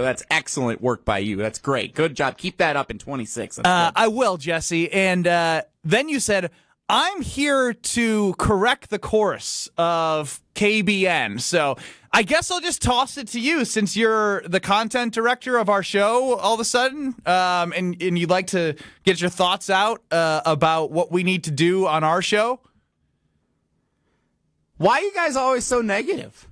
That's excellent work by you. That's great. Good job. Keep that up in 26. I will, Jesse. And then you said, I'm here to correct the course of KBN. So I guess I'll just toss it to you since you're the content director of our show all of a sudden, and you'd like to get your thoughts out about what we need to do on our show. Why are you guys always so negative?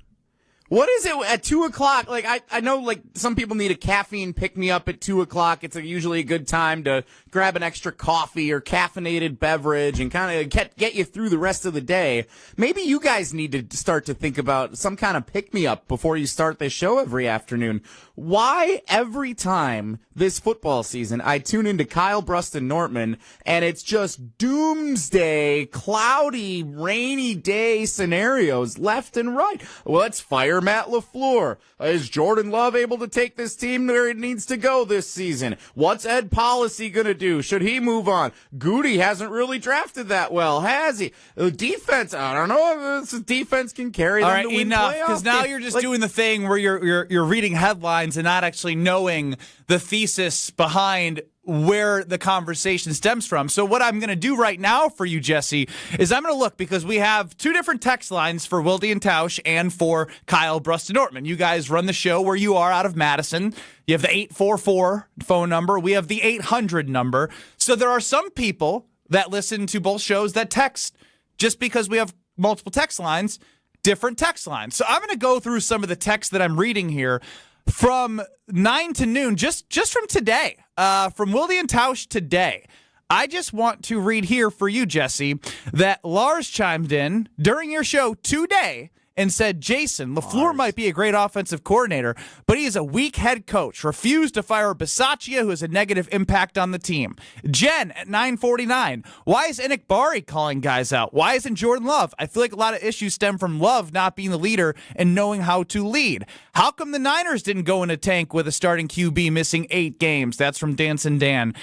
What is it at 2 o'clock? Like, I know, like, some people need a caffeine pick-me-up at 2 o'clock. It's usually a good time to grab an extra coffee or caffeinated beverage and kind of get you through the rest of the day. Maybe you guys need to start to think about some kind of pick-me-up before you start this show every afternoon. Why every time this football season I tune into Kyle Bruston Nortman and it's just doomsday, cloudy, rainy day scenarios left and right? Well, let's fire Matt LaFleur. Is Jordan Love able to take this team where it needs to go this season? What's Ed Policy going to do? Should he move on? Goody hasn't really drafted that well, has he? The defense, I don't know if this defense can carry them to win playoffs. All right, enough, because now you're just doing the thing where you're reading headlines and not actually knowing the thesis behind where the conversation stems from. So what I'm going to do right now for you, Jesse, is I'm going to look, because we have two different text lines for Wilde and Tausch and for Kyle Bruston Nortman. You guys run the show where you are out of Madison. You have the 844 phone number. We have the 800 number. So there are some people that listen to both shows that text just because we have multiple text lines, different text lines. So I'm going to go through some of the texts that I'm reading here from 9 to noon, just from today, from Wilde and Tausch today. I just want to read here for you, Jesse, that Lars chimed in during your show today and said, Jason, LaFleur might be a great offensive coordinator, but he is a weak head coach. Refused to fire Bisaccia, who has a negative impact on the team. Jen at 9:49. Why is Enoch Bari calling guys out? Why isn't Jordan Love? I feel like a lot of issues stem from Love not being the leader and knowing how to lead. How come the Niners didn't go in a tank with a starting QB missing 8 games? That's from Dancin' Dan.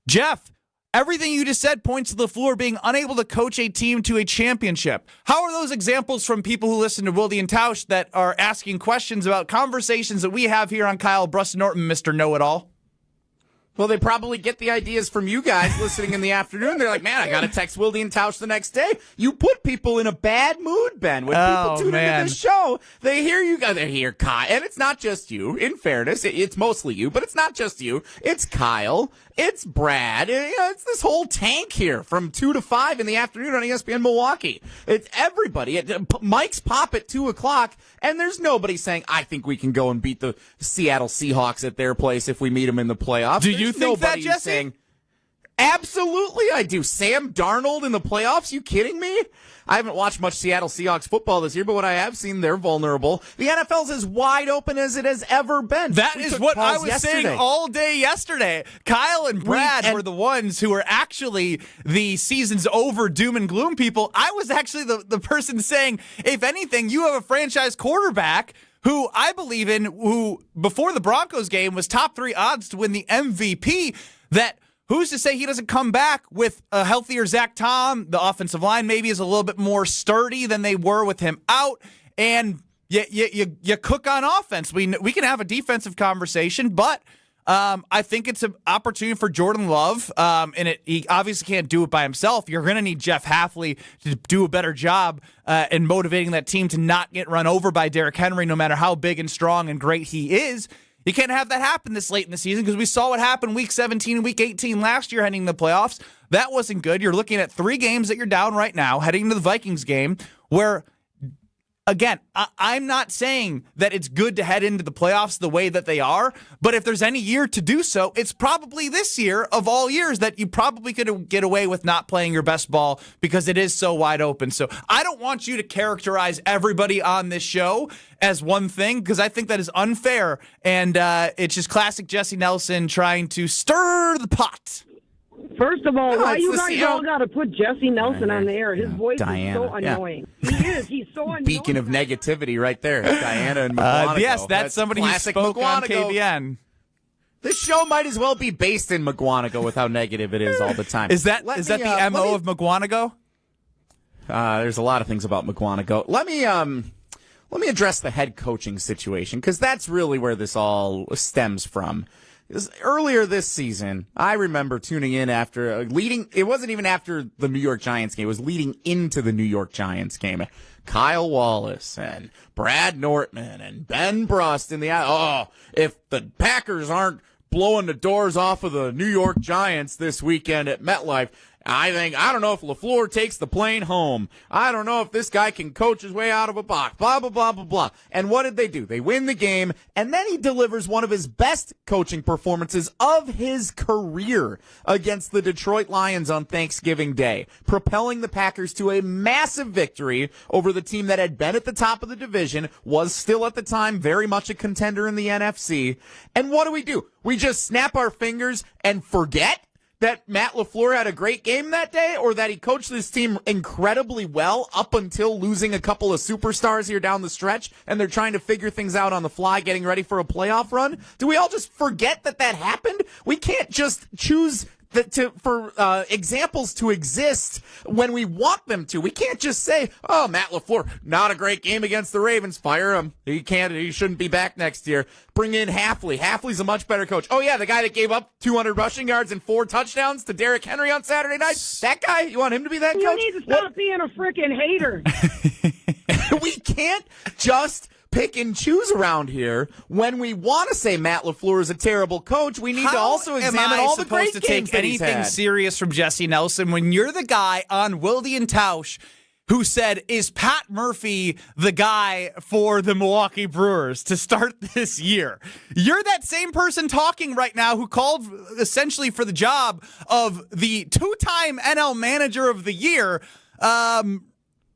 Jeff, everything you just said points to LaFleur being unable to coach a team to a championship. How are those examples from people who listen to Wilde and Tausch that are asking questions about conversations that we have here on Kyle Bruston Nortman, Mr. Know-It-All? Well, they probably get the ideas from you guys listening in the afternoon. They're like, man, I got to text Wilde and Tausch the next day. You put people in a bad mood, Ben. When people tune into this show, they hear you guys. They hear Kyle. And it's not just you. In fairness, it's mostly you, but it's not just you. It's Kyle. It's Brad. It's this whole tank here from 2 to 5 in the afternoon on ESPN Milwaukee. It's everybody. Mike's pop at 2 o'clock, and there's nobody saying, I think we can go and beat the Seattle Seahawks at their place if we meet them in the playoffs. Do you think that, Jesse? Saying, absolutely I do. Sam Darnold in the playoffs? You kidding me? I haven't watched much Seattle Seahawks football this year, but what I have seen, they're vulnerable. The NFL's as wide open as it has ever been. That is what I was saying all day yesterday. Kyle and Brad were the ones who were actually the season's over doom and gloom people. I was actually the person saying, if anything, you have a franchise quarterback who I believe in, who before the Broncos game was top 3 odds to win the MVP, that who's to say he doesn't come back with a healthier Zach Tom? The offensive line maybe is a little bit more sturdy than they were with him out, and you cook on offense. We can have a defensive conversation, but I think it's an opportunity for Jordan Love, and he obviously can't do it by himself. You're going to need Jeff Hafley to do a better job in motivating that team to not get run over by Derrick Henry, no matter how big and strong and great he is. You can't have that happen this late in the season because we saw what happened week 17 and week 18 last year heading to the playoffs. That wasn't good. You're looking at 3 games that you're down right now heading into the Vikings game where, again, I'm not saying that it's good to head into the playoffs the way that they are, but if there's any year to do so, it's probably this year of all years that you probably could get away with not playing your best ball because it is so wide open. So I don't want you to characterize everybody on this show as one thing because I think that is unfair, and it's just classic Jesse Nelson trying to stir the pot. First of all, why you guys all got to put Jesse Nelson on the air? His voice Diana, is so annoying. Yeah. He is. He's so annoying. Beacon of negativity right there. Diana and McGuanago. Yes, that's somebody who spoke on KBN. This show might as well be based in McGuanago with how negative it is all the time. Is that the MO of McGuanago? There's a lot of things about McGuanago. let me address the head coaching situation, because that's really where this all stems from. Earlier this season, I remember tuning in after it wasn't even after the New York Giants game, it was leading into the New York Giants game. Kyle Wallace and Brad Nortman and Ben Brust if the Packers aren't blowing the doors off of the New York Giants this weekend at MetLife, I don't know if LaFleur takes the plane home. I don't know if this guy can coach his way out of a box. Blah, blah, blah, blah, blah. And what did they do? They win the game, and then he delivers one of his best coaching performances of his career against the Detroit Lions on Thanksgiving Day, propelling the Packers to a massive victory over the team that had been at the top of the division, was still at the time very much a contender in the NFC. And what do? We just snap our fingers and forget that Matt LaFleur had a great game that day, or that he coached this team incredibly well up until losing a couple of superstars here down the stretch, and they're trying to figure things out on the fly, getting ready for a playoff run? Do we all just forget that happened? We can't just choose for examples to exist when we want them to. We can't just say, oh, Matt LaFleur, not a great game against the Ravens, fire him. He shouldn't be back next year. Bring in Hafley. Hafley's a much better coach. Oh, yeah, the guy that gave up 200 rushing yards and 4 touchdowns to Derrick Henry on Saturday night. That guy, you want him to be that coach? You need to stop being a freaking hater. We can't just pick and choose around here. When we want to say Matt LaFleur is a terrible coach, we need to also examine all the great games that he's had. Anything serious from Jesse Nelson when you're the guy on Wilde and Tausch who said, is Pat Murphy the guy for the Milwaukee Brewers to start this year? You're that same person talking right now who called essentially for the job of the 2-time NL Manager of the Year.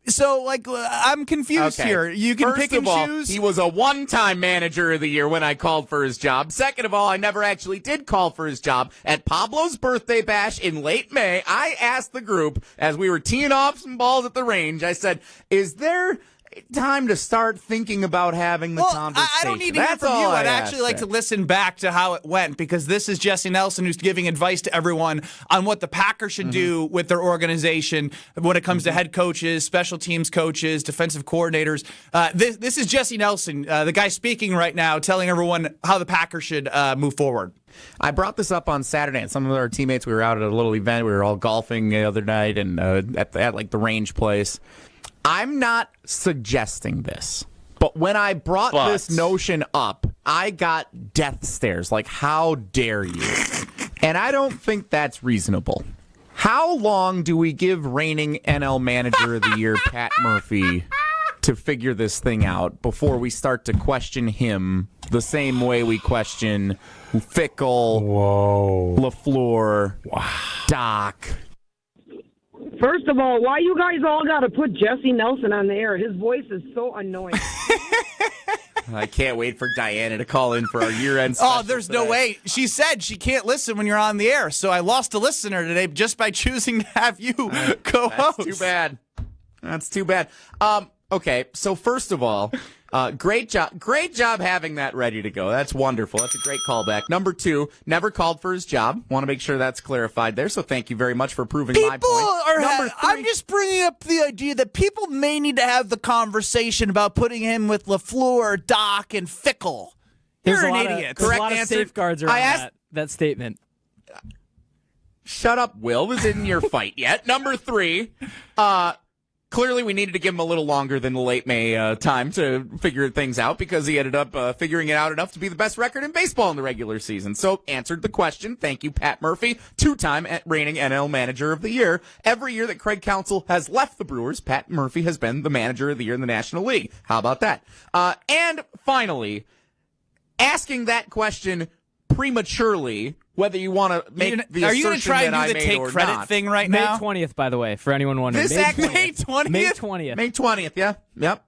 So, I'm confused here. You can pick and choose. He was a 1-time Manager of the Year when I called for his job. Second of all, I never actually did call for his job. At Pablo's birthday bash in late May, I asked the group, as we were teeing off some balls at the range, I said, is there time to start thinking about having the conversation? I don't need to hear from you. I'd actually like to listen back to how it went, because this is Jesse Nelson who's giving advice to everyone on what the Packers should do with their organization when it comes to head coaches, special teams coaches, defensive coordinators. This is Jesse Nelson, the guy speaking right now, telling everyone how the Packers should move forward. I brought this up on Saturday, and some of our teammates, we were out at a little event. We were all golfing the other night and at the range place. I'm not suggesting this, but when I brought this notion up, I got death stares, like, how dare you? And I don't think that's reasonable. How long do we give reigning NL Manager of the Year, Pat Murphy, to figure this thing out before we start to question him the same way we question Fickle, LaFleur, Doc? First of all, why you guys all got to put Jesse Nelson on the air? His voice is so annoying. I can't wait for Diana to call in for our year-end special. Oh, there's no way. She said she can't listen when you're on the air, so I lost a listener today just by choosing to have you co-host. That's too bad. That's too bad. Okay, so first of all, great job having that ready to go. That's wonderful. That's a great callback. Number 2, never called for his job. Want to make sure that's clarified there, so thank you very much for proving my point. Number 3, I'm just bringing up the idea that people may need to have the conversation about putting him with LaFleur, Doc, and Fickle. You're an idiot. There's a lot of safeguards around that statement. Shut up, Will. This isn't your fight yet. Number 3, clearly, we needed to give him a little longer than the late May time to figure things out, because he ended up figuring it out enough to be the best record in baseball in the regular season. So, answered the question. Thank you, Pat Murphy, 2-time reigning NL Manager of the Year. Every year that Craig Counsell has left the Brewers, Pat Murphy has been the Manager of the Year in the National League. How about that? And finally, asking that question prematurely, whether you want to make the are you assertion try that I and do the made take or credit not. thing right now? May 20th, by the way, for anyone wondering. May 20th? May 20th. May 20th, yeah. Yep.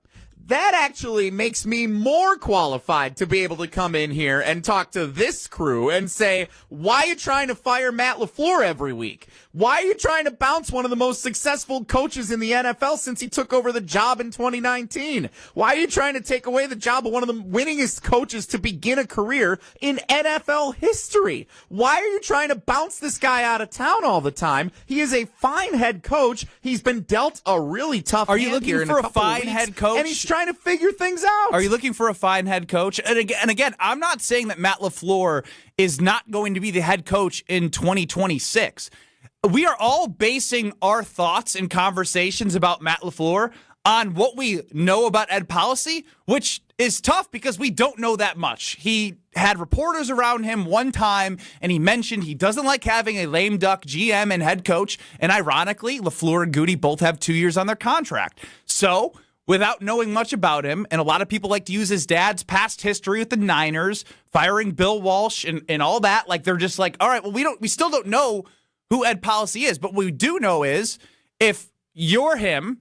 That actually makes me more qualified to be able to come in here and talk to this crew and say, why are you trying to fire Matt LaFleur every week? Why are you trying to bounce one of the most successful coaches in the NFL since he took over the job in 2019? Why are you trying to take away the job of one of the winningest coaches to begin a career in NFL history? Why are you trying to bounce this guy out of town all the time? He is a fine head coach. He's been dealt a really tough hand here in a couple of weeks, head coach? And he's trying to figure things out. Are you looking for a fine head coach? And again, I'm not saying that Matt LaFleur is not going to be the head coach in 2026. We are all basing our thoughts and conversations about Matt LaFleur on what we know about Ed Policy, which is tough because we don't know that much. He had reporters around him one time, and he mentioned he doesn't like having a lame duck GM and head coach. And ironically, LaFleur and Goody both have 2 years on their contract. So, without knowing much about him, and a lot of people like to use his dad's past history with the Niners, firing Bill Walsh and all that, like they're just like, all right, well, we still don't know who Ed Policy is. But what we do know is if you're him,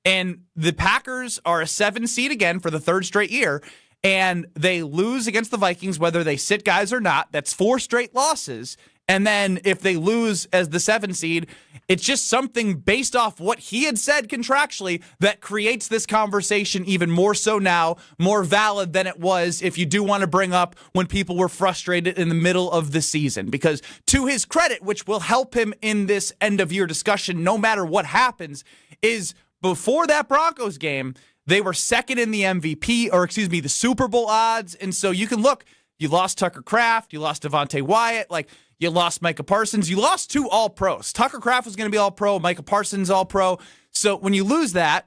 and the Packers are a 7 seed again for the third straight year, and they lose against the Vikings, whether they sit guys or not. That's 4 straight losses. And then if they lose as the 7 seed, it's just something based off what he had said contractually that creates this conversation even more so now, more valid than it was if you do want to bring up when people were frustrated in the middle of the season. Because to his credit, which will help him in this end-of-year discussion no matter what happens, is before that Broncos game, they were second in the the Super Bowl odds. And so you can look, you lost Tucker Kraft, you lost Devontae Wyatt, you lost Micah Parsons, you lost 2 All-Pros. Tucker Kraft was going to be All-Pro, Micah Parsons All-Pro. So when you lose that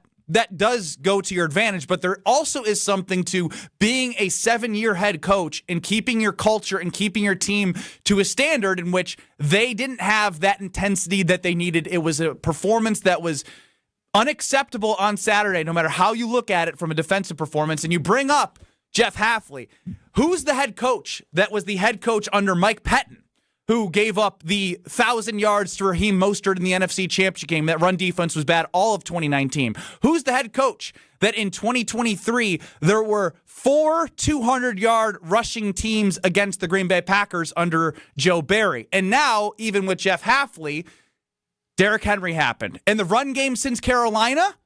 does go to your advantage, but there also is something to being a 7-year head coach and keeping your culture and keeping your team to a standard in which they didn't have that intensity that they needed. It was a performance that was unacceptable on Saturday, no matter how you look at it from a defensive performance. And you bring up Jeff Hafley. Who's the head coach that was the head coach under Mike Pettin, who gave up the 1,000 yards to Raheem Mostert in the NFC Championship game? That run defense was bad all of 2019. Who's the head coach that in 2023 there were 4 200-yard rushing teams against the Green Bay Packers under Joe Barry? And now, even with Jeff Hafley, Derrick Henry happened. And the run game since Carolina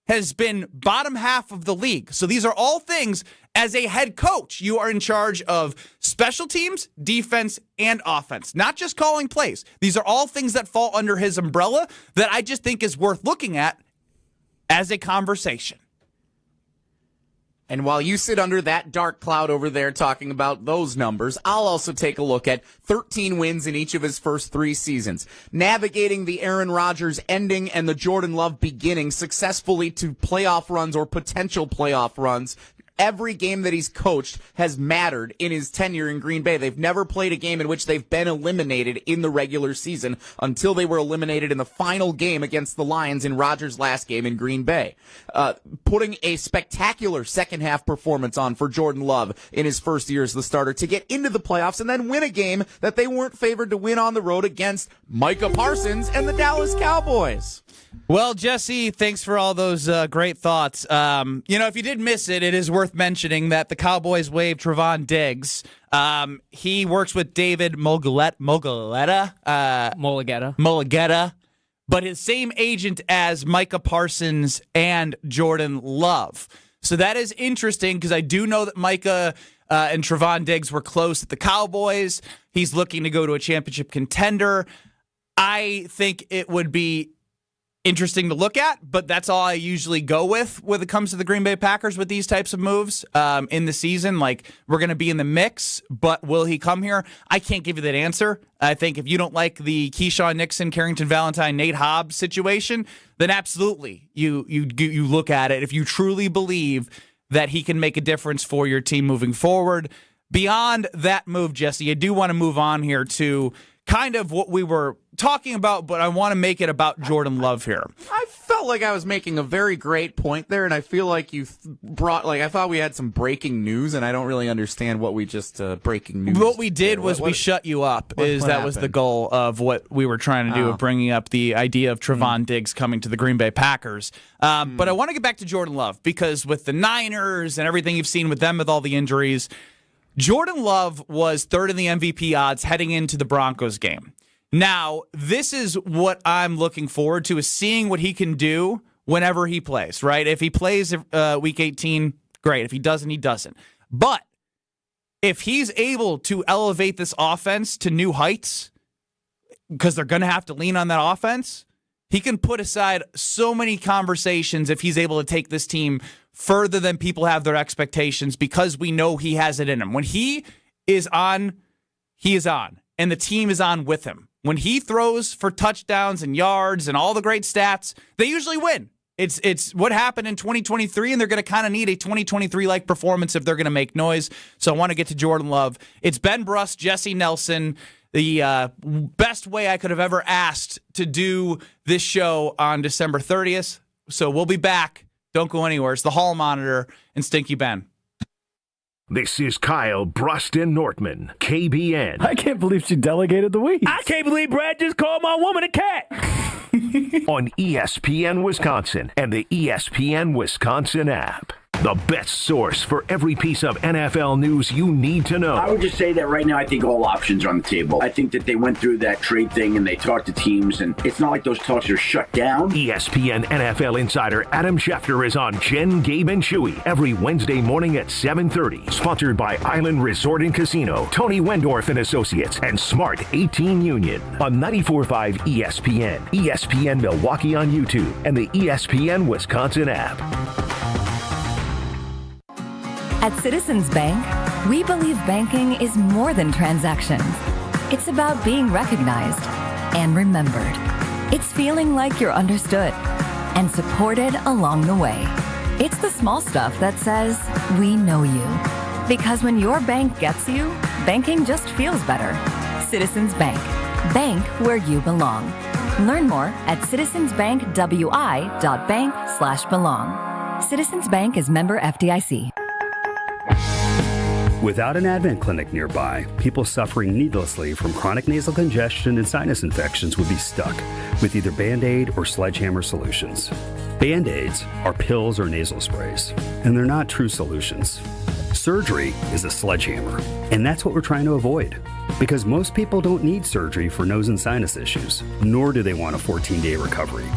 has been bottom half of the league. So these are all things, as a head coach, you are in charge of special teams, defense, and offense. Not just calling plays. These are all things that fall under his umbrella that I just think is worth looking at as a conversation. And while you sit under that dark cloud over there talking about those numbers, I'll also take a look at 13 wins in each of his first 3 seasons, navigating the Aaron Rodgers ending and the Jordan Love beginning successfully to playoff runs or potential playoff runs. Every game that he's coached has mattered in his tenure in Green Bay. They've never played a game in which they've been eliminated in the regular season until they were eliminated in the final game against the Lions in Rodgers' last game in Green Bay. Putting a spectacular second-half performance on for Jordan Love in his first year as the starter to get into the playoffs and then win a game that they weren't favored to win on the road against Micah Parsons and the Dallas Cowboys. Well, Jesse, thanks for all those great thoughts. If you did miss it, it is worth mentioning that the Cowboys waived Trevon Diggs. He works with David Mulugheta, but his same agent as Micah Parsons and Jordan Love. So that is interesting because I do know that Micah and Trevon Diggs were close at the Cowboys. He's looking to go to a championship contender. I think it would be interesting to look at, but that's all I usually go with when it comes to the Green Bay Packers with these types of moves in the season. Like, we're going to be in the mix, but will he come here? I can't give you that answer. I think if you don't like the Keyshawn Nixon, Carrington Valentine, Nate Hobbs situation, then absolutely you look at it if you truly believe that he can make a difference for your team moving forward. Beyond that move, Jesse, I do want to move on here to kind of what we were talking about, but I want to make it about Jordan Love here. I felt like I was making a very great point there, and I feel like you brought, I thought we had some breaking news, and I don't really understand what we just breaking news. What we did was we shut you up. That happened? Was the goal of what we were trying to do, of bringing up the idea of Trevon Diggs coming to the Green Bay Packers. But I want to get back to Jordan Love, because with the Niners and everything you've seen with them with all the injuries, Jordan Love was third in the MVP odds heading into the Broncos game. Now, this is what I'm looking forward to, is seeing what he can do whenever he plays, right? If he plays Week 18, great. If he doesn't, he doesn't. But if he's able to elevate this offense to new heights, because they're going to have to lean on that offense, He can put aside so many conversations if he's able to take this team further than people have their expectations because we know he has it in him. When he is on, he is on, and the team is on with him. When he throws for touchdowns and yards and all the great stats, they usually win. It's what happened in 2023, and they're going to kind of need a 2023-like performance if they're going to make noise. So I want to get to Jordan Love. It's Ben Bruss, Jesse Nelson, the best way I could have ever asked to do this show on December 30th. So we'll be back. Don't go anywhere. It's the Hall Monitor and Stinky Ben. This is Kyle Bruston Nortman, KBN. I can't believe she delegated the week. I can't believe Brad just called my woman a cat. On ESPN Wisconsin and the ESPN Wisconsin app. The best source for every piece of NFL news you need to know. I would just say that right now I think all options are on the table. I think that they went through that trade thing and they talked to teams, and it's not like those talks are shut down. ESPN NFL insider Adam Schefter is on Jen, Gabe, and Chewy every Wednesday morning at 7:30. Sponsored by Island Resort and Casino, Tony Wendorf and Associates, and Smart 18 Union. On 94.5 ESPN, ESPN Milwaukee on YouTube, and the ESPN Wisconsin app. At Citizens Bank, we believe banking is more than transactions. It's about being recognized and remembered. It's feeling like you're understood and supported along the way. It's the small stuff that says, we know you. Because when your bank gets you, banking just feels better. Citizens Bank. Bank where you belong. Learn more at citizensbankwi.bank/belong. Citizens Bank is member FDIC. Without an Advent clinic nearby, people suffering needlessly from chronic nasal congestion and sinus infections would be stuck with either Band-Aid or sledgehammer solutions. Band-Aids are pills or nasal sprays, and they're not true solutions. Surgery is a sledgehammer, and that's what we're trying to avoid. Because most people don't need surgery for nose and sinus issues, nor do they want a 14-day recovery.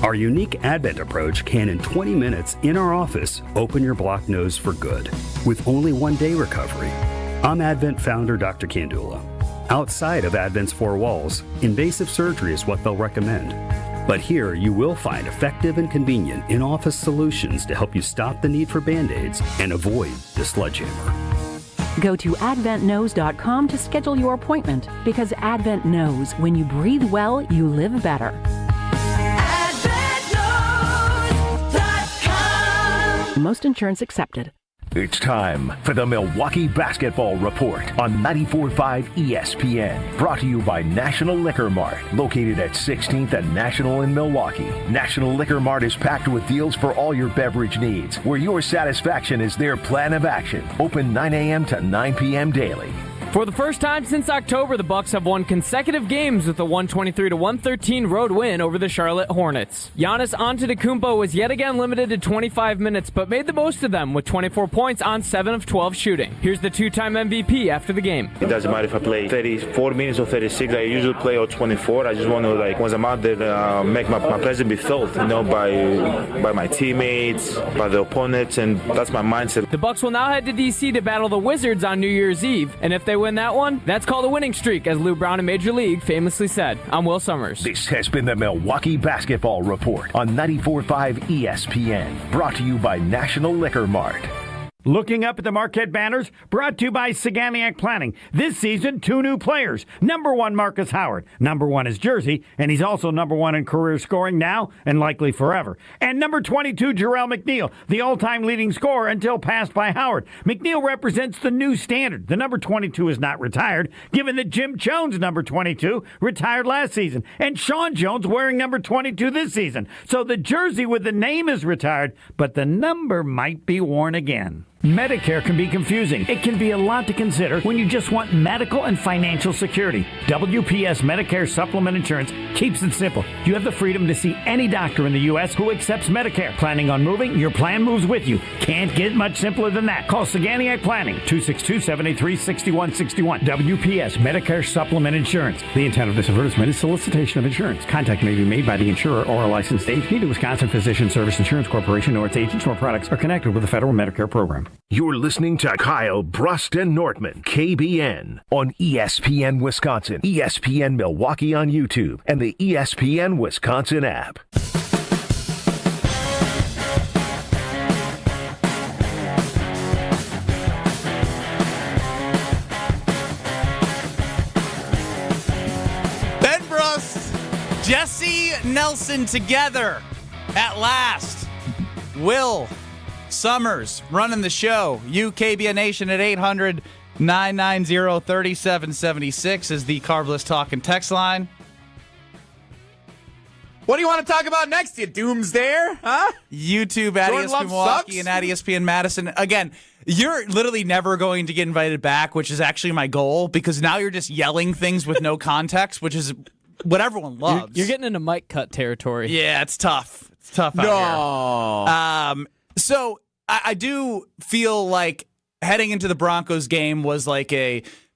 Our unique Advent approach can, in 20 minutes in our office, open your blocked nose for good, with only 1-day recovery. I'm Advent founder Dr. Kandula. Outside of Advent's 4 walls, invasive surgery is what they'll recommend. But here, you will find effective and convenient in-office solutions to help you stop the need for Band-Aids and avoid the sledgehammer. Go to adventknows.com to schedule your appointment, because Advent knows when you breathe well, you live better. Most insurance accepted. It's time for the Milwaukee Basketball Report on 94.5 ESPN. Brought to you by National Liquor Mart, located at 16th and National in Milwaukee. National Liquor Mart is packed with deals for all your beverage needs, where your satisfaction is their plan of action. Open 9 a.m. to 9 p.m. daily. For the first time since October, the Bucks have won consecutive games with a 123-113 road win over the Charlotte Hornets. Giannis Antetokounmpo was yet again limited to 25 minutes, but made the most of them with 24 points on 7 of 12 shooting. Here's the two-time MVP after the game. It doesn't matter if I play 34 minutes or 36. I usually play all 24. I just want to, once I'm out there, make my presence be felt, by my teammates, by the opponents, and that's my mindset. The Bucks will now head to D.C. to battle the Wizards on New Year's Eve, and if they win that one, that's called a winning streak, as Lou Brown in Major League famously said. I'm Will Summers. This has been the Milwaukee Basketball Report on 94.5 ESPN, brought to you by National Liquor Mart. Looking up at the Marquette banners, brought to you by Saganiac Planning. This season, 2 new players. Number 1, Marcus Howard. Number 1 is Jersey, and he's also number 1 in career scoring now and likely forever. And number 22, Jarrell McNeil, the all-time leading scorer until passed by Howard. McNeil represents the new standard. The number 22 is not retired, given that Jim Jones, number 22, retired last season, and Sean Jones wearing number 22 this season. So the jersey with the name is retired, but the number might be worn again. Medicare can be confusing. It can be a lot to consider when you just want medical and financial security. WPS Medicare Supplement Insurance keeps it simple. You have the freedom to see any doctor in the U.S. who accepts Medicare. Planning on moving? Your plan moves with you. Can't get much simpler than that. Call Saganiac Planning, 262-783-6161. WPS Medicare Supplement Insurance. The intent of this advertisement is solicitation of insurance. Contact may be made by the insurer or a licensed agent. Neither Wisconsin Physician Service Insurance Corporation nor its agents or products are connected with the federal Medicare program. You're listening to Kyle Brust and Nortman, KBN, on ESPN Wisconsin, ESPN Milwaukee on YouTube, and the ESPN Wisconsin app. Ben Brust, Jesse Nelson together at last. Will Summers running the show. You, KBN Nation, at 800-990-3776 is the Carbless Talk and Text line. What do you want to talk about next, you doomsdayer? Huh? YouTube at Jordan ESPN Love Milwaukee sucks? and at ESPN Madison. Again, you're literally never going to get invited back, which is actually my goal, because now you're just yelling things with no context, which is what everyone loves. You're getting into mic cut territory. Yeah, it's tough. It's tough out here. So I do feel like heading into the Broncos game was like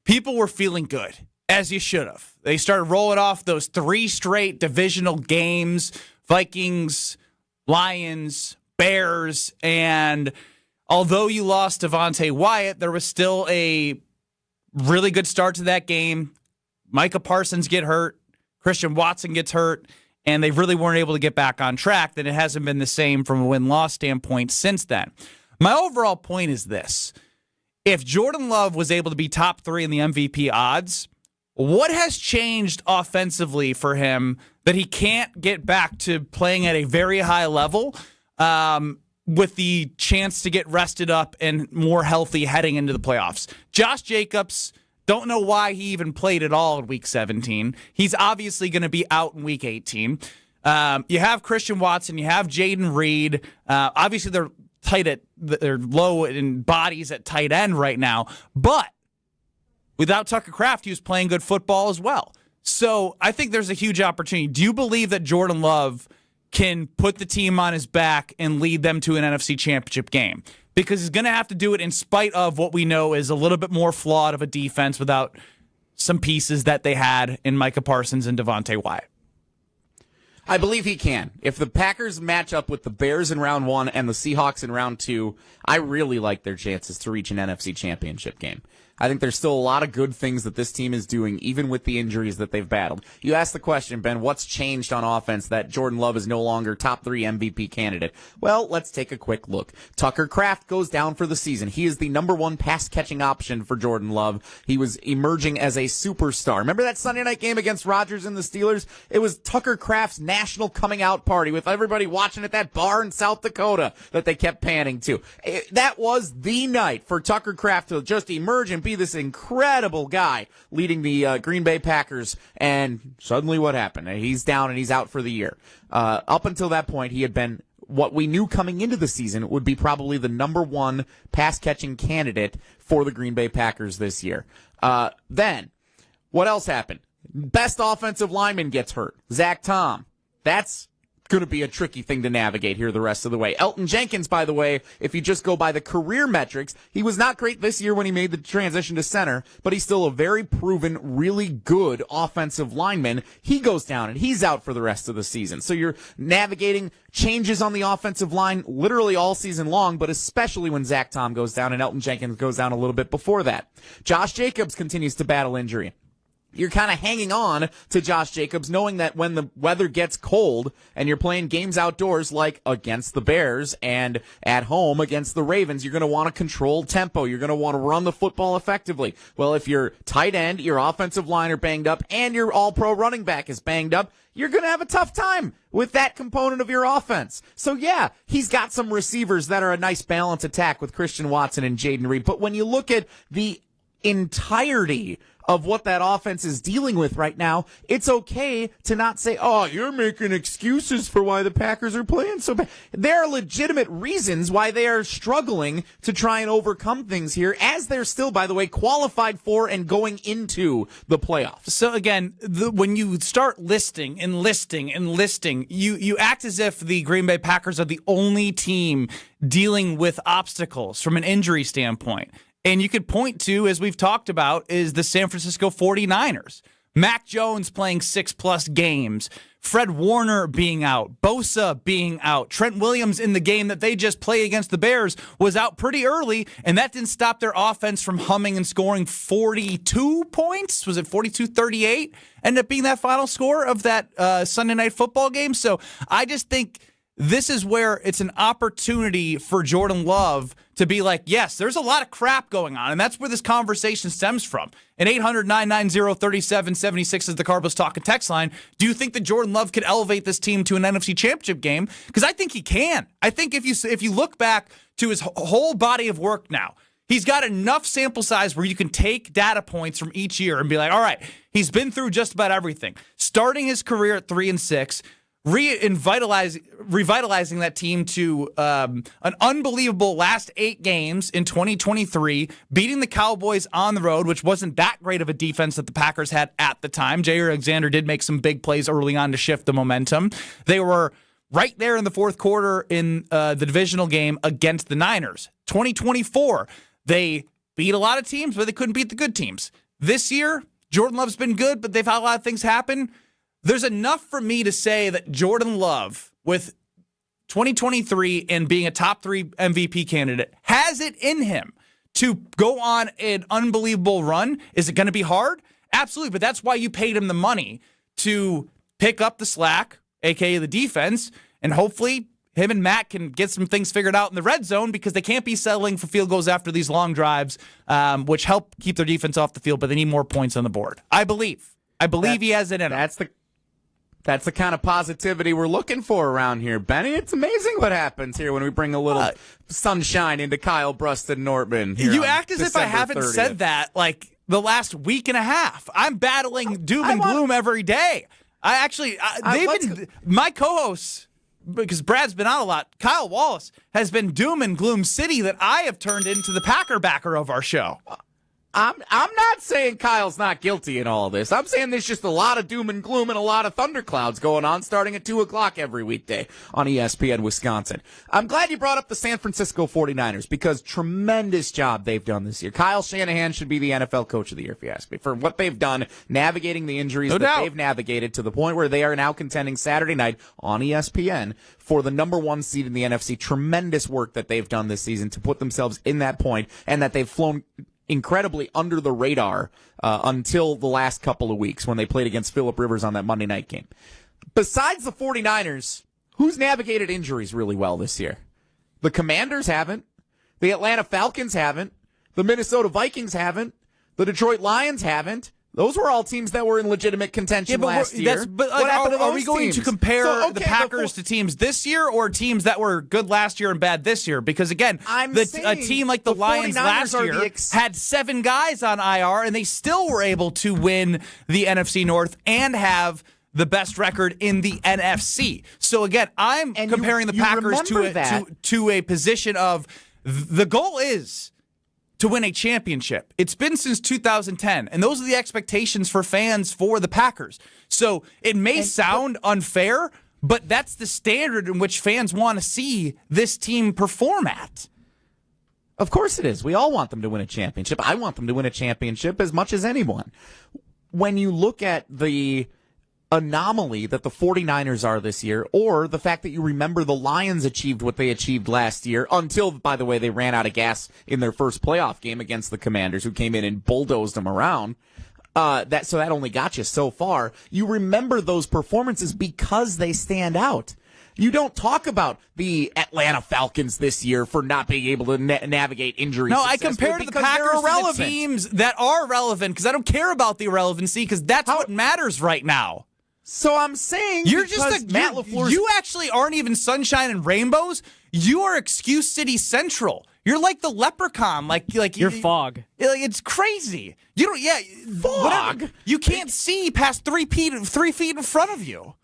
people were feeling good, as you should have. They started rolling off those 3 straight divisional games, Vikings, Lions, Bears, and although you lost Devontae Wyatt, there was still a really good start to that game. Micah Parsons get hurt, Christian Watson gets hurt, and they really weren't able to get back on track. Then it hasn't been the same from a win-loss standpoint since then. My overall point is this. If Jordan Love was able to be top 3 in the MVP odds, what has changed offensively for him that he can't get back to playing at a very high level with the chance to get rested up and more healthy heading into the playoffs? Josh Jacobs, don't know why he even played at all in Week 17. He's obviously going to be out in Week 18. You have Christian Watson. You have Jaden Reed. Obviously, they're they're low in bodies at tight end right now. But without Tucker Kraft, he was playing good football as well. So I think there's a huge opportunity. Do you believe that Jordan Love can put the team on his back and lead them to an NFC Championship game? Because he's going to have to do it in spite of what we know is a little bit more flawed of a defense without some pieces that they had in Micah Parsons and Devontae Wyatt. I believe he can. If the Packers match up with the Bears in round 1 and the Seahawks in round 2, I really like their chances to reach an NFC Championship game. I think there's still a lot of good things that this team is doing, even with the injuries that they've battled. You asked the question, Ben, what's changed on offense that Jordan Love is no longer top 3 MVP candidate? Well, let's take a quick look. Tucker Kraft goes down for the season. He is the number 1 pass-catching option for Jordan Love. He was emerging as a superstar. Remember that Sunday night game against Rodgers and the Steelers? It was Tucker Kraft's national coming-out party with everybody watching at that bar in South Dakota that they kept panning to. That was the night for Tucker Kraft to just emerge and be this incredible guy leading the Green Bay Packers, and suddenly what happened? He's down and he's out for the year. Up until that point, he had been what we knew coming into the season would be probably the number 1 pass-catching candidate for the Green Bay Packers this year. Then, what else happened? Best offensive lineman gets hurt. Zach Tom. That's going to be a tricky thing to navigate here the rest of the way. Elton Jenkins, by the way, if you just go by the career metrics, he was not great this year when he made the transition to center, but he's still a very proven, really good offensive lineman. He goes down and he's out for the rest of the season. So you're navigating changes on the offensive line literally all season long, but especially when Zach Tom goes down and Elton Jenkins goes down a little bit before that. Josh Jacobs continues to battle injury. You're kind of hanging on to Josh Jacobs, knowing that when the weather gets cold and you're playing games outdoors like against the Bears and at home against the Ravens, you're going to want to control tempo. You're going to want to run the football effectively. Well, if your tight end, your offensive line are banged up, and your all-pro running back is banged up, you're going to have a tough time with that component of your offense. So, yeah, he's got some receivers that are a nice balance attack with Christian Watson and Jaden Reed. But when you look at the entirety of what that offense is dealing with right now, it's okay to not say, oh, you're making excuses for why the Packers are playing so bad. There are legitimate reasons why they are struggling to try and overcome things here, as they're still, by the way, qualified for and going into the playoffs. So again, when you start listing, you act as if the Green Bay Packers are the only team dealing with obstacles from an injury standpoint. And you could point to, as we've talked about, is the San Francisco 49ers. Mac Jones playing 6+ games, Fred Warner being out, Bosa being out, Trent Williams in the game that they just played against the Bears was out pretty early, and that didn't stop their offense from humming and scoring 42 points. Was it 42-38? Ended up being that final score of that Sunday Night Football game. So I just think this is where it's an opportunity for Jordan Love to be like, yes, there's a lot of crap going on, and that's where this conversation stems from. And 800-990-3776 is the Cardinals Talking text line. Do you think that Jordan Love could elevate this team to an NFC Championship game? Because I think he can. I think if you look back to his whole body of work now, he's got enough sample size where you can take data points from each year and be like, all right, he's been through just about everything. Starting his career at 3-6, revitalizing that team to an unbelievable last 8 games in 2023, beating the Cowboys on the road, which wasn't that great of a defense that the Packers had at the time. Jair Alexander did make some big plays early on to shift the momentum. They were right there in the fourth quarter in the divisional game against the Niners. 2024, they beat a lot of teams, but they couldn't beat the good teams. This year, Jordan Love's been good, but they've had a lot of things happen. There's enough for me to say that Jordan Love, with 2023 and being a top 3 MVP candidate, has it in him to go on an unbelievable run. Is it going to be hard? Absolutely, but that's why you paid him the money to pick up the slack, a.k.a. the defense, and hopefully him and Matt can get some things figured out in the red zone because they can't be settling for field goals after these long drives, which help keep their defense off the field, but they need more points on the board. I believe he has it in him. That's the kind of positivity we're looking for around here, Benny. It's amazing what happens here when we bring a little sunshine into Kyle Bruston-Nortman. You act as if I haven't said that like the last week and a half. I'm battling doom and gloom every day. My co-hosts, because Brad's been out a lot, Kyle Wallace has been doom and gloom city that I have turned into the Packer backer of our show. I'm not saying Kyle's not guilty in all this. I'm saying there's just a lot of doom and gloom and a lot of thunderclouds going on starting at 2 o'clock every weekday on ESPN Wisconsin. I'm glad you brought up the San Francisco 49ers because tremendous job they've done this year. Kyle Shanahan should be the NFL Coach of the Year, if you ask me, for what they've done navigating the injuries they've navigated to the point where they are now contending Saturday night on ESPN for the number 1 seed in the NFC. Tremendous work that they've done this season to put themselves in that point and that they've flown incredibly under the radar until the last couple of weeks when they played against Phillip Rivers on that Monday night game. Besides the 49ers, who's navigated injuries really well this year? The Commanders haven't. The Atlanta Falcons haven't. The Minnesota Vikings haven't. The Detroit Lions haven't. Those were all teams that were in legitimate contention last year. Are we going to compare the Packers to teams this year or teams that were good last year and bad this year? Because, again, a team like the Lions last year had 7 guys on IR, and they still were able to win the NFC North and have the best record in the NFC. So, again, I'm comparing the Packers to a position of the goal is to win a championship. It's been since 2010, and those are the expectations for fans for the Packers. So it may sound unfair, but that's the standard in which fans want to see this team perform at. Of course it is. We all want them to win a championship. I want them to win a championship as much as anyone. When you look at the anomaly that the 49ers are this year, or the fact that you remember the Lions achieved what they achieved last year until, by the way, they ran out of gas in their first playoff game against the Commanders, who came in and bulldozed them around. So that only got you so far. You remember those performances because they stand out. You don't talk about the Atlanta Falcons this year for not being able to navigate injuries. No, I compare the Packers to the teams that are relevant because I don't care about the irrelevancy because that's what matters right now. So I'm saying Matt LaFleur. You actually aren't even sunshine and rainbows. You are Excuse City Central. You're like the leprechaun. Like you're fog. It's crazy. You don't. Yeah, fog. Whatever. You can't see past 3 feet in front of you.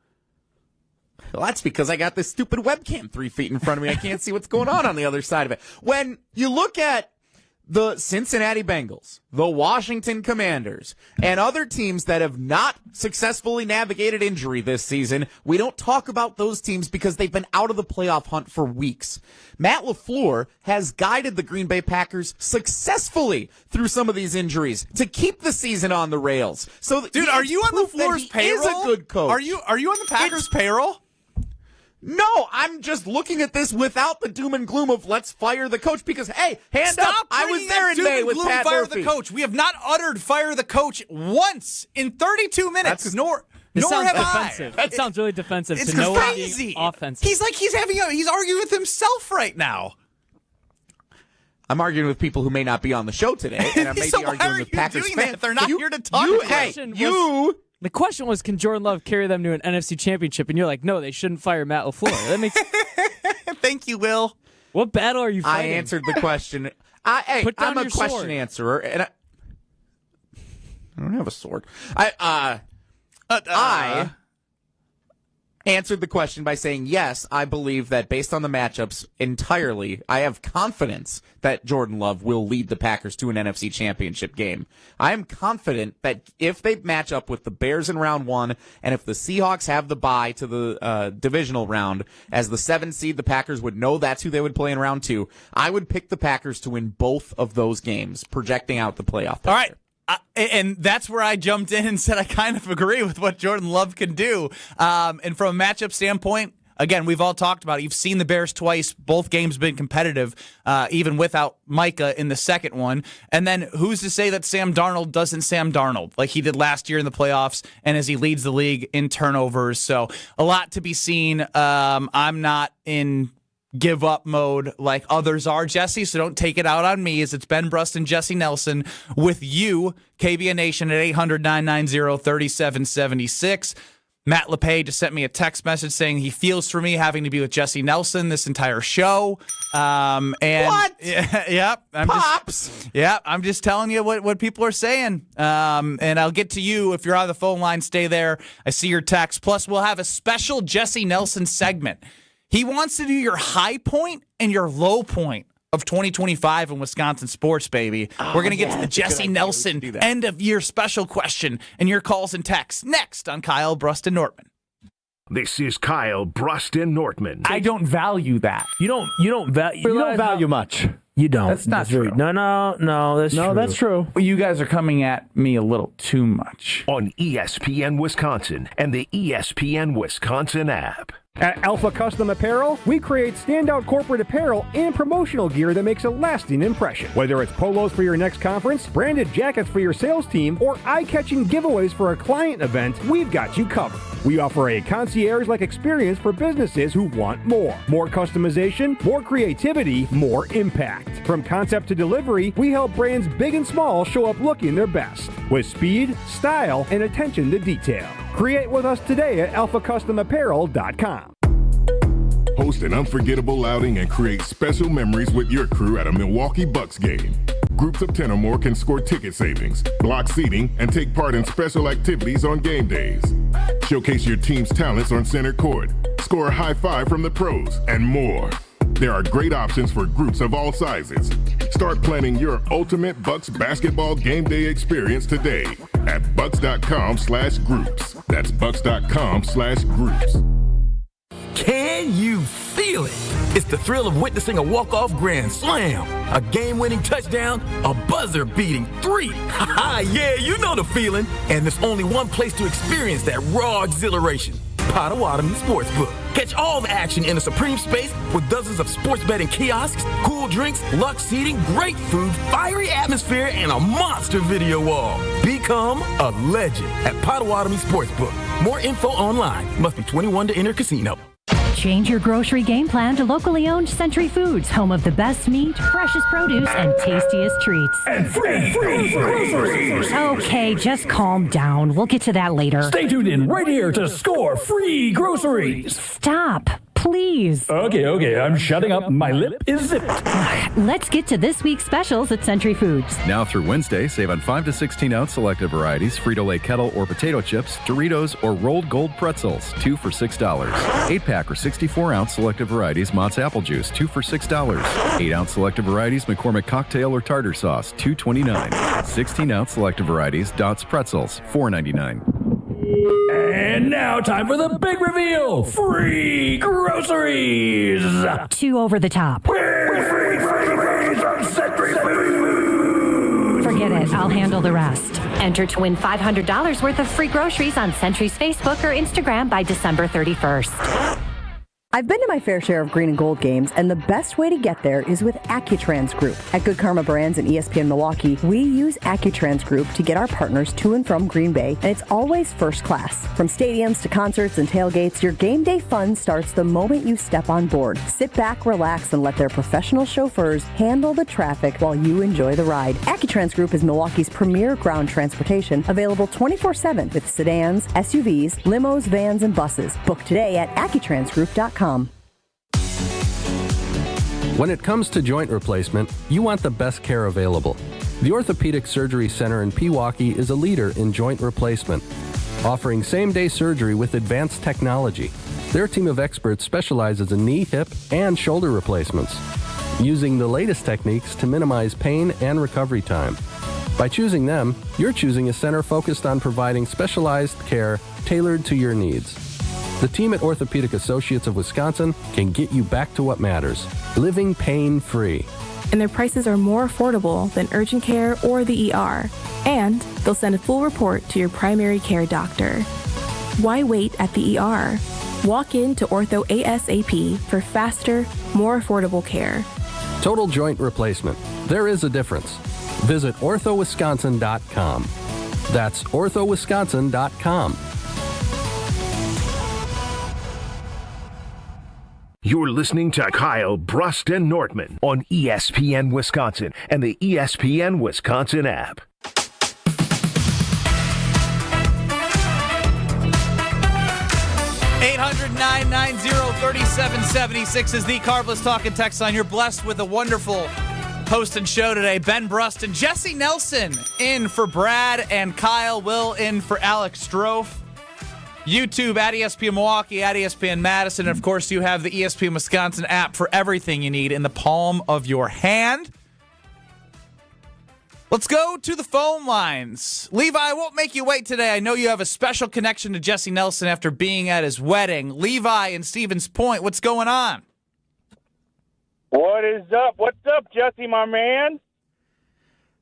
Well, that's because I got this stupid webcam 3 feet in front of me. I can't see what's going on the other side of it. When you look at the Cincinnati Bengals, the Washington Commanders, and other teams that have not successfully navigated injury this season, we don't talk about those teams because they've been out of the playoff hunt for weeks. Matt LaFleur has guided the Green Bay Packers successfully through some of these injuries to keep the season on the rails. So, dude, are you on LaFleur's payroll? He's a good coach. Are you on the Packers' payroll? No, I'm just looking at this without the doom and gloom of let's fire the coach because, hey, up, I was there in May with Pat fire Murphy. The coach. We have not uttered fire the coach once in 32 minutes. Nor have defensive. I. That sounds really defensive. It's to no one crazy. being offensive. He's arguing with himself right now. I'm arguing with people who may not be on the show today, and I may So be why arguing are with you Packers doing fans. that? They're not here to talk about The question was, can Jordan Love carry them to an NFC Championship? And you're like, no, they shouldn't fire Matt LaFleur. That makes. Thank you, Will. What battle are you fighting? I answered the question. I'm a question answerer, and I don't have a sword. I answered the question by saying, yes, I believe that based on the matchups entirely, I have confidence that Jordan Love will lead the Packers to an NFC Championship game. I am confident that if they match up with the Bears in round 1, and if the Seahawks have the bye to the divisional round, as the 7th seed, the Packers would know that's who they would play in round 2. I would pick the Packers to win both of those games, projecting out the playoff picture. All right. And that's where I jumped in and said I kind of agree with what Jordan Love can do. And from a matchup standpoint, again, we've all talked about it. You've seen the Bears twice. Both games been competitive, even without Micah in the second one. And then who's to say that Sam Darnold doesn't Sam Darnold like he did last year in the playoffs and as he leads the league in turnovers. So a lot to be seen. I'm not in give up mode like others are, Jesse, so don't take it out on me, as it's Ben Brust and Jesse Nelson with you, KBN Nation at 800-990-3776. Matt LePay just sent me a text message saying he feels for me having to be with Jesse Nelson this entire show. And what? Yep. I'm just telling you what people are saying. And I'll get to you if you're on the phone line. Stay there. I see your text. Plus, we'll have a special Jesse Nelson segment. He wants to do your high point and your low point of 2025 in Wisconsin sports, baby. We're going to get to the Jesse Nelson end of year special question and your calls and texts next on Kyle Brust and Nortman. This is Kyle Brust and Nortman. I don't value that. You don't value much. You don't. That's not true. No, that's true. That's true. You guys are coming at me a little too much. On ESPN Wisconsin and the ESPN Wisconsin app. At Alpha Custom Apparel, we create standout corporate apparel and promotional gear that makes a lasting impression. Whether it's polos for your next conference, branded jackets for your sales team, or eye-catching giveaways for a client event, we've got you covered. We offer a concierge-like experience for businesses who want more. More customization, more creativity, more impact. From concept to delivery, we help brands big and small show up looking their best with speed, style, and attention to detail. Create with us today at alphacustomapparel.com. Host an unforgettable outing and create special memories with your crew at a Milwaukee Bucks game. Groups of 10 or more can score ticket savings, block seating, and take part in special activities on game days. Showcase your team's talents on center court, score a high five from the pros, and more. There are great options for groups of all sizes. Start planning your ultimate Bucks basketball game day experience today at bucks.com/groups. That's bucks.com/groups. Can you feel it? It's the thrill of witnessing a walk-off grand slam, a game-winning touchdown, a buzzer-beating 3. Yeah, you know the feeling. And there's only one place to experience that raw exhilaration. Potawatomi Sportsbook. Catch all the action in a supreme space with dozens of sports betting kiosks, cool drinks, luxe seating, great food, fiery atmosphere, and a monster video wall. Become a legend at Potawatomi Sportsbook. More info online. Must be 21 to enter casino. Change your grocery game plan to locally owned Century Foods, home of the best meat, freshest produce, and tastiest treats. And free groceries. Okay, just calm down. We'll get to that later. Stay tuned in right here to score free groceries. Stop. Please. Okay, I'm shutting up. My lip is zipped. Let's get to this week's specials at Century Foods. Now through Wednesday, save on 5 to 16-ounce selected varieties, Frito-Lay kettle or potato chips, Doritos, or rolled gold pretzels, 2 for $6. 8-pack or 64-ounce selected varieties, Mott's apple juice, 2 for $6. 8-ounce selected varieties, McCormick cocktail or tartar sauce, $2.29. 16-ounce selected varieties, Dots pretzels, $4.99. And now, time for the big reveal. Free groceries. 2 over the top. Free from Century Foods. Forget it. I'll handle the rest. Enter to win $500 worth of free groceries on Century's Facebook or Instagram by December 31st. I've been to my fair share of green and gold games, and the best way to get there is with Accutrans Group. At Good Karma Brands and ESPN Milwaukee, we use Accutrans Group to get our partners to and from Green Bay, and it's always first class. From stadiums to concerts and tailgates, your game day fun starts the moment you step on board. Sit back, relax, and let their professional chauffeurs handle the traffic while you enjoy the ride. Accutrans Group is Milwaukee's premier ground transportation, available 24/7 with sedans, SUVs, limos, vans, and buses. Book today at AccuTransGroup.com. When it comes to joint replacement, you want the best care available. The Orthopedic Surgery Center in Pewaukee is a leader in joint replacement, offering same-day surgery with advanced technology. Their team of experts specializes in knee, hip, and shoulder replacements, using the latest techniques to minimize pain and recovery time. By choosing them, you're choosing a center focused on providing specialized care tailored to your needs. The team at Orthopedic Associates of Wisconsin can get you back to what matters, living pain-free. And their prices are more affordable than urgent care or the ER. And they'll send a full report to your primary care doctor. Why wait at the ER? Walk in to Ortho ASAP for faster, more affordable care. Total joint replacement. There is a difference. Visit orthowisconsin.com. That's orthowisconsin.com. You're listening to Kyle, Brust, and Nortman on ESPN Wisconsin and the ESPN Wisconsin app. $800-990-3776 is the Carbless Talking text line. You're blessed with a wonderful host and show today. Ben Brust and Jesse Nelson in for Brad, and Kyle Will in for Alex Strofe. YouTube at ESPN Milwaukee, at ESPN Madison, and of course you have the ESPN Wisconsin app for everything you need in the palm of your hand. Let's go to the phone lines. Levi, I won't make you wait today. I know you have a special connection to Jesse Nelson after being at his wedding. Levi in Stevens Point, what's going on? What is up? What's up, Jesse, my man?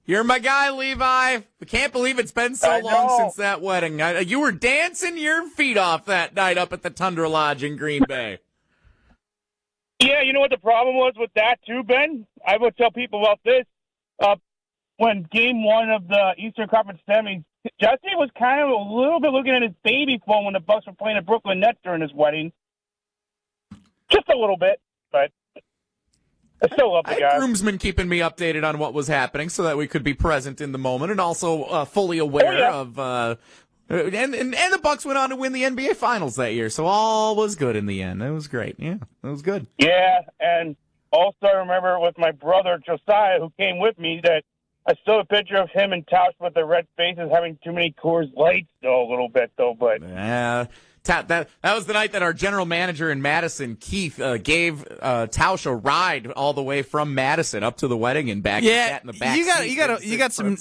You're my guy, Levi. I can't believe it's been so long since that wedding. You were dancing your feet off that night up at the Tundra Lodge in Green Bay. Yeah, you know what the problem was with that too, Ben? I would tell people about this. When Game 1 of the Eastern Conference semis, Jesse was kind of a little bit looking at his baby phone when the Bucks were playing the Brooklyn Nets during his wedding. Just a little bit, but I still love the guy. Groomsmen keeping me updated on what was happening so that we could be present in the moment and also fully aware of. And the Bucks went on to win the NBA Finals that year, so all was good in the end. It was great. Yeah, it was good. Yeah, and also I remember with my brother Josiah, who came with me, that I still have a picture of him and Tausch with their red faces having too many Coors Lights, though, a little bit, though. But yeah. That was the night that our general manager in Madison, Keith, gave Tausch a ride all the way from Madison up to the wedding and back. Yeah, in the back you got some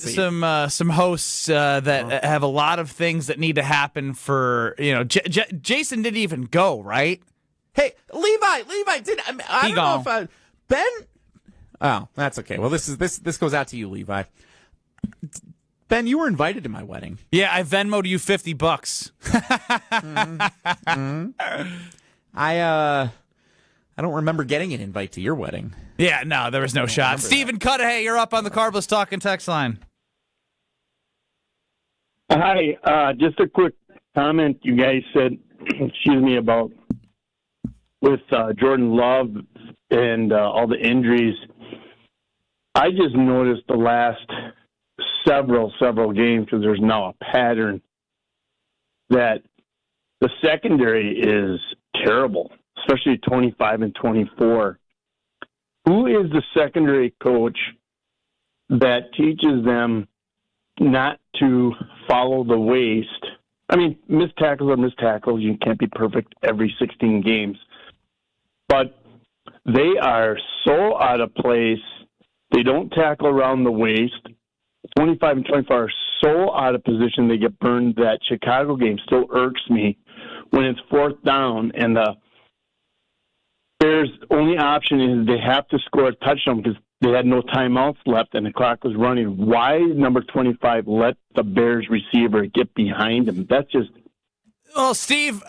hosts that have a lot of things that need to happen for Jason didn't even go, right? Hey, Levi did. I don't know if Ben. Oh, that's okay. Well, this goes out to you, Levi. Ben, you were invited to my wedding. Yeah, I Venmo'd you $50. I don't remember getting an invite to your wedding. Yeah, no, there was no shot. Stephen Cudahy, you're up on the Carbless Talking text line. Hi, just a quick comment you guys said, about with Jordan Love and all the injuries. I just noticed the last several games, because there's now a pattern, that the secondary is terrible. especially 25 and 24. Who is the secondary coach that teaches them not to follow the waist? I mean, missed tackles are missed tackles. You can't be perfect every 16 games. But they are so out of place. They don't tackle around the waist. 25 and 24 are so out of position they get burned. That Chicago game still irks me when it's fourth down and the Bears' only option is they have to score a touchdown because they had no timeouts left and the clock was running. Why number 25 let the Bears receiver get behind him? That's just... Well, Steve,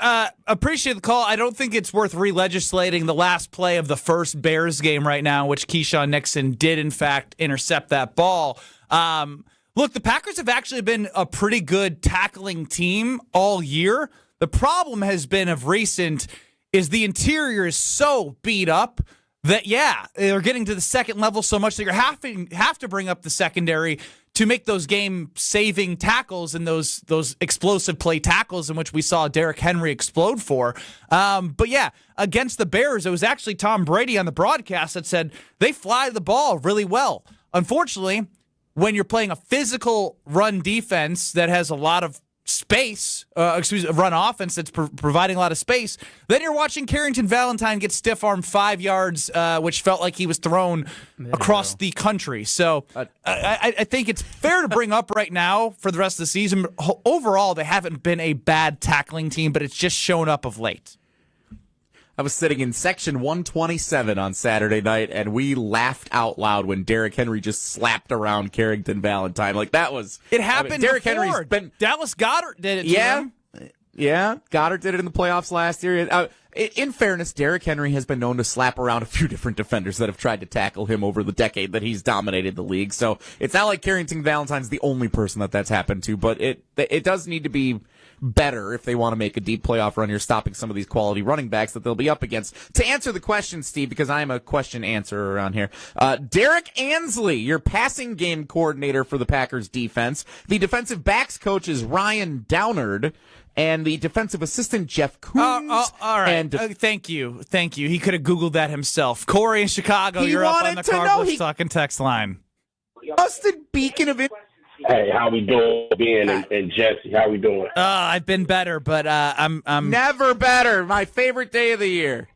appreciate the call. I don't think it's worth re-legislating the last play of the first Bears game right now, which Keyshawn Nixon did, in fact, intercept that ball. Look, the Packers have actually been a pretty good tackling team all year. The problem has been of recent is the interior is so beat up that, yeah, they're getting to the second level so much that you have to bring up the secondary to make those game-saving tackles and those explosive play tackles in which we saw Derrick Henry explode for. But, yeah, against the Bears, it was actually Tom Brady on the broadcast that said they fly the ball really well. Unfortunately, when you're playing a physical run defense that has a lot of space, run offense that's providing a lot of space, then you're watching Carrington Valentine get stiff-armed 5 yards, which felt like he was thrown across the country. So I think it's fair to bring up right now for the rest of the season. Overall, they haven't been a bad tackling team, but it's just shown up of late. I was sitting in section 127 on Saturday night, and we laughed out loud when Derrick Henry just slapped around Carrington Valentine. Like, that was... It happened Derrick before. Henry's been... Dallas Goedert did it to him. Yeah, Goddard did it in the playoffs last year. In fairness, Derrick Henry has been known to slap around a few different defenders that have tried to tackle him over the decade that he's dominated the league. So it's not like Carrington Valentine's the only person that's happened to, but it does need to be better if they want to make a deep playoff run here, stopping some of these quality running backs that they'll be up against. To answer the question, Steve, because I am a question answerer around here, Derek Ansley, your passing game coordinator for the Packers defense. The defensive backs coach is Ryan Downard, and the defensive assistant, Jeff Coons. All right. Thank you. He could have Googled that himself. Corey in Chicago, you're up on the Cardinals Talking text line. Busted beacon of it. Hey, how we doing, Ben and Jesse? How we doing? I've been better, but I'm never better. My favorite day of the year.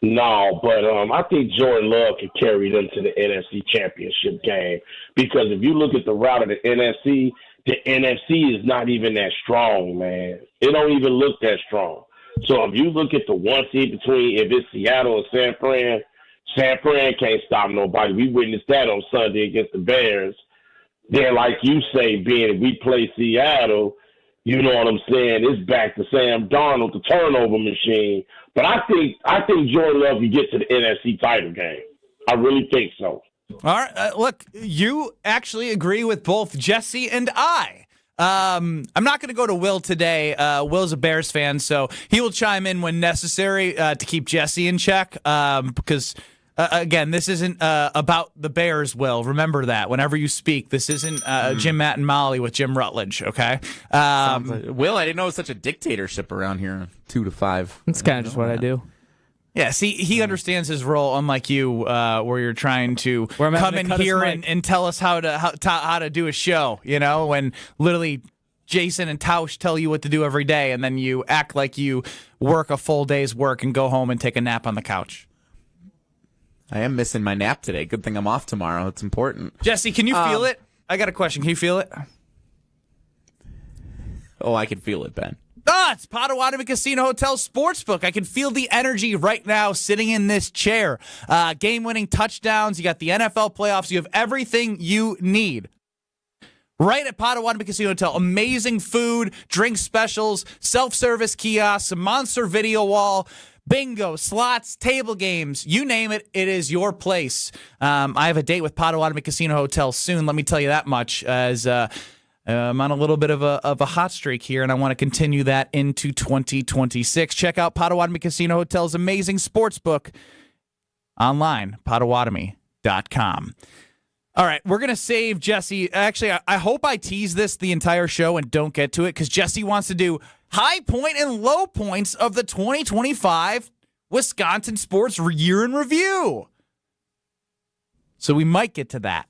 No, but I think Jordan Love could carry them to the NFC Championship game because if you look at the route of the NFC is not even that strong, man. It don't even look that strong. So if you look at the one seed between if it's Seattle and San Fran can't stop nobody. We witnessed that on Sunday against the Bears. Then, like you say, being if we play Seattle, you know what I'm saying, it's back to Sam Darnold, the turnover machine. But I think Jordan Love could get to the NFC title game. I really think so. All right. Look, you actually agree with both Jesse and I. I'm not going to go to Will today. Will's a Bears fan, so he will chime in when necessary to keep Jesse in check because – again, this isn't about the Bears, Will. Remember that. Whenever you speak, this isn't Jim, Matt, and Molly with Jim Rutledge, okay? Will, I didn't know it was such a dictatorship around here, 2 to 5. That's kind of just what I do. Yeah, see, he understands his role, unlike you, where you're trying to come in here and tell us how to do a show, you know, when literally Jason and Tausch tell you what to do every day, and then you act like you work a full day's work and go home and take a nap on the couch. I am missing my nap today. Good thing I'm off tomorrow. It's important. Jesse, can you feel it? I got a question. Can you feel it? Oh, I can feel it, Ben. It's Potawatomi Casino Hotel Sportsbook. I can feel the energy right now sitting in this chair. Game-winning touchdowns. You got the NFL playoffs. You have everything you need. Right at Potawatomi Casino Hotel. Amazing food, drink specials, self-service kiosks, a monster video wall, bingo, slots, table games, you name it, it is your place. I have a date with Potawatomi Casino Hotel soon, let me tell you that much, as I'm on a little bit of a hot streak here, and I want to continue that into 2026. Check out Potawatomi Casino Hotel's amazing sportsbook online, Potawatomi.com. All right, we're going to save Jesse. Actually, I hope I tease this the entire show and don't get to it because Jesse wants to do high point and low points of the 2025 Wisconsin Sports Year in Review. So we might get to that,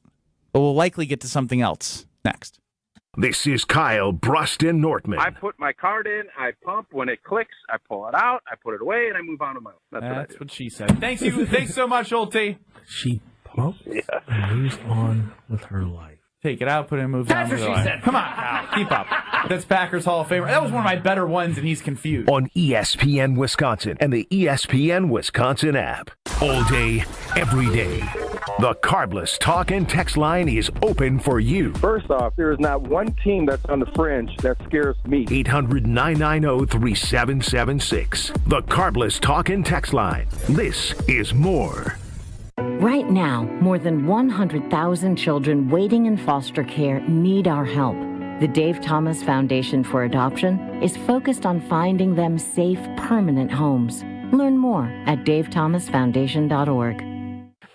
but we'll likely get to something else next. This is Kyle Bruston-Nortman. I put my card in, I pump. When it clicks, I pull it out, I put it away, and I move on to my own. That's what she said. Thanks so much, Old T. She pumps and moves on with her life. Take it out, put it in, moves on with her life. Come on, Kyle, keep up. That's Packers Hall of Famer. That was one of my better ones, and he's confused. On ESPN Wisconsin and the ESPN Wisconsin app. All day, every day. The Carbless Talk and Text line is open for you. First off, there is not one team that's on the fringe that scares me. 800-990-3776. The Carbless Talk and Text line. This is more. Right now, more than 100,000 children waiting in foster care need our help. The Dave Thomas Foundation for Adoption is focused on finding them safe, permanent homes. Learn more at davethomasfoundation.org.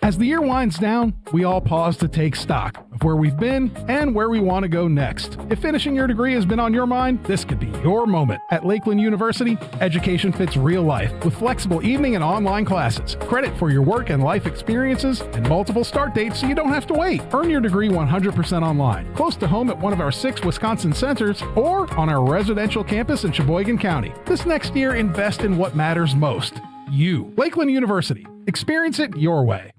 As the year winds down, we all pause to take stock of where we've been and where we want to go next. If finishing your degree has been on your mind, this could be your moment. At Lakeland University, education fits real life with flexible evening and online classes, credit for your work and life experiences, and multiple start dates so you don't have to wait. Earn your degree 100% online, close to home at one of our 6 Wisconsin centers, or on our residential campus in Sheboygan County. This next year, invest in what matters most. You. Lakeland University. Experience it your way.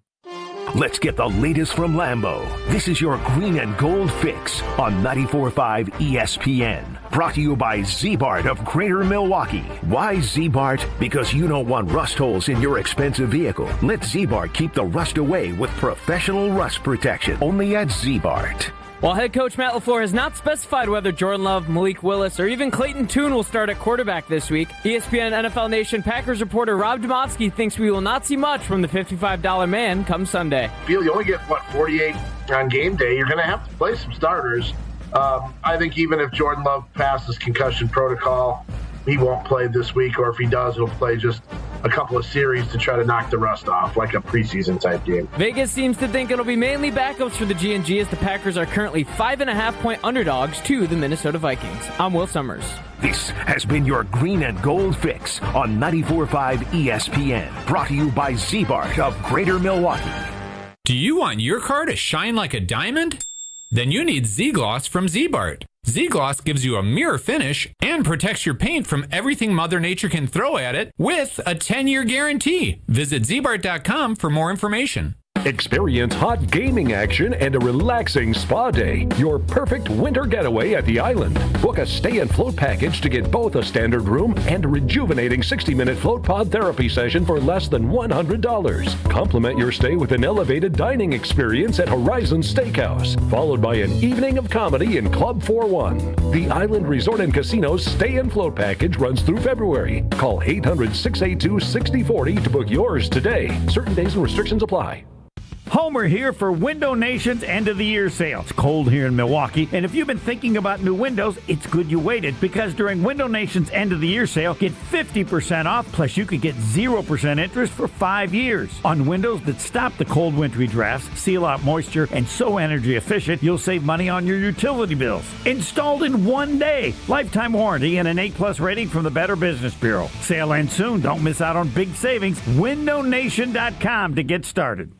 Let's get the latest from Lambeau. This is your green and gold fix on 94.5 ESPN. Brought to you by Z-Bart of Greater Milwaukee. Why Z-Bart? Because you don't want rust holes in your expensive vehicle. Let Z-Bart keep the rust away with professional rust protection. Only at Z-Bart. While head coach Matt LaFleur has not specified whether Jordan Love, Malik Willis, or even Clayton Tune will start at quarterback this week, ESPN NFL Nation Packers reporter Rob Demotsky thinks we will not see much from the $55 man come Sunday. You only get, 48 on game day. You're going to have to play some starters. I think even if Jordan Love passes concussion protocol, he won't play this week, or if he does, he'll play just a couple of series to try to knock the rust off, like a preseason type game. Vegas seems to think it'll be mainly backups for the G&G, as the Packers are currently 5.5-point underdogs to the Minnesota Vikings. I'm Will Summers. This has been your green and gold fix on 94.5 ESPN. Brought to you by Z-Bart of Greater Milwaukee. Do you want your car to shine like a diamond? Then you need Z-Gloss from Z-Bart. Z-Gloss gives you a mirror finish and protects your paint from everything Mother Nature can throw at it with a 10-year guarantee. Visit zbart.com for more information. Experience hot gaming action and a relaxing spa day. Your perfect winter getaway at the island. Book a stay and float package to get both a standard room and a rejuvenating 60-minute float pod therapy session for less than $100. Complement your stay with an elevated dining experience at Horizon Steakhouse, followed by an evening of comedy in Club 41. The Island Resort and Casino's stay and float package runs through February. Call 800-682-6040 to book yours today. Certain days and restrictions apply. Homer here for Window Nation's end of the year sale. It's cold here in Milwaukee, and if you've been thinking about new windows, it's good you waited, because during Window Nation's end of the year sale, get 50% off, plus you could get 0% interest for 5 years. On windows that stop the cold wintry drafts, seal out moisture, and so energy efficient, you'll save money on your utility bills. Installed in 1 day. Lifetime warranty and an A+ rating from the Better Business Bureau. Sale ends soon. Don't miss out on big savings. WindowNation.com to get started.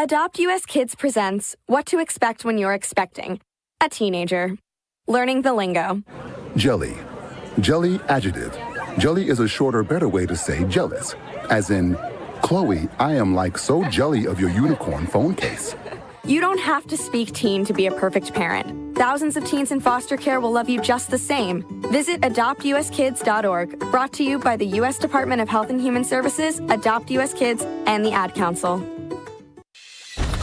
Adopt US Kids presents What to Expect When You're Expecting a Teenager. Learning the lingo. Jelly. Jelly adjective. Jelly is a shorter, better way to say jealous. As in, Chloe, I am like so jelly of your unicorn phone case. You don't have to speak teen to be a perfect parent. Thousands of teens in foster care will love you just the same. Visit adoptuskids.org. Brought to you by the U.S. Department of Health and Human Services, Adopt US Kids, and the Ad Council.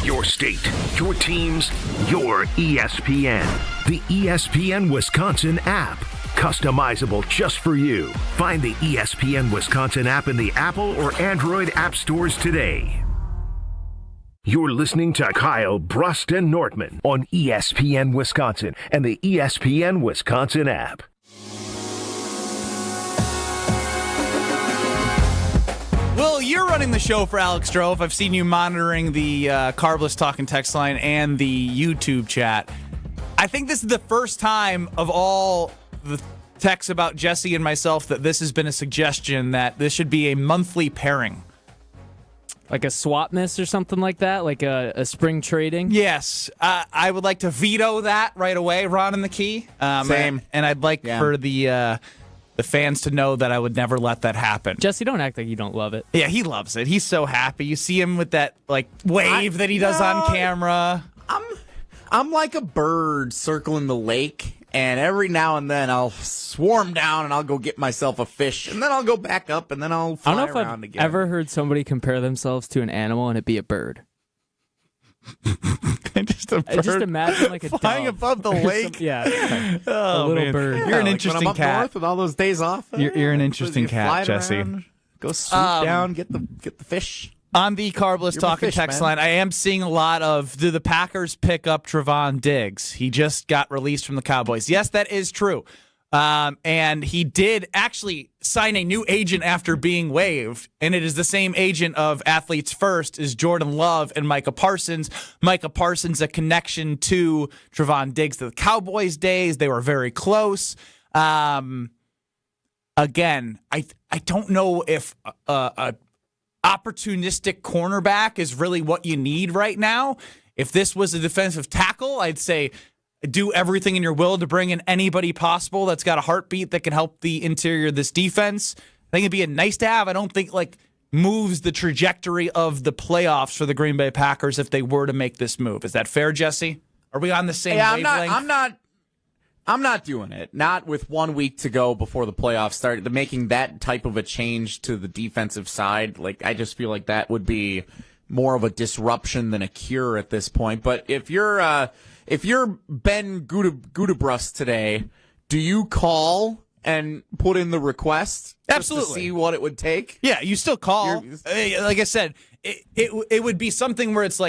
Your state, your teams, your ESPN. The ESPN Wisconsin app. Customizable just for you. Find the ESPN Wisconsin app in the Apple or Android app stores today. You're listening to Kyle Bruston-Nortman on ESPN Wisconsin and the ESPN Wisconsin app. Will, you're running the show for Alex Drove. I've seen you monitoring the Carbless Talking text line and the YouTube chat. I think this is the first time of all the texts about Jesse and myself that this has been a suggestion that this should be a monthly pairing. Like a swap miss or something like that? Like a spring trading? Yes. I would like to veto that right away, Ron and the Key. Same. And I'd like for the fans to know that I would never let that happen. Jesse, don't act like you don't love it. Yeah, he loves it. He's so happy. You see him with that wave that he does on camera. I'm like a bird circling the lake, and every now and then I'll swarm down and I'll go get myself a fish, and then I'll go back up and then I'll fly I don't know if around I've again. ever heard somebody compare themselves to an animal and it be a bird. Just a bird I just imagine like a flying dove above the or lake. Yeah. Oh, a little man. bird. You're an like interesting when I'm up cat. north with all those days off. You're an interesting You cat, fly Jesse. around, go swoop down, get the fish. On the Carbless You're my Talking fish, text man. line, I am seeing a lot of, do the Packers pick up Trevon Diggs? He just got released from the Cowboys. Yes, that is true. And he did actually sign a new agent after being waived, and it is the same agent of Athletes First as Jordan Love and Micah Parsons. Micah Parsons, a connection to Trevon Diggs to the Cowboys days. They were very close. Again, I don't know if a opportunistic cornerback is really what you need right now. If this was a defensive tackle, I'd say do everything in your will to bring in anybody possible that's got a heartbeat that can help the interior of this defense. I think it'd be a nice to have. I don't think moves the trajectory of the playoffs for the Green Bay Packers if they were to make this move. Is that fair, Jesse? Are we on the same wavelength? I'm not doing it. Not with 1 week to go before the playoffs start. Making that type of a change to the defensive side, I just feel like that would be more of a disruption than a cure at this point. But if you're Ben Gutebrust today, do you call and put in the request? Absolutely. Just to see what it would take? Yeah, you still call. Like I said, it would be something where it's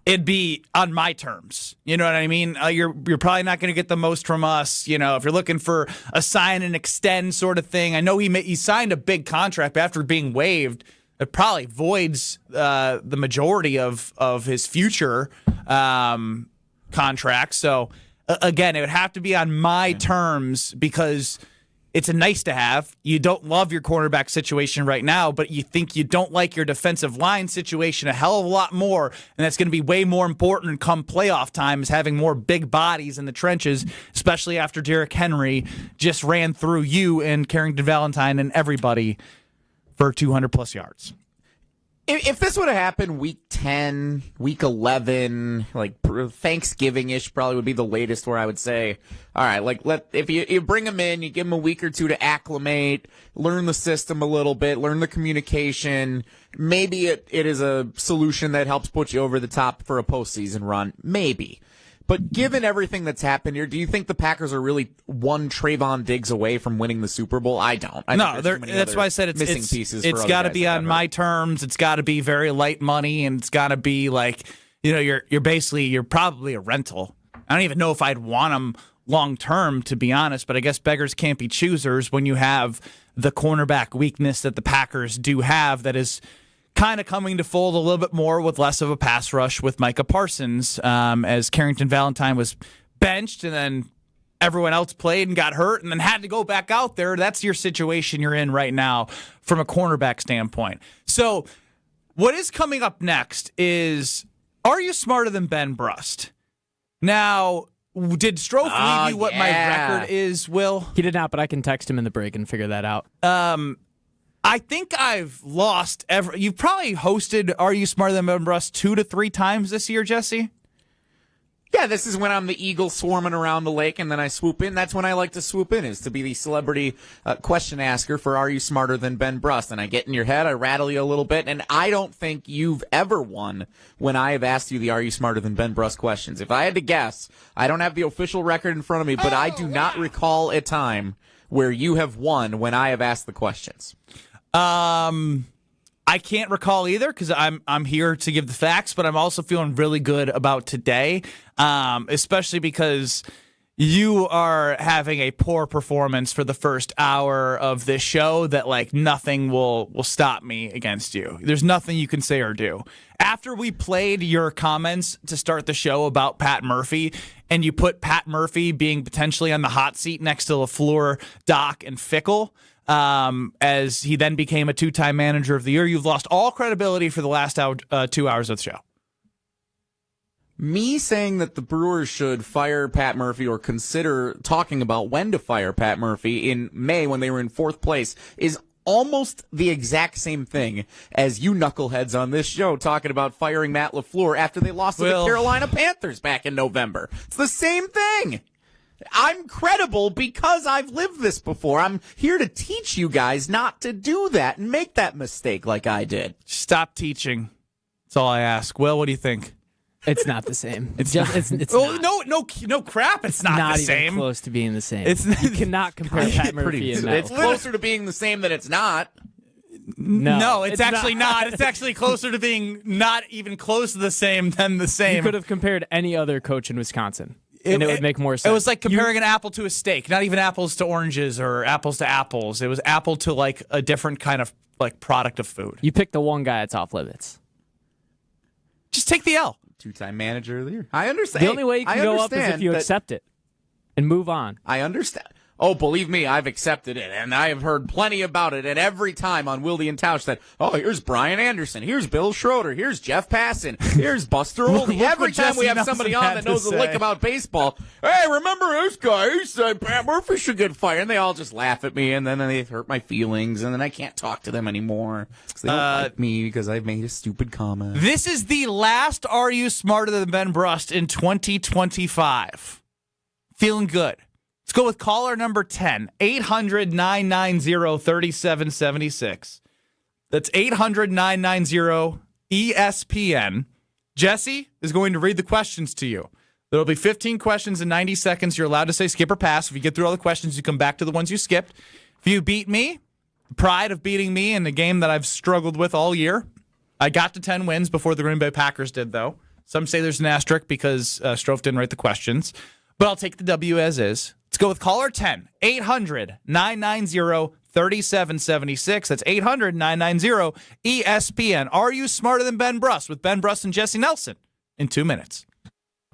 it'd be on my terms. You know what I mean? You're probably not going to get the most from us. You know, if you're looking for a sign and extend sort of thing. I know he signed a big contract, but after being waived, it probably voids the majority of his future contract. So again, it would have to be on my terms because it's a nice to have. You don't love your cornerback situation right now, but you think you don't like your defensive line situation a hell of a lot more, and that's going to be way more important come playoff time is having more big bodies in the trenches, especially after Derrick Henry just ran through you and Carrington Valentine and everybody for 200-plus yards. If this would have happened week 10, week 11, Thanksgiving-ish probably would be the latest where I would say, all right, if you bring him in, you give him a week or two to acclimate, learn the system a little bit, learn the communication. Maybe it is a solution that helps put you over the top for a postseason run. Maybe. But given everything that's happened here, do you think the Packers are really one Trevon Diggs away from winning the Super Bowl? I don't. No, that's why I said missing pieces. It's got to be on my terms. It's got to be very light money, and it's got to be you're probably a rental. I don't even know if I'd want him long term, to be honest. But I guess beggars can't be choosers when you have the cornerback weakness that the Packers do have. That is kind of coming to fold a little bit more with less of a pass rush with Micah Parsons, as Carrington Valentine was benched and then everyone else played and got hurt and then had to go back out there. That's your situation you're in right now from a cornerback standpoint. So what is coming up next is, are you smarter than Ben Brust? Now, did Strofe leave you what my record is, Will? He did not, but I can text him in the break and figure that out. I think I've lost you've probably hosted Are You Smarter Than Ben Brust 2 to 3 times this year, Jesse? Yeah, this is when I'm the eagle swarming around the lake and then I swoop in. That's when I like to swoop in, is to be the celebrity question asker for Are You Smarter Than Ben Brust? And I get in your head, I rattle you a little bit, and I don't think you've ever won when I have asked you the Are You Smarter Than Ben Brust questions. If I had to guess, I don't have the official record in front of me, but I do not recall a time where you have won when I have asked the questions. I can't recall either because I'm here to give the facts, but I'm also feeling really good about today, especially because you are having a poor performance for the first hour of this show that like nothing will stop me against you. There's nothing you can say or do. After we played your comments to start the show about Pat Murphy, and you put Pat Murphy being potentially on the hot seat next to LaFleur, Doc, and Fickle, as he then became a 2-time manager of the year, you've lost all credibility for the last 2 hours of the show. Me saying that the Brewers should fire Pat Murphy or consider talking about when to fire Pat Murphy in May when they were in 4th place is almost the exact same thing as you knuckleheads on this show talking about firing Matt LaFleur after they lost to the Carolina Panthers back in November. It's the same thing. I'm credible because I've lived this before. I'm here to teach you guys not to do that and make that mistake like I did. Stop teaching. That's all I ask. Will, what do you think? It's not the same. It's not. No crap. It's not the same. Even close to being the same. You cannot compare Pat Murphy and Matt. It's closer to being the same than it's not. No, it's actually not. It's actually closer to being not even close to the same than the same. You could have compared any other coach in Wisconsin, and it would make more sense. It was like comparing an apple to a steak, not even apples to oranges or apples to apples. It was apple to like a different kind of like product of food. You picked the one guy that's off limits. Just take the L. 2-time manager of the year. I understand. The only way you can go up is if you accept it and move on. I understand. Oh, believe me, I've accepted it, and I have heard plenty about it, and every time on Wilde and Tausch that, oh, here's Brian Anderson, here's Bill Schroeder, here's Jeff Passan, here's Buster Olney. Every time we have somebody on that knows a lick about baseball, hey, remember this guy? He said Pat Murphy should get fired, and they all just laugh at me, and then they hurt my feelings, and then I can't talk to them anymore because they don't like me because I've made a stupid comment. This is the last Are You Smarter Than Ben Brust in 2025. Feeling good. Let's go with caller number 10, 800-990-3776. That's 800-990-ESPN. Jesse is going to read the questions to you. There will be 15 questions in 90 seconds. You're allowed to say skip or pass. If you get through all the questions, you come back to the ones you skipped. If you beat me, pride of beating me in the game that I've struggled with all year. I got to 10 wins before the Green Bay Packers did, though. Some say there's an asterisk because Strofe didn't write the questions. But I'll take the W as is. Let's go with caller 10, 800-990-3776. That's 800-990-ESPN. Are you smarter than Ben Brust with Ben Brust and Jesse Nelson in 2 minutes?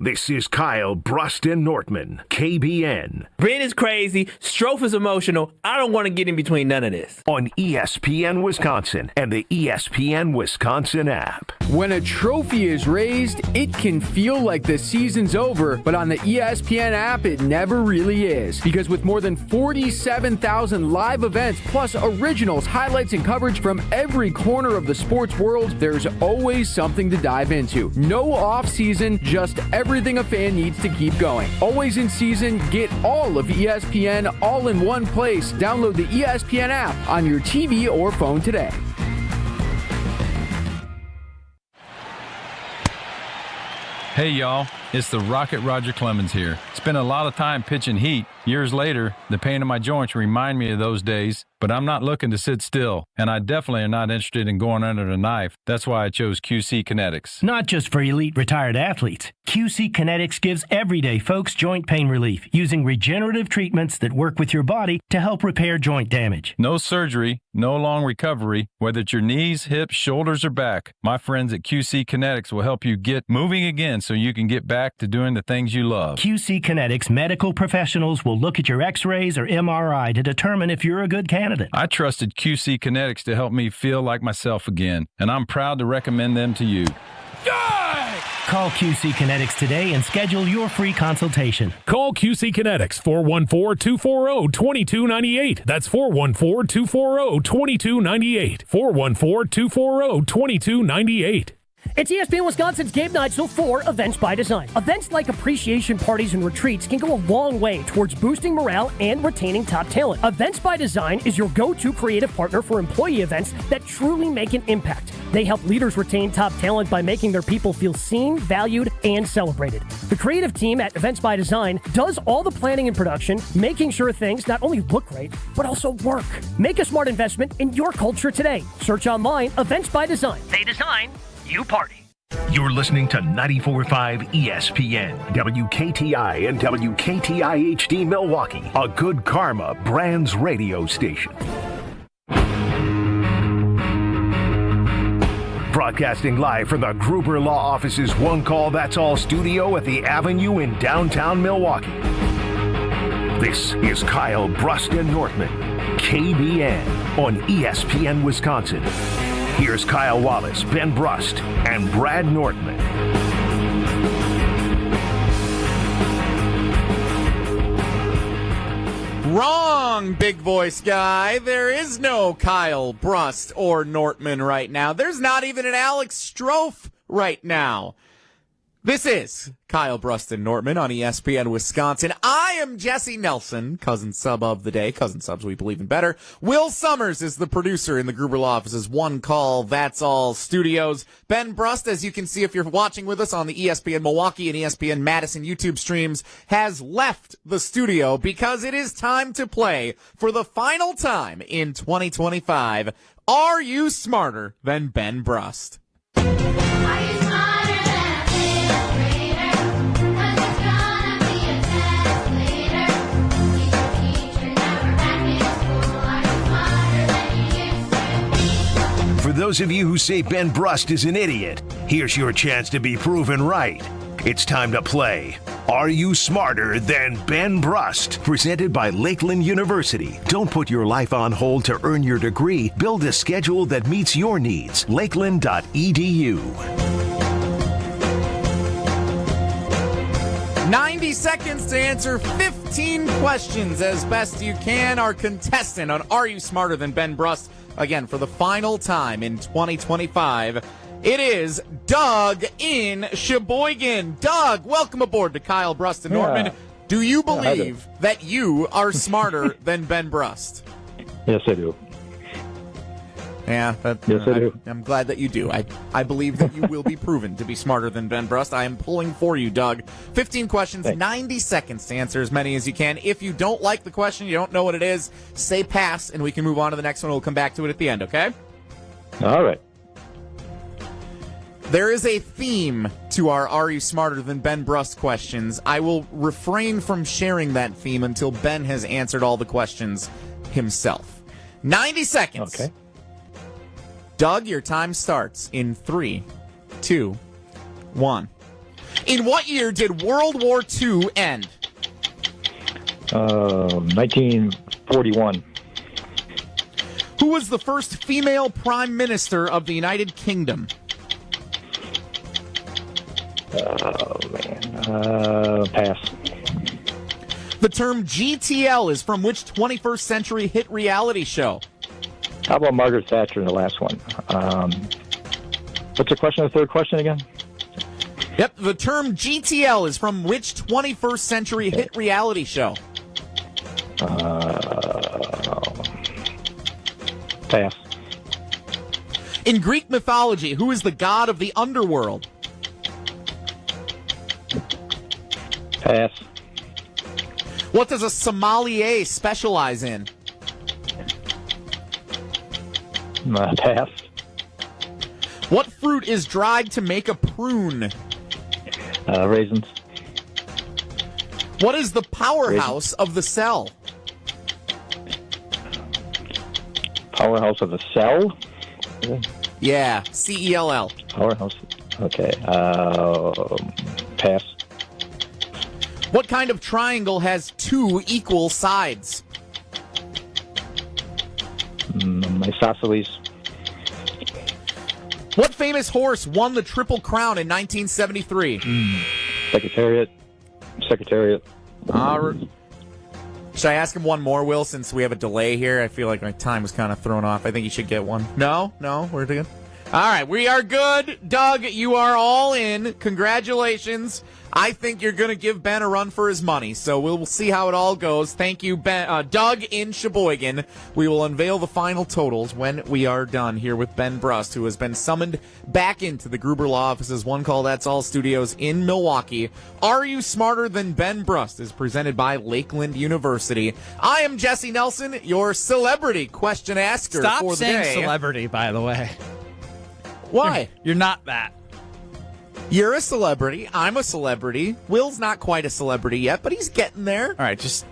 This is Kyle Brust and Nortman, KBN. Brent is crazy. Strofe is emotional. I don't want to get in between none of this. On ESPN Wisconsin and the ESPN Wisconsin app. When a trophy is raised, it can feel like the season's over, but on the ESPN app, it never really is. Because with more than 47,000 live events, plus originals, highlights, and coverage from every corner of the sports world, there's always something to dive into. No off-season, just everything a fan needs to keep going. Always in season, get all of ESPN all in one place. Download the ESPN app on your TV or phone today. Hey y'all, it's the Rocket Roger Clemens here. Spent a lot of time pitching heat. Years later, the pain in my joints remind me of those days, but I'm not looking to sit still, and I definitely am not interested in going under the knife. That's why I chose QC Kinetics. Not just for elite retired athletes. QC Kinetics gives everyday folks joint pain relief using regenerative treatments that work with your body to help repair joint damage. No surgery, no long recovery, whether it's your knees, hips, shoulders, or back. My friends at QC Kinetics will help you get moving again so you can get back to doing the things you love. QC Kinetics medical professionals will look at your x-rays or MRI to determine if you're a good candidate. I trusted QC Kinetics to help me feel like myself again, and I'm proud to recommend them to you. Call QC Kinetics today and schedule your free consultation. Call QC Kinetics, 414-240-2298. That's 414-240-2298. 414-240-2298. It's ESPN Wisconsin's Game Night, so for Events by Design. Events like appreciation parties and retreats can go a long way towards boosting morale and retaining top talent. Events by Design is your go-to creative partner for employee events that truly make an impact. They help leaders retain top talent by making their people feel seen, valued, and celebrated. The creative team at Events by Design does all the planning and production, making sure things not only look great, but also work. Make a smart investment in your culture today. Search online, Events by Design. They design, you party. You're listening to 94.5 ESPN, WKTI and WKTI HD Milwaukee, a Good Karma Brands radio station. Broadcasting live from the Gruber Law Office's One Call That's All studio at the Avenue in downtown Milwaukee. This is Kyle Brust and Northman, KBN on ESPN Wisconsin. Here's Kyle Wallace, Ben Brust, and Brad Nortman. Wrong, big voice guy. There is no Kyle Brust or Nortman right now. There's not even an Alex Strofe right now. This is Kyle Brust and Nortman on ESPN Wisconsin. I am Jesse Nelson, cousin sub of the day. Cousin subs, we believe in better. Will Summers is the producer in the Gruber Law Office's One Call That's All studios. Ben Brust, as you can see if you're watching with us on the ESPN Milwaukee and ESPN Madison YouTube streams, has left the studio because it is time to play for the final time in 2025. Are you smarter than Ben Brust? For those of you who say Ben Brust is an idiot, here's your chance to be proven right. It's time to play Are You Smarter Than Ben Brust? Presented by Lakeland University. Don't put your life on hold to earn your degree. Build a schedule that meets your needs. Lakeland.edu. 90 seconds to answer 15 questions as best you can. Our contestant on Are You Smarter Than Ben Brust? Again, for the final time in 2025, it is Doug in Sheboygan. Doug, welcome aboard to Kyle Brust and Nortman. Do you believe that you are smarter than Ben Brust? Yes, I do. Yeah, yes, I do. I'm glad that you do. I believe that you will be proven to be smarter than Ben Brust. I am pulling for you, Doug. 15 questions, 90 seconds to answer as many as you can. If you don't like the question, you don't know what it is, say pass, and we can move on to the next one. We'll come back to it at the end, okay? All right. There is a theme to our Are You Smarter Than Ben Brust questions. I will refrain from sharing that theme until Ben has answered all the questions himself. 90 seconds. Okay. Doug, your time starts in 3, 2, 1. In what year did World War II end? 1941. Who was the first female prime minister of the United Kingdom? Oh, man. Pass. The term GTL is from which 21st century hit reality show? How about Margaret Thatcher in the last one? What's the question? The third question again? Yep, the term GTL is from which 21st century hit reality show? Pass. In Greek mythology, who is the god of the underworld? Pass. What does a sommelier specialize in? Pass. What fruit is dried to make a prune? Raisins. What is the powerhouse of the cell? Powerhouse of the cell? Yeah, CELL. Powerhouse. Okay. Pass. What kind of triangle has 2 equal sides? Isosceles. What famous horse won the Triple Crown in 1973? Secretariat. Should I ask him one more, Will, since we have a delay here? I feel like my time was kind of thrown off. I think he should get one. No, we're good. All right, we are good. Doug, you are all in. Congratulations. I think you're going to give Ben a run for his money, so we'll see how it all goes. Thank you, Doug in Sheboygan. We will unveil the final totals when we are done here with Ben Brust, who has been summoned back into the Gruber Law Office's One Call That's All studios in Milwaukee. Are You Smarter Than Ben Brust is presented by Lakeland University. I am Jesse Nelson, your celebrity question asker Stop for the saying day. celebrity, by the way. Why? You're not that. You're a celebrity. I'm a celebrity. Will's not quite a celebrity yet, but he's getting there. All right,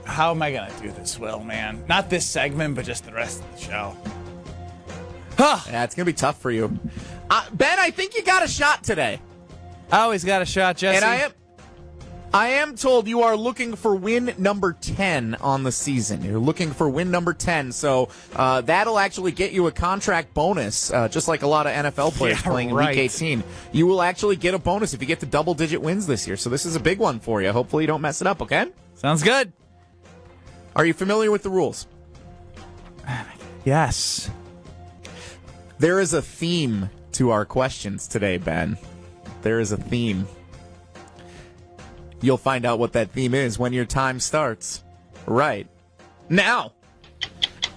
how am I going to do this, Will, man? Not this segment, but just the rest of the show. Yeah, it's going to be tough for you. Ben, I think you got a shot today. I always got a shot, Jesse. And I am told you are looking for win number 10 on the season. You're looking for win number 10, so that'll actually get you a contract bonus, just like a lot of NFL players playing in Week 18. You will actually get a bonus if you get to double-digit wins this year, so this is a big one for you. Hopefully you don't mess it up, okay? Sounds good. Are you familiar with the rules? Yes. There is a theme to our questions today, Ben. There is a theme. You'll find out what that theme is when your time starts. Right now.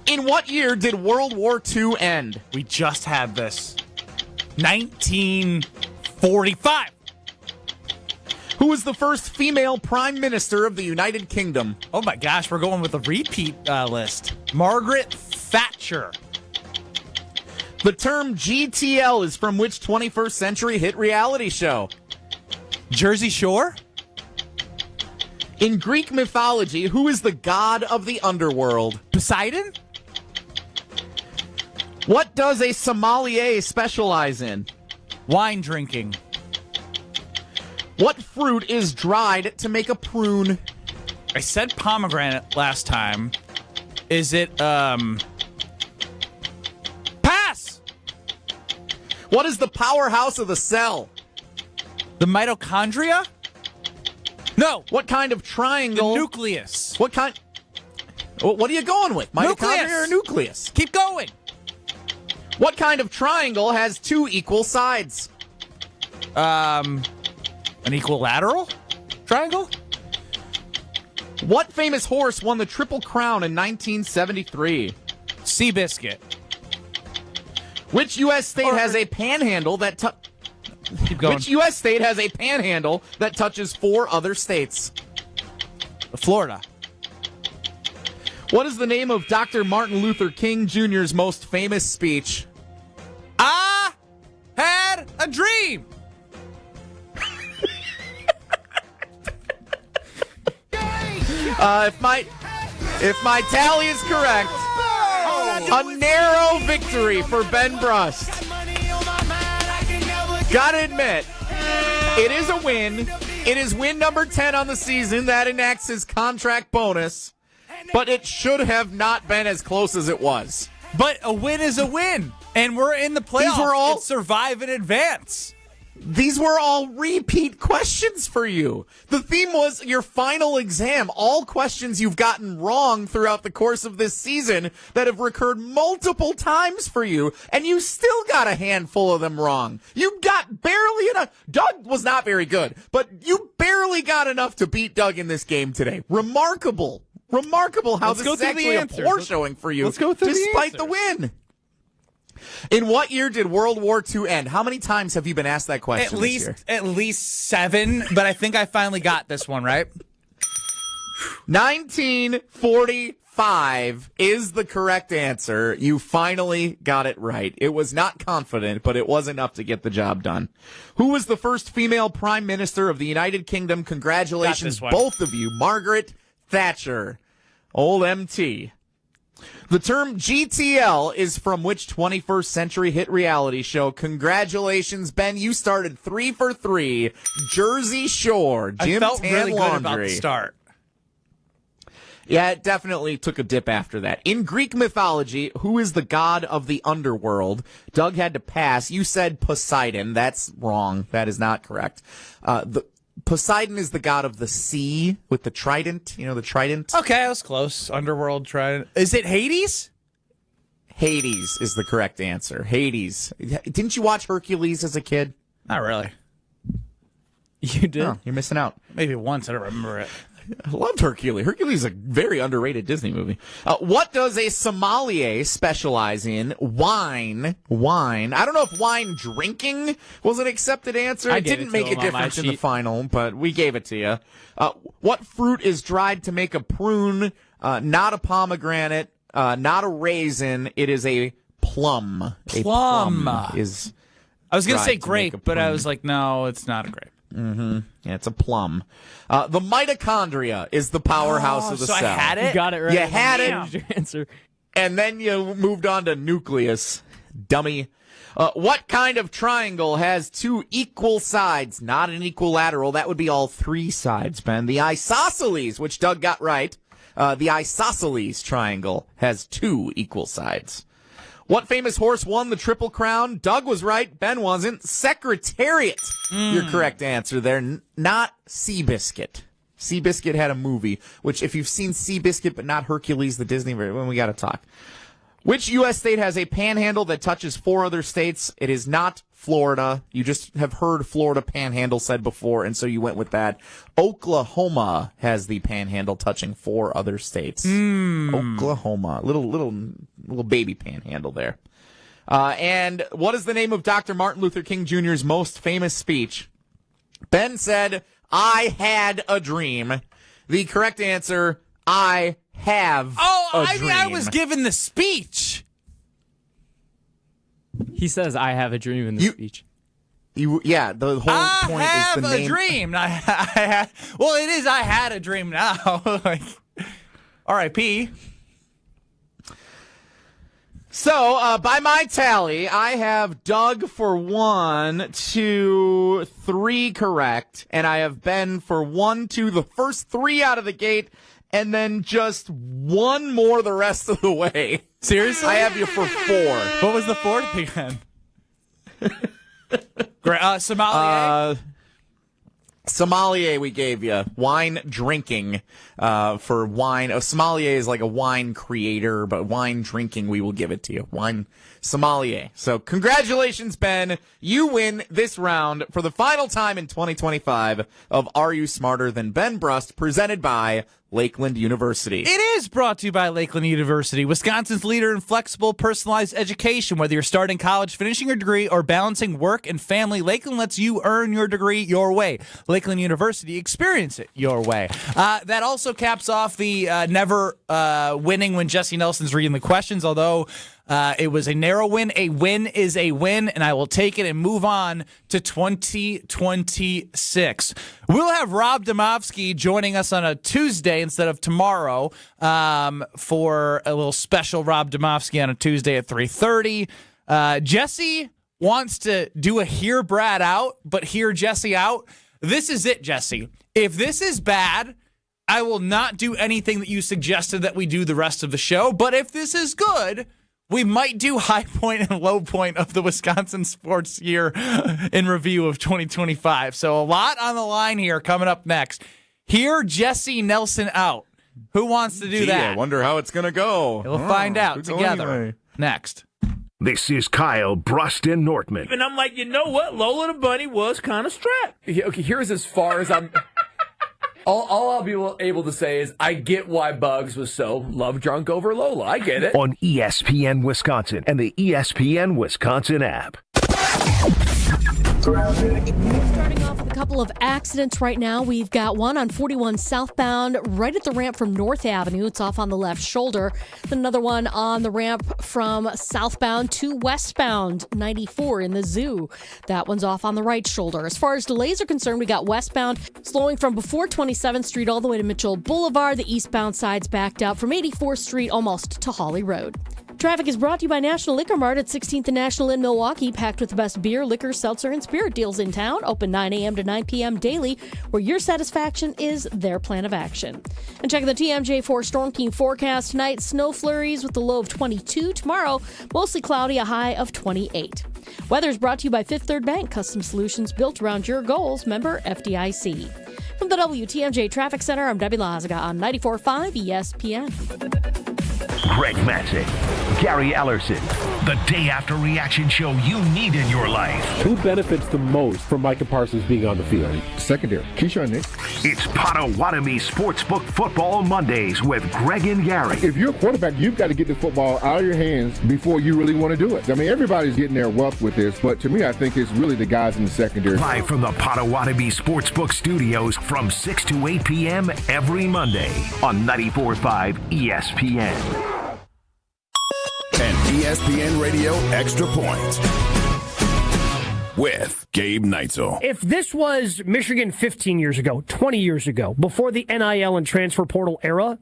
In what year did World War II end? We just had this. 1945. Who was the first female prime minister of the United Kingdom? Oh my gosh, we're going with a repeat list. Margaret Thatcher. The term GTL is from which 21st century hit reality show? Jersey Shore? In Greek mythology, who is the god of the underworld? Poseidon? What does a sommelier specialize in? Wine drinking. What fruit is dried to make a prune? I said pomegranate last time. Is it, Pass! What is the powerhouse of the cell? The mitochondria? No. What kind of triangle? The nucleus. What kind? What are you going with? Mitochondria or nucleus? Keep going. What kind of triangle has two equal sides? An equilateral triangle? What famous horse won the Triple Crown in 1973? Seabiscuit. Which U.S. state has a panhandle that Keep going. Which U.S. state has a panhandle that touches 4 other states? Florida. What is the name of Dr. Martin Luther King Jr.'s most famous speech? I had a dream. If my tally is correct, a narrow victory for Ben Brust. Gotta admit, it is a win. It is win number 10 on the season. That enacts his contract bonus. But it should have not been as close as it was. But a win is a win. And we're in the playoffs. These were all survive and advance. These were all repeat questions for you. The theme was your final exam. All questions you've gotten wrong throughout the course of this season that have recurred multiple times for you, and you still got a handful of them wrong. You got barely enough. Doug was not very good, but you barely got enough to beat Doug in this game today. Remarkable how this is actually a poor showing for you, despite the win. In what year did World War II end? How many times have you been asked that question this year? At least 7, but I think I finally got this one right. 1945 is the correct answer. You finally got it right. It was not confident, but it was enough to get the job done. Who was the first female prime minister of the United Kingdom? Congratulations, both of you. Margaret Thatcher. Old MT. The term GTL is from which 21st century hit reality show? Congratulations, Ben. You started 3 for 3. Jersey Shore. Jim I felt Tan really Laundry. good about the start. Yeah, it definitely took a dip after that. In Greek mythology, who is the god of the underworld? Doug had to pass. You said Poseidon. That's wrong. That is not correct. Poseidon is the god of the sea with the trident. You know, the trident? Okay, that was close. Underworld trident. Is it Hades? Hades is the correct answer. Hades. Didn't you watch Hercules as a kid? Not really. You did? Oh, you're missing out. Maybe once. I don't remember it. I loved Hercules. Hercules is a very underrated Disney movie. What does a sommelier specialize in? Wine. I don't know if wine drinking was an accepted answer. It didn't make a difference in the final, but we gave it to you. What fruit is dried to make a prune? Not a pomegranate. Not a raisin. It is a plum. Plum is I was going to say dried to make a grape, but I prune. was like, no, it's not a grape. Mm-hmm. Yeah, it's a plum. The mitochondria is the powerhouse of the so cell. I had it? You got it right. You had Damn. Your answer. And then you moved on to nucleus. Dummy. What kind of triangle has two equal sides? Not an equilateral. That would be all three sides, Ben. The isosceles, which Doug got right. The isosceles triangle has two equal sides. What famous horse won the Triple Crown? Doug was right. Ben wasn't. Secretariat. Your correct answer there. Not Seabiscuit. Seabiscuit had a movie, which if you've seen Seabiscuit but not Hercules, the Disney version, we got to talk. Which U.S. state has a panhandle that touches 4 other states? It is not Florida. You just have heard Florida panhandle said before, and so you went with that. Oklahoma has the panhandle touching 4 other states. Oklahoma. Little baby panhandle there. And what is the name of Dr. Martin Luther King Jr.'s most famous speech? Ben said, I had a dream. The correct answer, I have a dream. I was given the speech. He says, I have a dream in the speech. The whole point is the name. I have a dream. Well, it is I had a dream now. Like, R.I.P. So, by my tally, I have Doug for 1, 2, 3 correct, and I have Ben for 1, 2, the first 3 out of the gate, and then just 1 more the rest of the way. Seriously? I have you for 4. What was the 4th again? Sommelier? Sommelier we gave you. Wine drinking for wine. A sommelier is like a wine creator, but wine drinking we will give it to you. Wine sommelier. So congratulations, Ben. You win this round for the final time in 2025 of Are You Smarter Than Ben Brust, presented by Lakeland University. It is brought to you by Lakeland University, Wisconsin's leader in flexible, personalized education. Whether you're starting college, finishing your degree, or balancing work and family, Lakeland lets you earn your degree your way. Lakeland University, experience it your way. That also caps off the never winning when Jesse Nelson's reading the questions, although it was a narrow win. A win is a win, and I will take it and move on to 2026. We'll have Rob Domofsky joining us on a Tuesday instead of tomorrow for a little special Rob Domofsky on a Tuesday at 3:30. Jesse wants to do a hear Brad out, but hear Jesse out. This is it, Jesse. If this is bad, I will not do anything that you suggested that we do the rest of the show. But if this is good, we might do high point and low point of the Wisconsin sports year in review of 2025. So a lot on the line here coming up next. Hear Jesse Nelson out. Who wants to do that? I wonder how it's going to go. We'll find out together. Anyway. Next. This is Kyle Bruston Nortman. And I'm like, you know what? Lola the Bunny was kind of strapped. Okay, here's as far as I'm... All I'll be able to say is I get why Bugs was so love-drunk over Lola. I get it. On ESPN Wisconsin and the ESPN Wisconsin app. Starting off with a couple of accidents right now. We've got one on 41 southbound right at the ramp from North Avenue. It's off on the left shoulder. Then another one on the ramp from southbound to westbound 94 in the zoo. That one's off on the right shoulder. As far as delays are concerned, we got westbound slowing from before 27th Street all the way to Mitchell Boulevard. The eastbound side's backed up from 84th Street almost to Holly Road. Traffic is brought to you by National Liquor Mart at 16th and National in Milwaukee, packed with the best beer, liquor, seltzer, and spirit deals in town. Open 9 a.m. to 9 p.m. daily, where your satisfaction is their plan of action. And check the TMJ4 Storm Team forecast tonight. Snow flurries with a low of 22. Tomorrow, mostly cloudy, a high of 28. Weather is brought to you by Fifth Third Bank, custom solutions built around your goals. Member FDIC. From the WTMJ Traffic Center, I'm Debbie Lazaga on 94.5 ESPN. Greg Matzek, Gary Ellerson, the day after reaction show you need in your life. Who benefits the most from Micah Parsons being on the field? Secondary. Keyshawn Nix. It's Potawatomi Sportsbook Football Mondays with Greg and Gary. If you're a quarterback, you've got to get the football out of your hands before you really want to do it. I mean, everybody's getting their wealth with this, but to me, I think it's really the guys in the secondary. Live from the Potawatomi Sportsbook Studios from 6 to 8 p.m. every Monday on 94.5 ESPN. And ESPN Radio Extra Point. with Gabe Neitzel. If this was Michigan 15 years ago, 20 years ago, before the NIL and transfer portal era,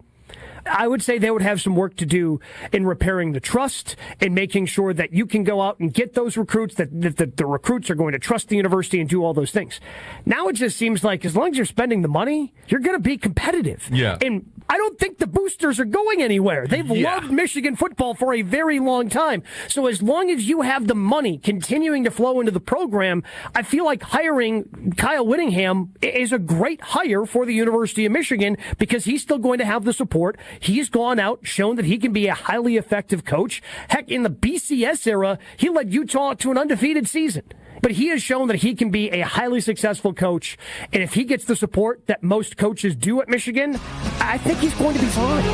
I would say they would have some work to do in repairing the trust and making sure that you can go out and get those recruits, that the recruits are going to trust the university and do all those things. Now it just seems like as long as you're spending the money, you're going to be competitive. Yeah. And I don't think the boosters are going anywhere. They've loved Michigan football for a very long time. So as long as you have the money continuing to flow into the program, I feel like hiring Kyle Whittingham is a great hire for the University of Michigan because he's still going to have the support. He's gone out, shown that he can be a highly effective coach. Heck, in the BCS era, he led Utah to an undefeated season. But he has shown that he can be a highly successful coach. And if he gets the support that most coaches do at Michigan, I think he's going to be fine.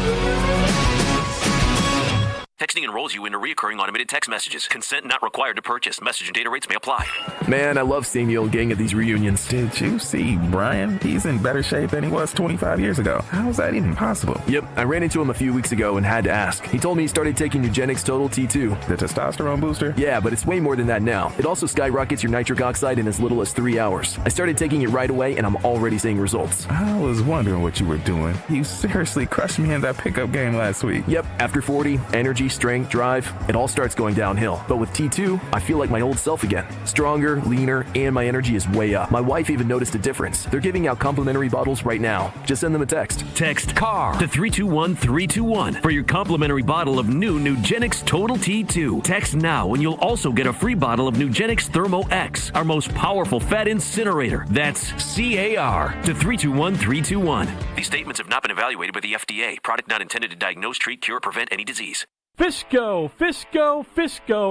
Texting enrolls you into recurring automated text messages. Consent not required to purchase. Message and data rates may apply. Man, I love seeing the old gang at these reunions. Did you see Brian? He's in better shape than he was 25 years ago. How is that even possible? Yep, I ran into him a few weeks ago and had to ask. He told me he started taking Nugenix Total T2. The testosterone booster? Yeah, but it's way more than that now. It also skyrockets your nitric oxide in as little as 3 hours. I started taking it right away and I'm already seeing results. I was wondering what you were doing. You seriously crushed me in that pickup game last week. Yep, after 40, energy, strength, drive, it all starts going downhill. But with T2, I feel like my old self again. Stronger, leaner, and my energy is way up. My wife even noticed a difference. They're giving out complimentary bottles right now. Just send them a text. Text CAR to 321-321 for your complimentary bottle of new Nugenix Total T2. Text now and you'll also get a free bottle of Nugenix Thermo X, our most powerful fat incinerator. That's CAR to 321-321. These statements have not been evaluated by the FDA. Product not intended to diagnose, treat, cure, or prevent any disease. Fisco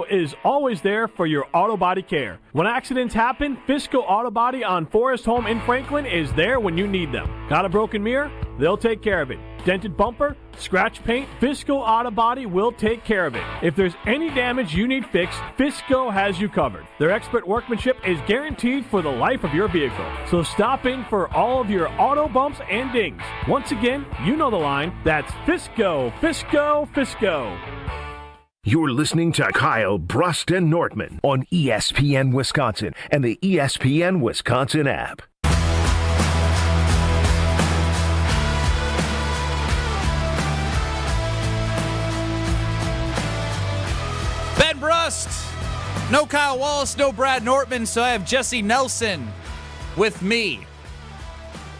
is always there for your auto body care. When accidents happen, Fisco Auto Body on Forest Home in Franklin is there when you need them. Got a broken mirror? They'll take care of it. Dented bumper? Scratch paint? Fisco Auto Body will take care of it. If there's any damage you need fixed, Fisco has you covered. Their expert workmanship is guaranteed for the life of your vehicle. So stop in for all of your auto bumps and dings. Once again, you know the line. That's Fisco. You're listening to Kyle Brust and Nortman on ESPN Wisconsin and the ESPN Wisconsin app. Ben Brust, no Kyle Wallace, no Brad Nortman, so I have Jesse Nelson with me.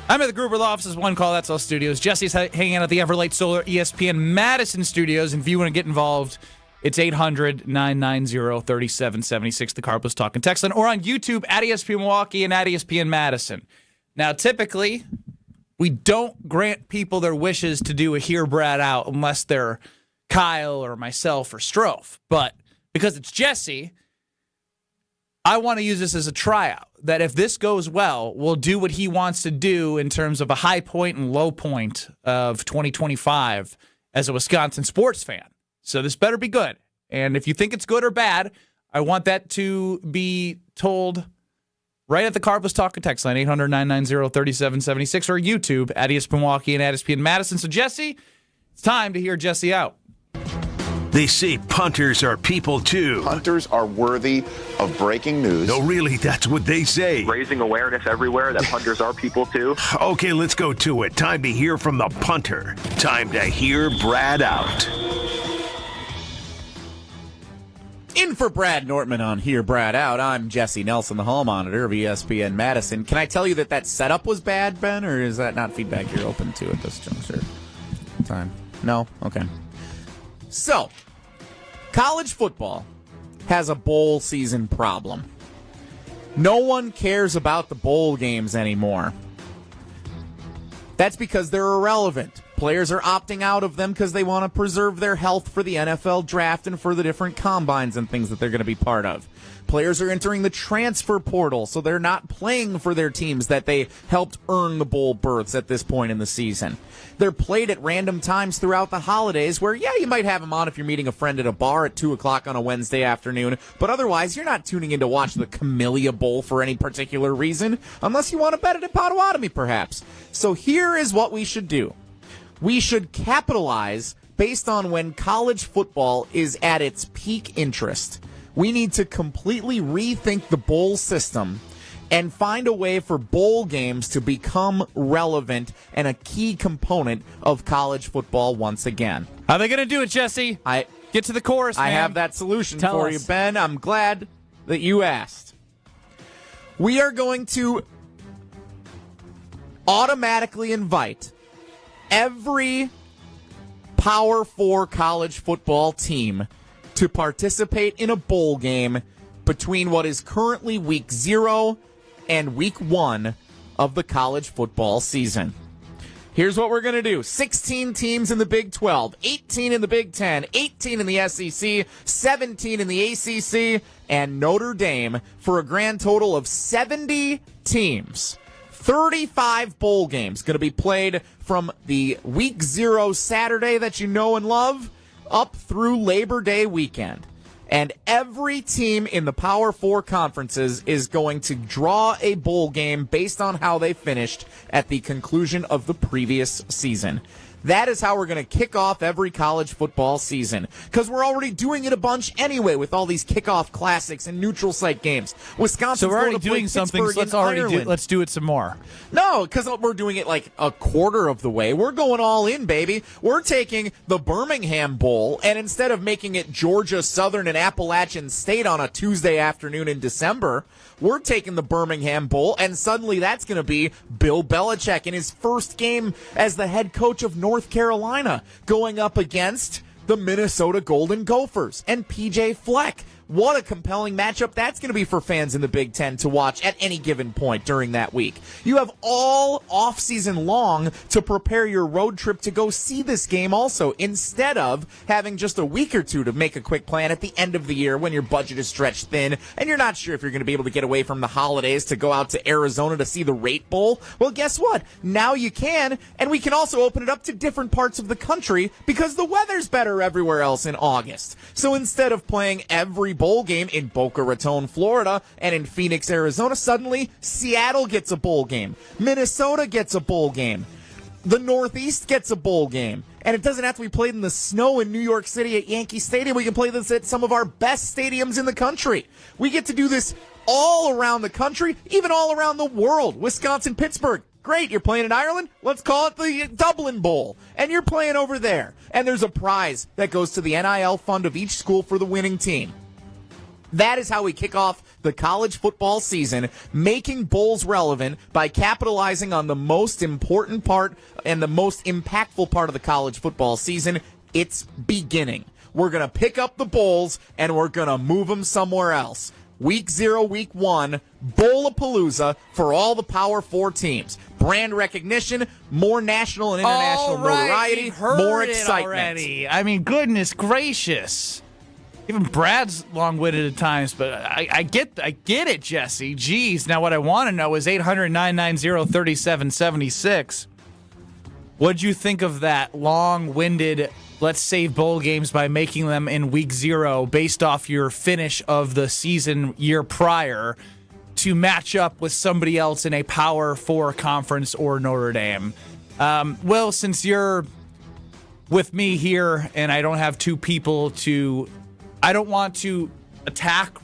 I'm at the Gruber Law Office's One Call, That's All Studios. Jesse's hanging out at the Everlight Solar ESPN Madison Studios, and if you want to get involved, it's 800-990-3776, the Carpus Talk and Text line, or on YouTube at ESPN Milwaukee and at ESPN Madison. Now, typically, we don't grant people their wishes to do a Hear Brad Out unless they're Kyle or myself or Strofe, but because it's Jesse, I want to use this as a tryout, that if this goes well, we'll do what he wants to do in terms of a high point and low point of 2025 as a Wisconsin sports fan. So this better be good. And if you think it's good or bad, I want that to be told right at the Carpus Talk and Text line, 800-990-3776, or YouTube at ESPN Milwaukee and at ESPN Madison. So, Jesse, it's time to hear Jesse out. They say punters are people too. Punters are worthy of breaking news. No, really, that's what they say. Raising awareness everywhere that punters are people too. Okay, let's go to it. Time to hear from the punter. Time to hear Brad out. In for Brad Nortman on Hear Brad Out, I'm Jesse Nelson, the hall monitor of ESPN Madison. Can I tell you that setup was bad, Ben, or is that not feedback you're open to at this juncture? Time? No? Okay. So, college football has a bowl season problem. No one cares about the bowl games anymore. That's because they're irrelevant. Players are opting out of them because they want to preserve their health for the NFL draft and for the different combines and things that they're going to be part of. Players are entering the transfer portal, so they're not playing for their teams that they helped earn the bowl berths at this point in the season. They're played at random times throughout the holidays where, yeah, you might have them on if you're meeting a friend at a bar at 2 o'clock on a Wednesday afternoon, but otherwise you're not tuning in to watch the Camellia Bowl for any particular reason, unless you want to bet it at Potawatomi, perhaps. So here is what we should do. We should capitalize based on when college football is at its peak interest. We need to completely rethink the bowl system and find a way for bowl games to become relevant and a key component of college football once again. How are they going to do it, Jesse? Get to the chorus, man. I have that solution Tell for us. you, Ben. I'm glad that you asked. We are going to automatically invite every Power 4 college football team to participate in a bowl game between what is currently week 0 and week 1 of the college football season. Here's what we're going to do. 16 teams in the Big 12, 18 in the Big 10, 18 in the SEC, 17 in the ACC, and Notre Dame for a grand total of 70 teams. 35 bowl games going to be played from the week 0 Saturday that you know and love up through Labor Day weekend. And every team in the Power 4 conferences is going to draw a bowl game based on how they finished at the conclusion of the previous season. That is how we're going to kick off every college football season, because we're already doing it a bunch anyway with all these kickoff classics and neutral site games. Wisconsin, So we're already doing something, so let's do it some more. No, because we're doing it like a quarter of the way. We're going all in, baby. We're taking the Birmingham Bowl, and instead of making it Georgia, Southern, and Appalachian State on a Tuesday afternoon in December, we're taking the Birmingham Bowl, and suddenly that's going to be Bill Belichick in his first game as the head coach of North Carolina, going up against the Minnesota Golden Gophers and PJ Fleck. What a compelling matchup that's going to be for fans in the Big Ten to watch at any given point during that week. You have all offseason long to prepare your road trip to go see this game also, instead of having just a week or two to make a quick plan at the end of the year when your budget is stretched thin and you're not sure if you're going to be able to get away from the holidays to go out to Arizona to see the Rate Bowl. Well, guess what? Now you can, and we can also open it up to different parts of the country because the weather's better everywhere else in August. So instead of playing every bowl game in Boca Raton, Florida, and in Phoenix, Arizona, suddenly Seattle gets a bowl game. Minnesota gets a bowl game. The Northeast gets a bowl game. And it doesn't have to be played in the snow in New York City at Yankee Stadium. We can play this at some of our best stadiums in the country. We get to do this all around the country, even all around the world. Wisconsin, Pittsburgh. Great, you're playing in Ireland? Let's call it the Dublin Bowl. And you're playing over there. And there's a prize that goes to the NIL fund of each school for the winning team. That is how we kick off the college football season, making bowls relevant by capitalizing on the most important part and the most impactful part of the college football season, its beginning. We're going to pick up the bowls and we're going to move them somewhere else. Week 0, week 1, Bowl-a-Palooza for all the Power 4 teams. Brand recognition, more national and international notoriety, more excitement. Already. I mean, goodness gracious. Even Brad's long-winded at times, but I get it, Jesse. Jeez. Now what I want to know is 800-990-3776. What'd you think of that long-winded, let's save bowl games by making them in week 0 based off your finish of the season year prior to match up with somebody else in a Power 4 conference or Notre Dame? Well, since you're with me here and I don't have two people to... I don't want to attack,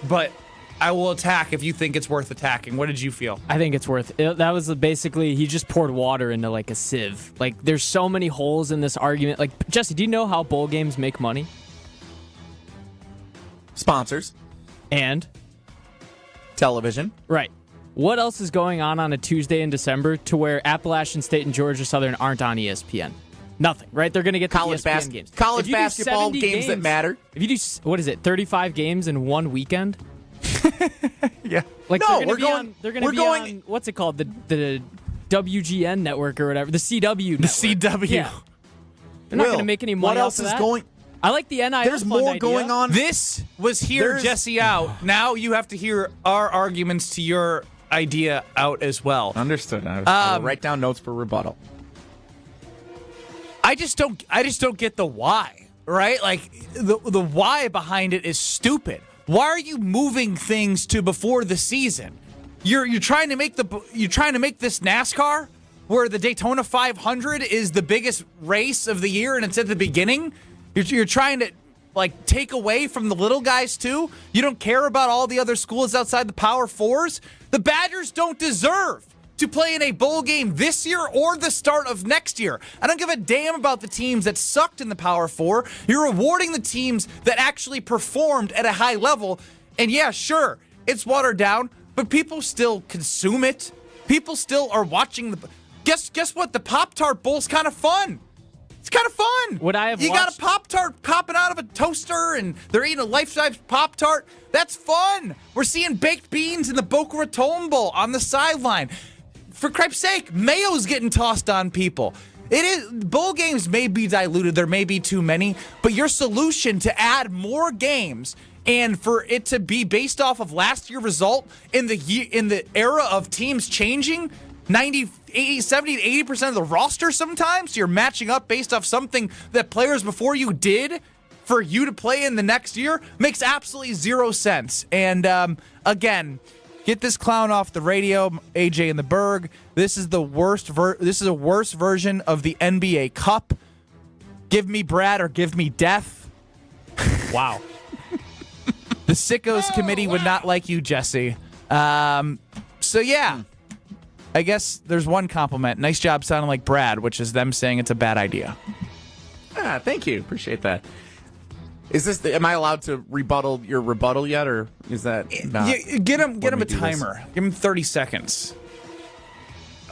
but I will attack if you think it's worth attacking. What did you feel? I think it's worth it. That was basically, he just poured water into like a sieve. Like, there's so many holes in this argument. Like, Jesse, do you know how bowl games make money? Sponsors. And? Television. Right. What else is going on a Tuesday in December to where Appalachian State and Georgia Southern aren't on ESPN? Nothing, right? They're going to get the ESPN games. College basketball games that matter. If you do, 35 games in one weekend? Yeah. Like, no, they're going to be on, what's it called? The WGN network or whatever. The CW network. The CW. Yeah. They're not going to make any money What else off of is that. going... I like the NIL There's fund more idea. going on. This was Jesse out. Now you have to hear our arguments to your idea out as well. Understood. I will write down notes for rebuttal. I just don't get the why, right? Like the why behind it is stupid. Why are you moving things to before the season? You're trying to make this NASCAR where the Daytona 500 is the biggest race of the year and it's at the beginning. You're trying to like take away from the little guys too? You don't care about all the other schools outside the Power Fours? The Badgers don't deserve to play in a bowl game this year or the start of next year. I don't give a damn about the teams that sucked in the Power Four. You're rewarding the teams that actually performed at a high level. And yeah, sure, it's watered down, but people still consume it. People still are watching the... Guess what? The Pop-Tart Bowl's kind of fun. It's kind of fun. Got a Pop-Tart popping out of a toaster, and they're eating a life-size Pop-Tart. That's fun. We're seeing baked beans in the Boca Raton Bowl on the sideline. For cripe's sake, mayo's getting tossed on people. It is bowl games may be diluted. There may be too many, but your solution to add more games and for it to be based off of last year's result in the era of teams changing 90, 80, 70 to 80% of the roster sometimes, you're matching up based off something that players before you did for you to play in the next year makes absolutely zero sense. And again, get this clown off the radio, AJ and the Berg. This is the worst. This is a worse version of the NBA Cup. Give me Brad or give me death. Wow. The Sickos Committee would not like you, Jesse. So yeah, I guess there's one compliment. Nice job sounding like Brad, which is them saying it's a bad idea. Thank you. Appreciate that. Am I allowed to rebuttal your rebuttal yet, or is that not? Get him a timer. Give him 30 seconds.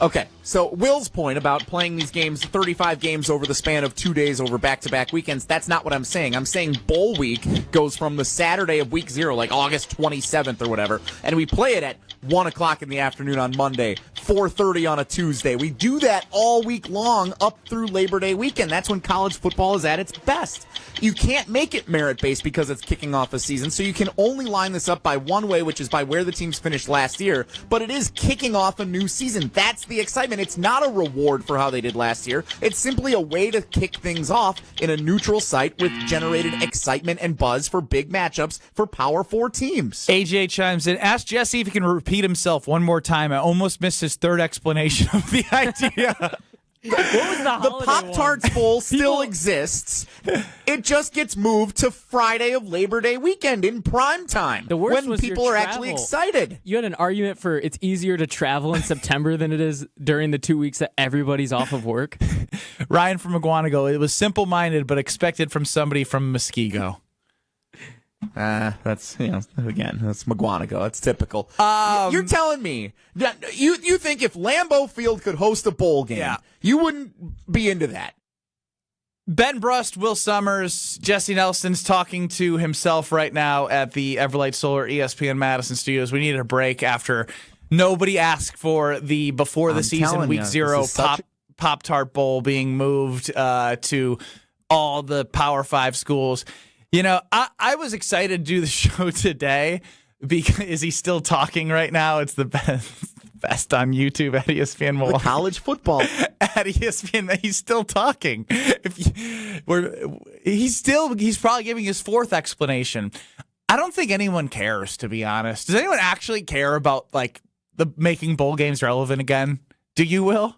Okay, so Will's point about playing these games, 35 games over the span of 2 days over back-to-back weekends, that's not what I'm saying. I'm saying bowl week goes from the Saturday of week 0, like August 27th or whatever, and we play it at 1 o'clock in the afternoon on Monday, 4:30 on a Tuesday. We do that all week long up through Labor Day weekend. That's when college football is at its best. You can't make it merit-based because it's kicking off a season, so you can only line this up by one way, which is by where the teams finished last year, but it is kicking off a new season. That's the excitement. It's not a reward for how they did last year. It's simply a way to kick things off in a neutral site with generated excitement and buzz for big matchups for Power 4 teams. AJ chimes in. Ask Jesse if he can repeat himself one more time. I almost missed his third explanation of the idea. What was the Pop-Tarts Bowl still exists. It just gets moved to Friday of Labor Day weekend in prime time. The worst when was people your are travel. actually excited. You had an argument for it's easier to travel in September than it is during the 2 weeks that everybody's off of work. Ryan from Maguanago. It was simple-minded, but expected from somebody from Muskego. That's Maguanago. That's typical. You're telling me that you think if Lambeau Field could host a bowl game, you wouldn't be into that? Ben Brust, Will Summers, Jesse Nelson's talking to himself right now at the Everlight Solar ESPN Madison Studios. We needed a break after nobody asked for the before the season week 0 Pop-Tart Bowl being moved to all the Power 5 schools. You know, I was excited to do the show today because is he still talking right now? It's the best on YouTube at ESPN Milwaukee. College football at ESPN. He's still talking. He's probably giving his fourth explanation. I don't think anyone cares, to be honest. Does anyone actually care about like the making bowl games relevant again? Do you, Will?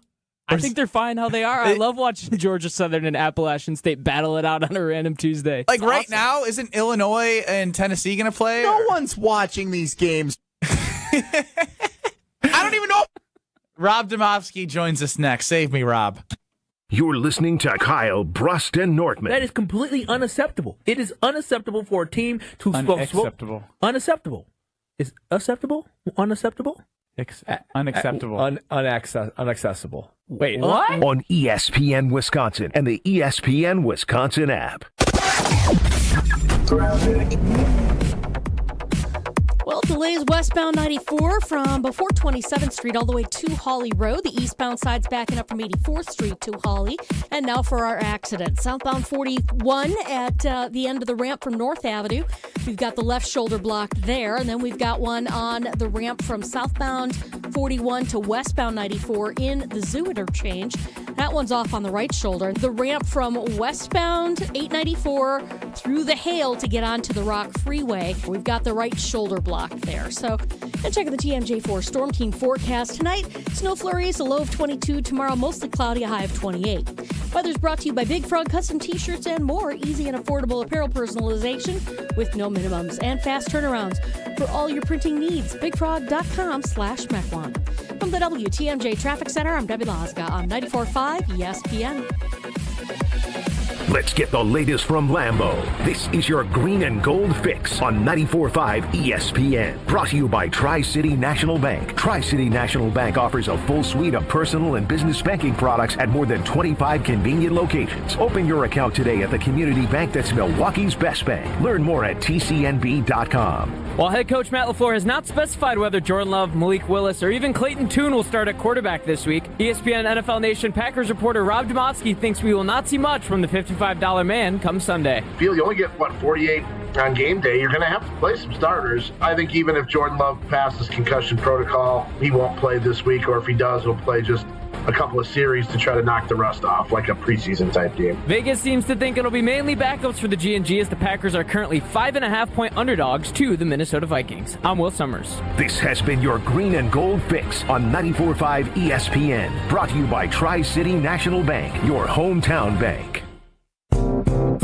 I think they're fine how they are. I love watching Georgia Southern and Appalachian State battle it out on a random Tuesday. Like right now, isn't Illinois and Tennessee going to play? No one's watching these games. I don't even know. Rob Domofsky joins us next. Save me, Rob. You're listening to Kyle, Brust, and Northman. That is completely unacceptable. It is unacceptable for a team to Unacceptable. Unacceptable. Is acceptable? Unacceptable? Unacceptable. Unaccessible. Wait, what? On ESPN Wisconsin and the ESPN Wisconsin app. Well, delays westbound 94 from before 27th Street all the way to Hawley Road. The eastbound side's backing up from 84th Street to Hawley. And now for our accident. Southbound 41 at the end of the ramp from North Avenue. We've got the left shoulder blocked there. And then we've got one on the ramp from southbound 41 to westbound 94 in the Zoo interchange. That one's off on the right shoulder. The ramp from westbound 894 through the Hale to get onto the Rock Freeway. We've got the right shoulder blocked there. So, and check out the TMJ4 Storm Team forecast tonight. Snow flurries, a low of 22. Tomorrow, mostly cloudy, a high of 28. Weather's brought to you by Big Frog Custom T-shirts and more. Easy and affordable apparel personalization with no minimums and fast turnarounds for all your printing needs. BigFrog.com/Mequon. From the WTMJ Traffic Center, I'm Debbie Lozga on 94.5 ESPN. Let's get the latest from Lambeau. This is your green and gold fix on 94.5 ESPN. Brought to you by Tri-City National Bank. Tri-City National Bank offers a full suite of personal and business banking products at more than 25 convenient locations. Open your account today at the community bank that's Milwaukee's best bank. Learn more at tcnb.com. While head coach Matt LaFleur has not specified whether Jordan Love, Malik Willis, or even Clayton Tune will start at quarterback this week, ESPN NFL Nation Packers reporter Rob Demovsky thinks we will not see much from the $55 man come Sunday. You only get, 48 on game day. You're going to have to play some starters. I think even if Jordan Love passes concussion protocol, he won't play this week, or if he does, he'll play just a couple of series to try to knock the rust off, like a preseason type game. Vegas seems to think it'll be mainly backups for the G&G as the Packers are currently 5.5-point underdogs to the Minnesota Vikings. I'm Will Summers. This has been your green and gold fix on 94.5 ESPN. Brought to you by Tri-City National Bank, your hometown bank.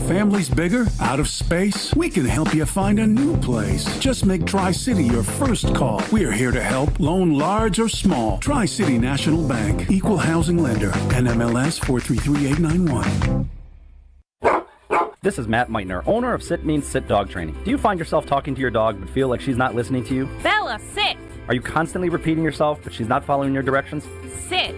Family's bigger? Out of space? We can help you find a new place. Just make Tri-City your first call. We are here to help, loan large or small. Tri-City National Bank. Equal housing lender. NMLS 433891. This is Matt Meitner, owner of Sit Means Sit Dog Training. Do you find yourself talking to your dog but feel like she's not listening to you? Bella, sit! Are you constantly repeating yourself but she's not following your directions? Sit!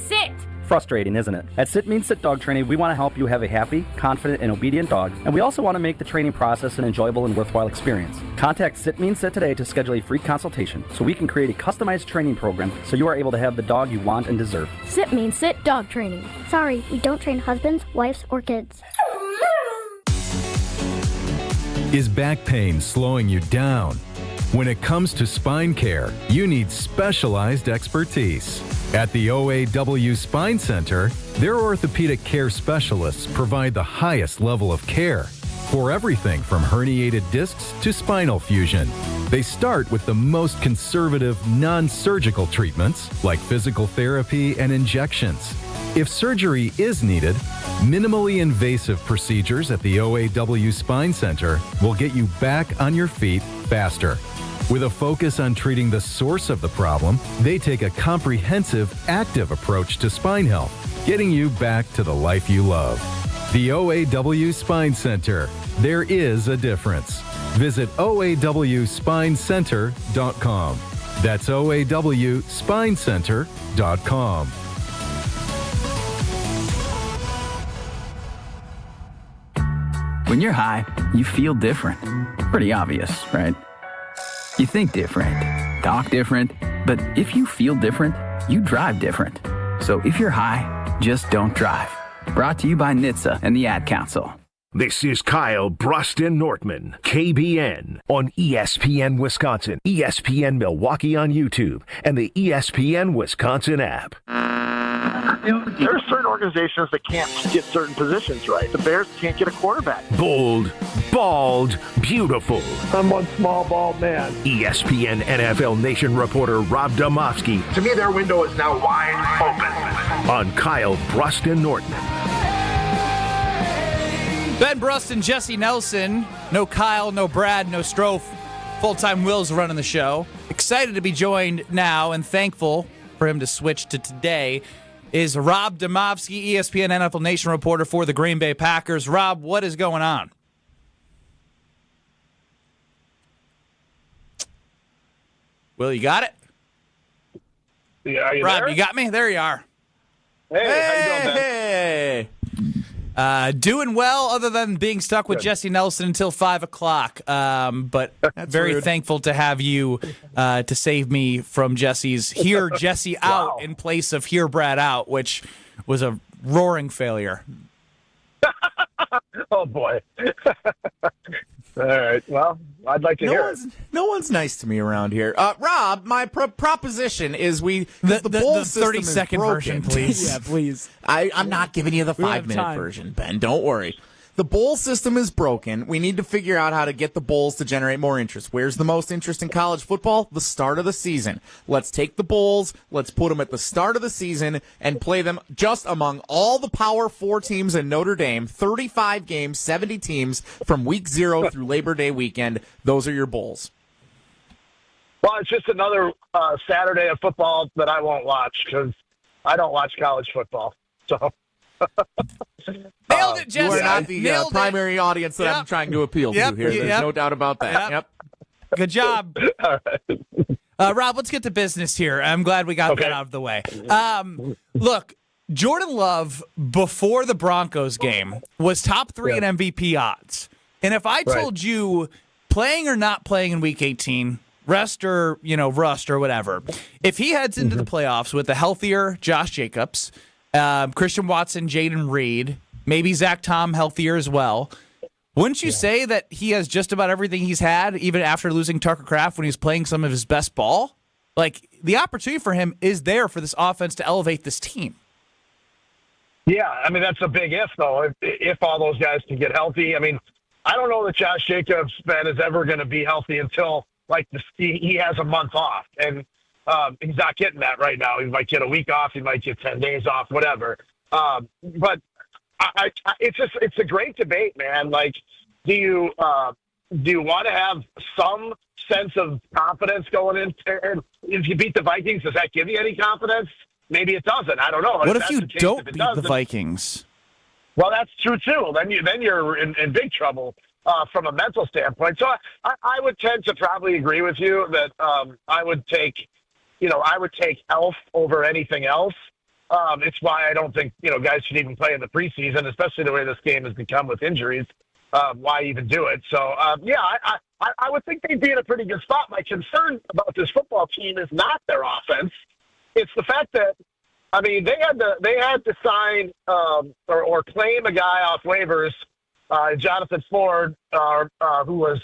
Sit! Frustrating, isn't it? At Sit Means Sit Dog Training, we want to help you have a happy, confident, and obedient dog, and we also want to make the training process an enjoyable and worthwhile experience. Contact Sit Means Sit today to schedule a free consultation so we can create a customized training program so you are able to have the dog you want and deserve. Sit Means Sit Dog Training. Sorry, we don't train husbands, wives, or kids. Is back pain slowing you down? When it comes to spine care, you need specialized expertise. At the OAW Spine Center, their orthopedic care specialists provide the highest level of care for everything from herniated discs to spinal fusion. They start with the most conservative, non-surgical treatments like physical therapy and injections. If surgery is needed, minimally invasive procedures at the OAW Spine Center will get you back on your feet faster. With a focus on treating the source of the problem, they take a comprehensive, active approach to spine health, getting you back to the life you love. The OAW Spine Center. There is a difference. Visit OAWspinecenter.com. That's OAWspinecenter.com. When you're high, you feel different. Pretty obvious, right? You think different, talk different, but if you feel different, you drive different. So if you're high, just don't drive. Brought to you by NHTSA and the Ad Council. This is Kyle Broston-Nortman, KBN, on ESPN Wisconsin, ESPN Milwaukee on YouTube, and the ESPN Wisconsin app. There are certain organizations that can't get certain positions right. The Bears can't get a quarterback. Bold, bald, beautiful. I'm one small, bald man. ESPN NFL Nation reporter Rob Demovsky. To me, their window is now wide open. On Kyle Broston-Nortman. Ben Bruston, Jesse Nelson, no Kyle, no Brad, no Strofe. Full-time Will's running the show. Excited to be joined now and thankful for him to switch to today is Rob Demovsky, ESPN NFL Nation reporter for the Green Bay Packers. Rob, what is going on? Will, you got it? Yeah, you Rob, there? you got me? There you are. Hey, how you doing, Ben? Hey. Doing well, other than being stuck with Jesse Nelson until 5 o'clock. But very rude. thankful to have you to save me from Jesse's Hear Jesse Out in place of Hear Brad Out, which was a roaring failure. Oh, boy. All right. Well, I'd like to hear it. No one's nice to me around here. Rob, my proposition is the bowl system 30-second is broken. version, please. Yeah, please. I'm not giving you the 5-minute version, Ben. Don't worry. The bowl system is broken. We need to figure out how to get the bowls to generate more interest. Where's the most interest in college football? The start of the season. Let's take the bowls, let's put them at the start of the season, and play them just among all the Power 4 teams in Notre Dame. 35 games, 70 teams from week 0 through Labor Day weekend. Those are your bowls. Well, it's just another Saturday of football that I won't watch because I don't watch college football. So. Nailed it, Jesse. You are not the primary audience that I'm trying to appeal to here. There's no doubt about that. Yep. Good job. Rob, let's get to business here. I'm glad we got that out of the way. Look, Jordan Love, before the Broncos game, was top 3 in MVP odds. And if I told you playing or not playing in Week 18, rest or whatever, if he heads into the playoffs with a healthier Josh Jacobs, Christian Watson, Jaden Reed, maybe Zach Tom healthier as well, wouldn't you say that he has just about everything he's had, even after losing Tucker Kraft when he's playing some of his best ball? Like, the opportunity for him is there for this offense to elevate this team. Yeah, I mean, that's a big if, though, if all those guys can get healthy. I mean, I don't know that Josh Jacobs, Ben, is ever going to be healthy until, he has a month off. And he's not getting that right now. He might get a week off. He might get 10 days off, whatever. But it's a great debate, man. Like, do you want to have some sense of confidence going in? And if you beat the Vikings, does that give you any confidence? Maybe it doesn't. I don't know. What if you don't beat the Vikings? Well, that's true too. Then you're in big trouble from a mental standpoint. So I would tend to probably agree with you that I would take health over anything else. It's why I don't think, guys should even play in the preseason, especially the way this game has become with injuries. Why even do it? So, I would think they'd be in a pretty good spot. My concern about this football team is not their offense. It's the fact that, I mean, they had to sign or claim a guy off waivers, Jonathan Ford, who was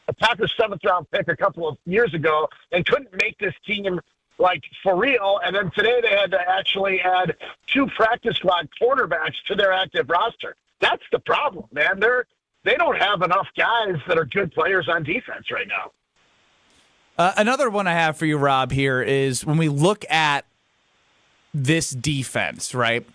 a Packers 7th-round pick a couple of years ago and couldn't make this team for real. And then today they had to actually add 2 practice squad cornerbacks to their active roster. That's the problem, man. They don't have enough guys that are good players on defense right now. Another one I have for you, Rob, here is when we look at this defense, right?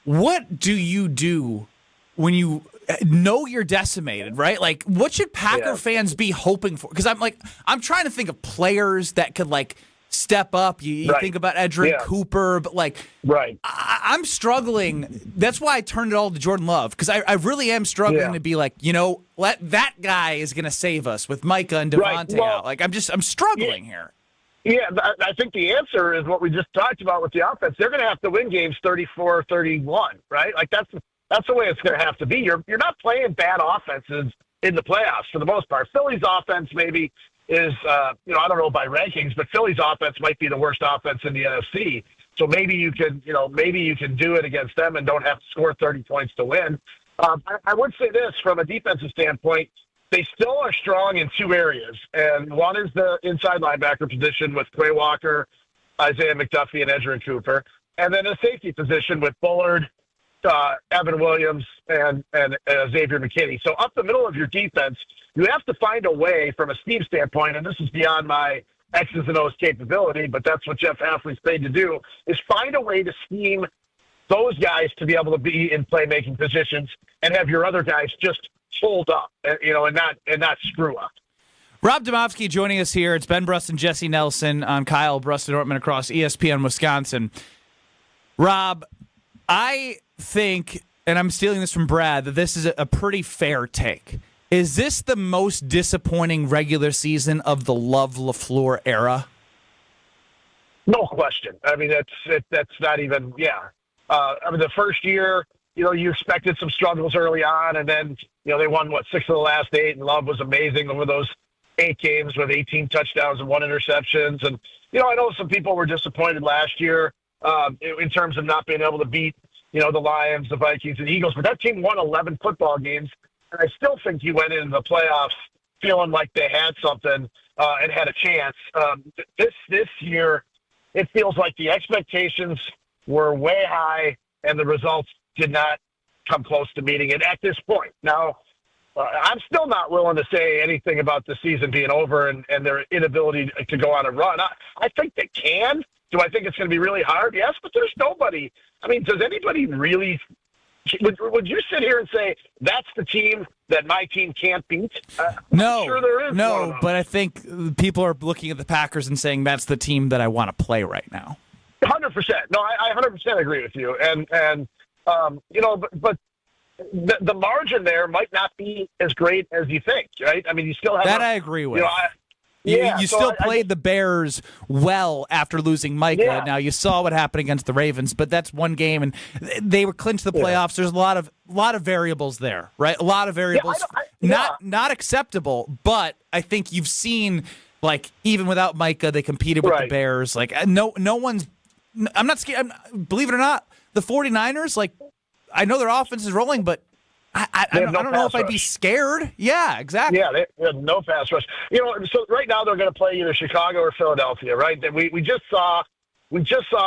What do you do when you know you're decimated, right? Like, what should Packer fans be hoping for? Because I'm trying to think of players that could step up. You think about Edgerrin Cooper, but I'm struggling. That's why I turned it all to Jordan Love, because I really am struggling to be that guy is going to save us with Micah and Devontae out. I'm struggling here. Yeah, I think the answer is what we just talked about with the offense. They're going to have to win games 34-31, right? That's the way it's going to have to be. You're not playing bad offenses in the playoffs for the most part. Philly's offense maybe is, I don't know by rankings, but Philly's offense might be the worst offense in the NFC. So maybe you can do it against them and don't have to score 30 points to win. I would say this from a defensive standpoint. They still are strong in 2 areas, and one is the inside linebacker position with Quay Walker, Isaiah McDuffie, and Edgerrin Cooper, and then a safety position with Bullard, Evan Williams, and Xavier McKinney. So up the middle of your defense, you have to find a way from a scheme standpoint, and this is beyond my X's and O's capability, but that's what Jeff Hafley's paid to do, is find a way to scheme those guys to be able to be in playmaking positions and have your other guys just hold up, and not screw up. Rob Domofsky joining us here. It's Ben Brust and Jesse Nelson on Kyle Brust and Ortman across ESPN Wisconsin. Rob, I think, and I'm stealing this from Brad, that this is a pretty fair take. Is this the most disappointing regular season of the LaFleur era? No question. I mean, that's not even, the first year, you expected some struggles early on, and then, they won, 6 of the last 8, and Love was amazing over those 8 games with 18 touchdowns and 1 interception. And, I know some people were disappointed last year in terms of not being able to beat, the Lions, the Vikings, and the Eagles, but that team won 11 football games, and I still think he went into the playoffs feeling like they had something and had a chance. This year, it feels like the expectations were way high, and the results did not come close to meeting it at this point. Now, I'm still not willing to say anything about the season being over and their inability to go on a run. I think they can. Do I think it's going to be really hard? Yes, but there's nobody. I mean, does anybody really – would you sit here and say that's the team that my team can't beat? No, I'm sure there is. no, but I think people are looking at the Packers and saying that's the team that I want to play right now. 100%. No, I 100% agree with you. And but the margin there might not be as great as you think, right? I mean, you still have that. I agree with. You still played the Bears well after losing Micah. Yeah. Now you saw what happened against the Ravens, but that's one game, and they were clinched the playoffs. There's a lot of variables there, right? A lot of variables, not acceptable. But I think you've seen, like, even without Micah, they competed with the Bears. Like, no one's. I'm not scared. Believe it or not, the 49ers, like, I know their offense is rolling, but I don't know if I'd be scared. Yeah, exactly. Yeah, they have no pass rush. So right now they're going to play either Chicago or Philadelphia, right? We just saw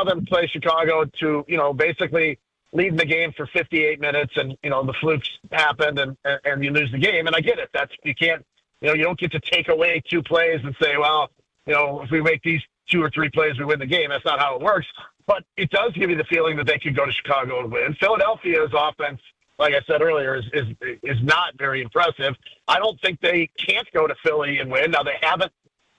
them play Chicago to, basically lead the game for 58 minutes, and the flukes happened, and you lose the game. And I get it. You can't, you don't get to take away 2 plays and say, well, if we make these 2 or 3 plays, we win the game. That's not how it works. But it does give you the feeling that they could go to Chicago and win. Philadelphia's offense, like I said earlier, is not very impressive. I don't think they can't go to Philly and win. Now, they haven't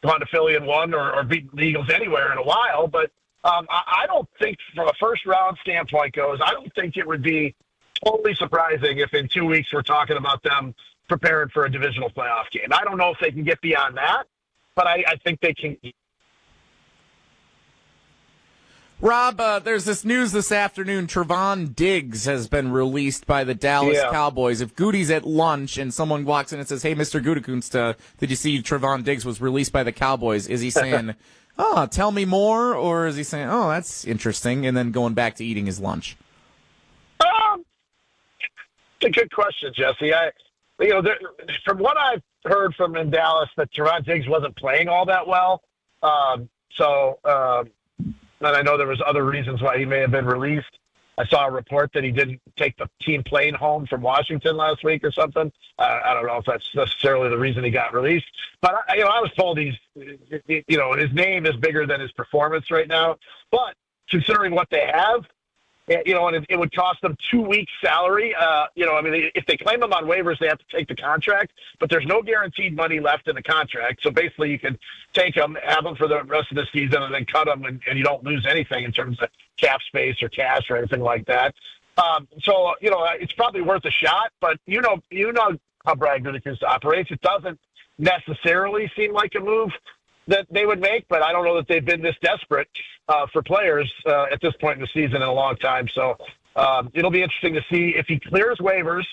gone to Philly and won or beaten the Eagles anywhere in a while, but I don't think, from a first-round standpoint goes, I don't think it would be totally surprising if in 2 weeks we're talking about them preparing for a divisional playoff game. I don't know if they can get beyond that, but I think they can. Rob, there's this news this afternoon. Trevon Diggs has been released by the Dallas Cowboys. If Goody's at lunch and someone walks in and says, hey, Mr. Gutekunst, did you see Trevon Diggs was released by the Cowboys? Is he saying, oh, tell me more? Or is he saying, oh, that's interesting, and then going back to eating his lunch? It's a good question, Jesse. From what I've heard from in Dallas, that Trevon Diggs wasn't playing all that well. And I know there was other reasons why he may have been released. I saw a report that he didn't take the team plane home from Washington last week or something. I don't know if that's necessarily the reason he got released. But I was told his name is bigger than his performance right now. But considering what they have, and it would cost them 2 weeks' salary. If they claim him on waivers, they have to take the contract, but there's no guaranteed money left in the contract. So basically, you can take him, have him for the rest of the season, and then cut him, and you don't lose anything in terms of cap space or cash or anything like that. It's probably worth a shot. But you know how Brad Gutekunst operates. It doesn't necessarily seem like a move that they would make, but I don't know that they've been this desperate for players at this point in the season in a long time. So it'll be interesting to see if he clears waivers,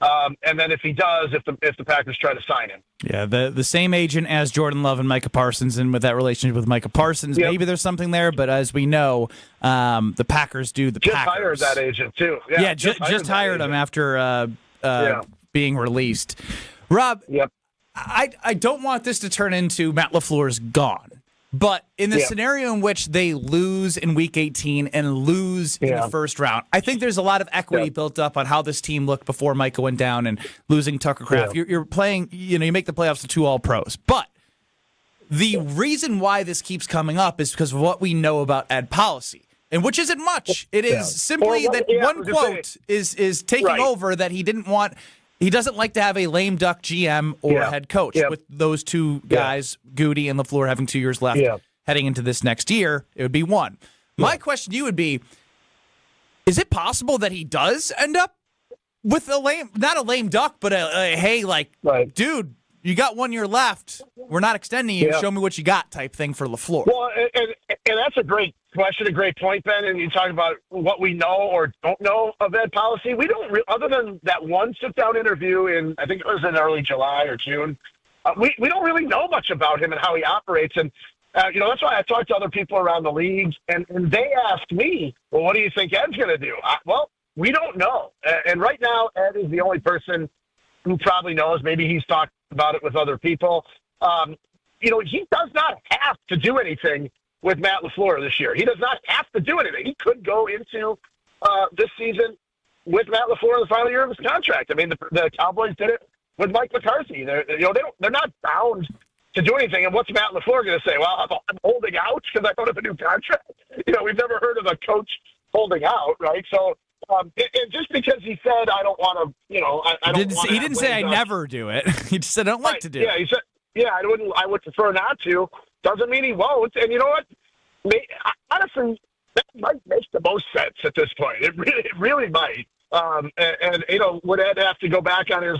and then if he does, if the Packers try to sign him. Yeah, the same agent as Jordan Love and Micah Parsons, and with that relationship with Micah Parsons, maybe there's something there. But as we know, the Packers do the just Packers. Hired that agent too. Yeah, just hired him after being released. Rob. Yep. I don't want this to turn into Matt LaFleur's gone. But in the scenario in which they lose in Week 18 and lose in the first round, I think there's a lot of equity built up on how this team looked before Micah went down and losing Tucker Kraft. You're playing, you make the playoffs to 2 All-Pros. But the reason why this keeps coming up is because of what we know about Ed policy, and which isn't much. It is simply that one quote is taking over that he didn't want. He doesn't like to have a lame duck GM or head coach. With those 2 guys, Goody and LaFleur, having 2 years left heading into this next year, it would be 1. My question to you would be, is it possible that he does end up with not a lame duck, but dude, you got 1 year left. We're not extending you. Show me what you got type thing for LaFleur. Well, and that's a great question, a great point, Ben. And you talk about what we know or don't know of Ed policy. We don't, other than that one sit-down interview in, I think it was in early July or June, we don't really know much about him and how he operates. And, that's why I talked to other people around the league, and they asked me, well, what do you think Ed's going to do? We don't know. And right now, Ed is the only person who probably knows. Maybe he's talked about it with other people. He does not have to do anything with Matt LaFleur this year. He does not have to do anything. He could go into this season with Matt LaFleur in the final year of his contract. I mean, the Cowboys did it with Mike McCarthy. They're not bound to do anything. And what's Matt LaFleur going to say? Well, I'm holding out because I don't have a new contract. We've never heard of a coach holding out, right? So, and just because he said I don't want to, he didn't say I never do it. He just said I don't like to do it. Yeah, he said, I would prefer not to. Doesn't mean he won't. And you know what? Honestly, that might make the most sense at this point. It really might. Would Ed have to go back on his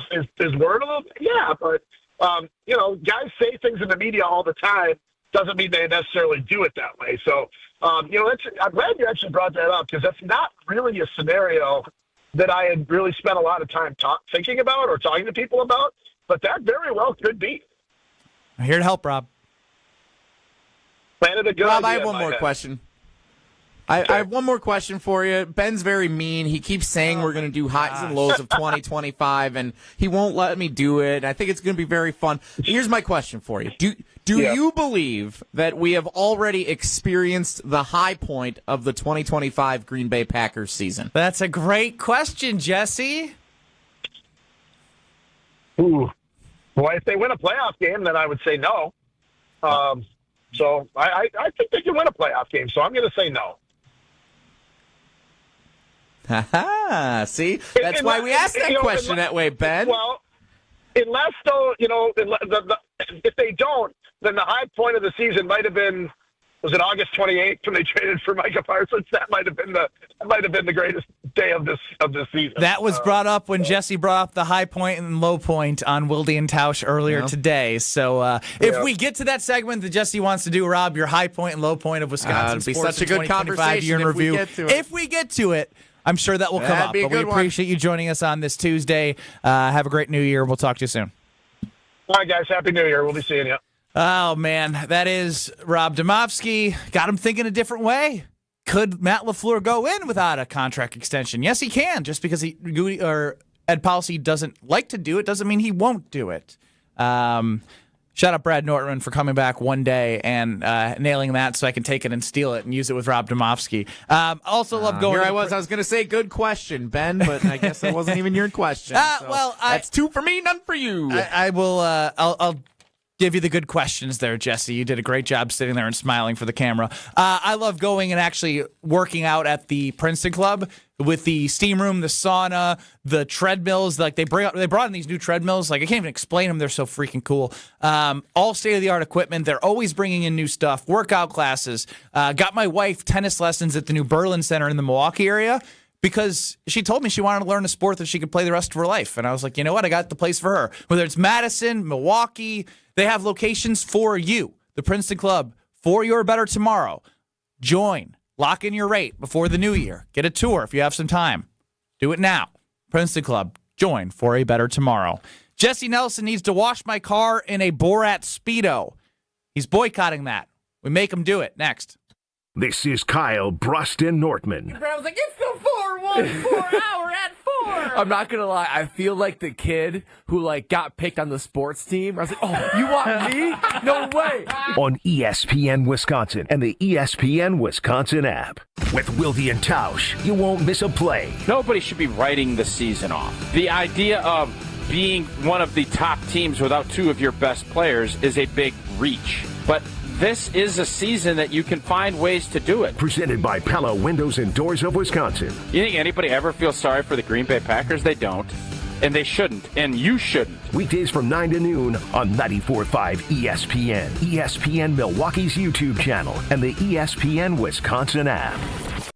word a little bit? Yeah, but guys say things in the media all the time. Doesn't mean they necessarily do it that way. So, I'm glad you actually brought that up because that's not really a scenario that I had really spent a lot of time thinking about or talking to people about. But that very well could be. I'm here to help, Rob. Planted a good Rob, idea I have one more question. I have one more question for you. Ben's very mean. He keeps saying we're going to do highs and lows of 2025, and he won't let me do it. I think it's going to be very fun. Here's my question for you. Do you believe that we have already experienced the high point of the 2025 Green Bay Packers season? That's a great question, Jesse. Ooh. Well, if they win a playoff game, then I would say no. So I think they can win a playoff game, so I'm going to say no. See, that's why we asked that question that way, Ben. Well, unless though, if they don't, then the high point of the season might have been, was it August 28th when they traded for Micah Parsons? That might have been the greatest day of this season. That was brought up when Jesse brought up the high point and low point on Wilde and Tausch earlier today. So if we get to that segment that Jesse wants to do, Rob, your high point and low point of Wisconsin it'd be sports such a good conversation year in if we review. get to it. If we get to it, I'm sure that will come up. But we appreciate you joining us on this Tuesday. Have a great New Year. We'll talk to you soon. All right, guys. Happy New Year. We'll be seeing you. Oh, man. That is Rob Domofsky. Got him thinking a different way. Could Matt LaFleur go in without a contract extension? Yes, he can. Just because Ed Policy doesn't like to do it doesn't mean he won't do it. Shout out Brad Nortman for coming back one day and nailing that so I can take it and steal it and use it with Rob Domofsky. Also love going. Here I was going to say good question, Ben, but I guess that wasn't even your question. That's 2 for me, none for you. I will. I'll give you the good questions there, Jesse. You did a great job sitting there and smiling for the camera. I love going and actually working out at the Princeton Club with the steam room, the sauna, the treadmills. Like they brought in these new treadmills. Like I can't even explain them. They're so freaking cool. All state-of-the-art equipment. They're always bringing in new stuff. Workout classes. Got my wife tennis lessons at the new Berlin Center in the Milwaukee area, because she told me she wanted to learn a sport that she could play the rest of her life. And I was like, you know what? I got the place for her. Whether it's Madison, Milwaukee, they have locations for you. The Princeton Club, for your better tomorrow. Join. Lock in your rate before the new year. Get a tour if you have some time. Do it now. Princeton Club. Join for a better tomorrow. Jesse Nelson needs to wash my car in a Borat Speedo. He's boycotting that. We make him do it. Next. This is Kyle Bruston Nortman. I was like, it's the 4-1-4 hour at 4. I'm not going to lie. I feel like the kid who got picked on the sports team. I was like, oh, you want me? No way. On ESPN Wisconsin and the ESPN Wisconsin app. With Wilde and Tausch, you won't miss a play. Nobody should be writing the season off. The idea of being one of the top teams without 2 of your best players is a big reach. But this is a season that you can find ways to do it. Presented by Pella Windows and Doors of Wisconsin. You think anybody ever feels sorry for the Green Bay Packers? They don't. And they shouldn't. And you shouldn't. Weekdays from 9 to noon on 94.5 ESPN. ESPN Milwaukee's YouTube channel and the ESPN Wisconsin app.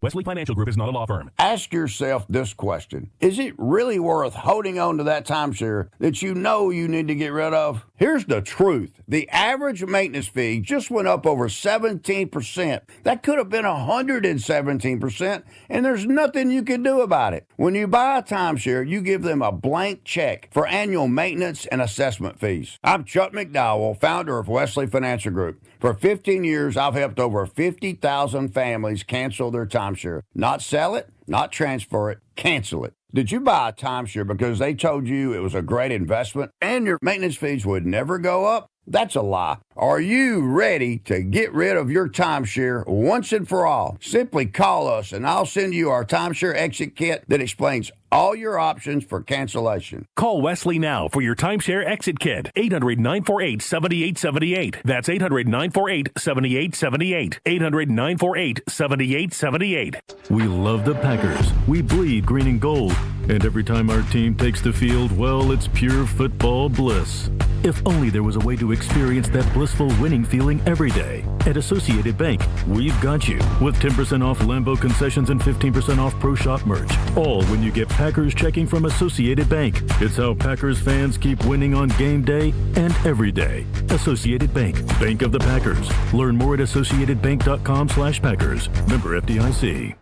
Wesley Financial Group is not a law firm. Ask yourself this question. Is it really worth holding on to that timeshare that you know you need to get rid of? Here's the truth. The average maintenance fee just went up over 17%. That could have been 117%, and there's nothing you can do about it. When you buy a timeshare, you give them a blank check for annual maintenance and assessment fees. I'm Chuck McDowell, founder of Wesley Financial Group. For 15 years, I've helped over 50,000 families cancel their timeshare. Not sell it, not transfer it, cancel it. Did you buy a timeshare because they told you it was a great investment and your maintenance fees would never go up? That's a lie. Are you ready to get rid of your timeshare once and for all? Simply call us and I'll send you our timeshare exit kit that explains all your options for cancellation. Call Wesley now for your timeshare exit kit. 800-948-7878. That's 800-948-7878. 800-948-7878. We love the Packers. We bleed green and gold. And every time our team takes the field, well, it's pure football bliss. If only there was a way to experience that blissful winning feeling every day. At Associated Bank, we've got you with 10% off Lambeau concessions and 15% off Pro Shop merch. All when you get Packers checking from Associated Bank. It's how Packers fans keep winning on game day and every day. Associated Bank, Bank of the Packers. Learn more at associatedbank.com/Packers. Member FDIC.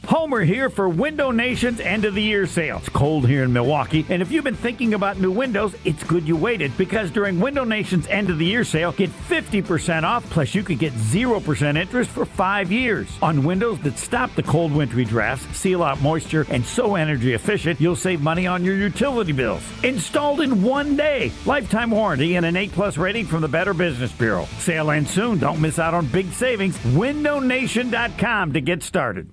Homer here for Window Nation's end of the year sale. It's cold here in Milwaukee, and if you've been thinking about new windows, it's good you waited, because during Window Nation's end of the year sale, get 50% off, plus you could get 0% interest for 5 years. On windows that stop the cold wintry drafts, seal out moisture, and so energy efficient, you'll save money on your utility bills. Installed in 1 day. Lifetime warranty and an A+ rating from the Better Business Bureau. Sale ends soon. Don't miss out on big savings. WindowNation.com to get started.